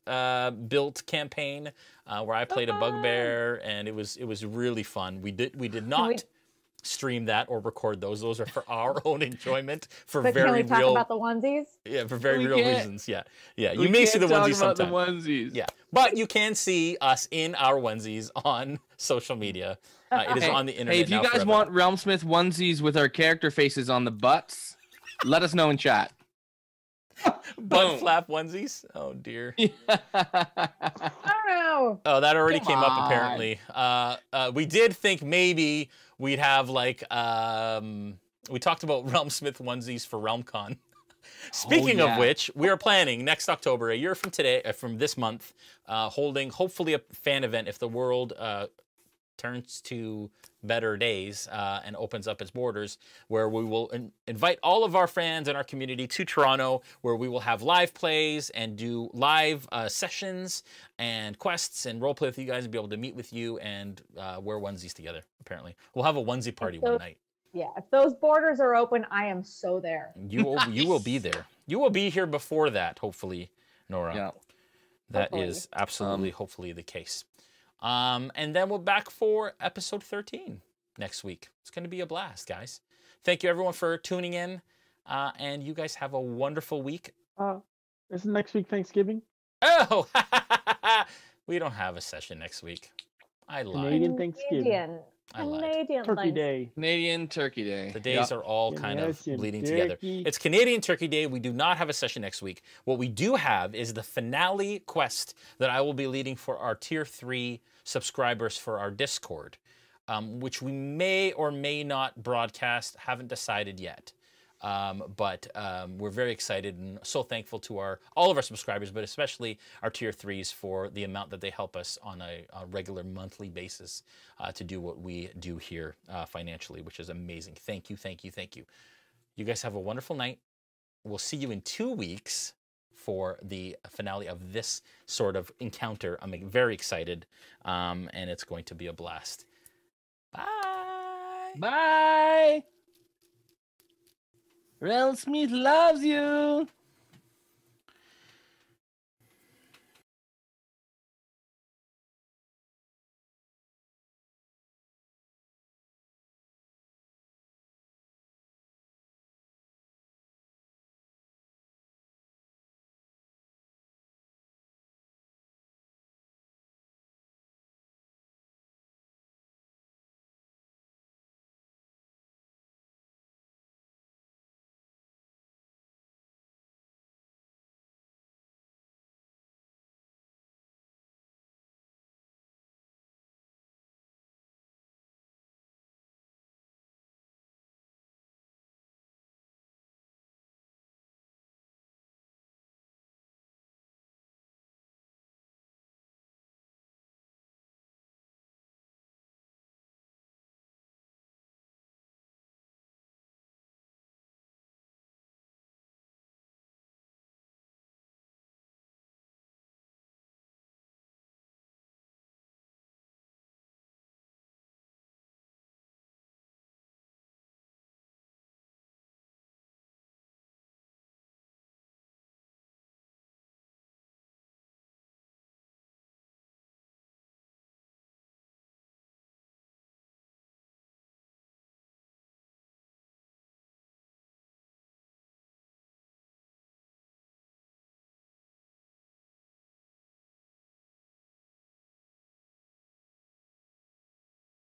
built campaign where I played a bugbear, and it was really fun. We did not stream that or record those. Those are for our own enjoyment, for but very can we talk real. About the onesies? Yeah, for very real reasons. Yeah. We You may see the can't onesies talk about sometime. the onesies. Yeah, but you can see us in our onesies on social media. It is on the internet. Hey, if you now guys forever. want RealmSmith onesies with our character faces on the butts, let us know in chat. butt flap onesies, oh dear. Oh, Oh, that already Come came up on. apparently. We did think maybe we'd have like we talked about RealmSmith onesies for RealmCon. Speaking of which, we are planning next October, a year from today, from this month, holding hopefully a fan event if the world turns to better days and opens up its borders, where we will invite all of our fans and our community to Toronto, where we will have live plays and do live sessions and quests and roleplay with you guys and be able to meet with you and wear onesies together, apparently. We'll have a onesie party one night. yeah. If those borders are open, I am so there. You will be there. You will be here before that, hopefully, Noura. Yeah. That Hopefully. is absolutely, hopefully the case. And then we're back for episode 13 next week. It's going to be a blast, guys. Thank you, everyone, for tuning in. And you guys have a wonderful week. Isn't next week Thanksgiving? Oh, we don't have a session next week. I lied. Canadian Thanksgiving. I lied. Canadian Turkey Thanksgiving. Day. Canadian Turkey Day. The days are all kind of Canadian bleeding together. Turkey. It's Canadian Turkey Day. We do not have a session next week. What we do have is the finale quest that I will be leading for our Tier 3 subscribers for our Discord, which we may or may not broadcast. Haven't decided yet. But we're very excited and so thankful to all of our subscribers, but especially our Tier 3s for the amount that they help us on a regular monthly basis to do what we do here financially, which is amazing. Thank you, thank you, thank you. You guys have a wonderful night. We'll see you in 2 weeks for the finale of this sort of encounter. I'm very excited, and it's going to be a blast. Bye! Bye! RealmSmith loves you!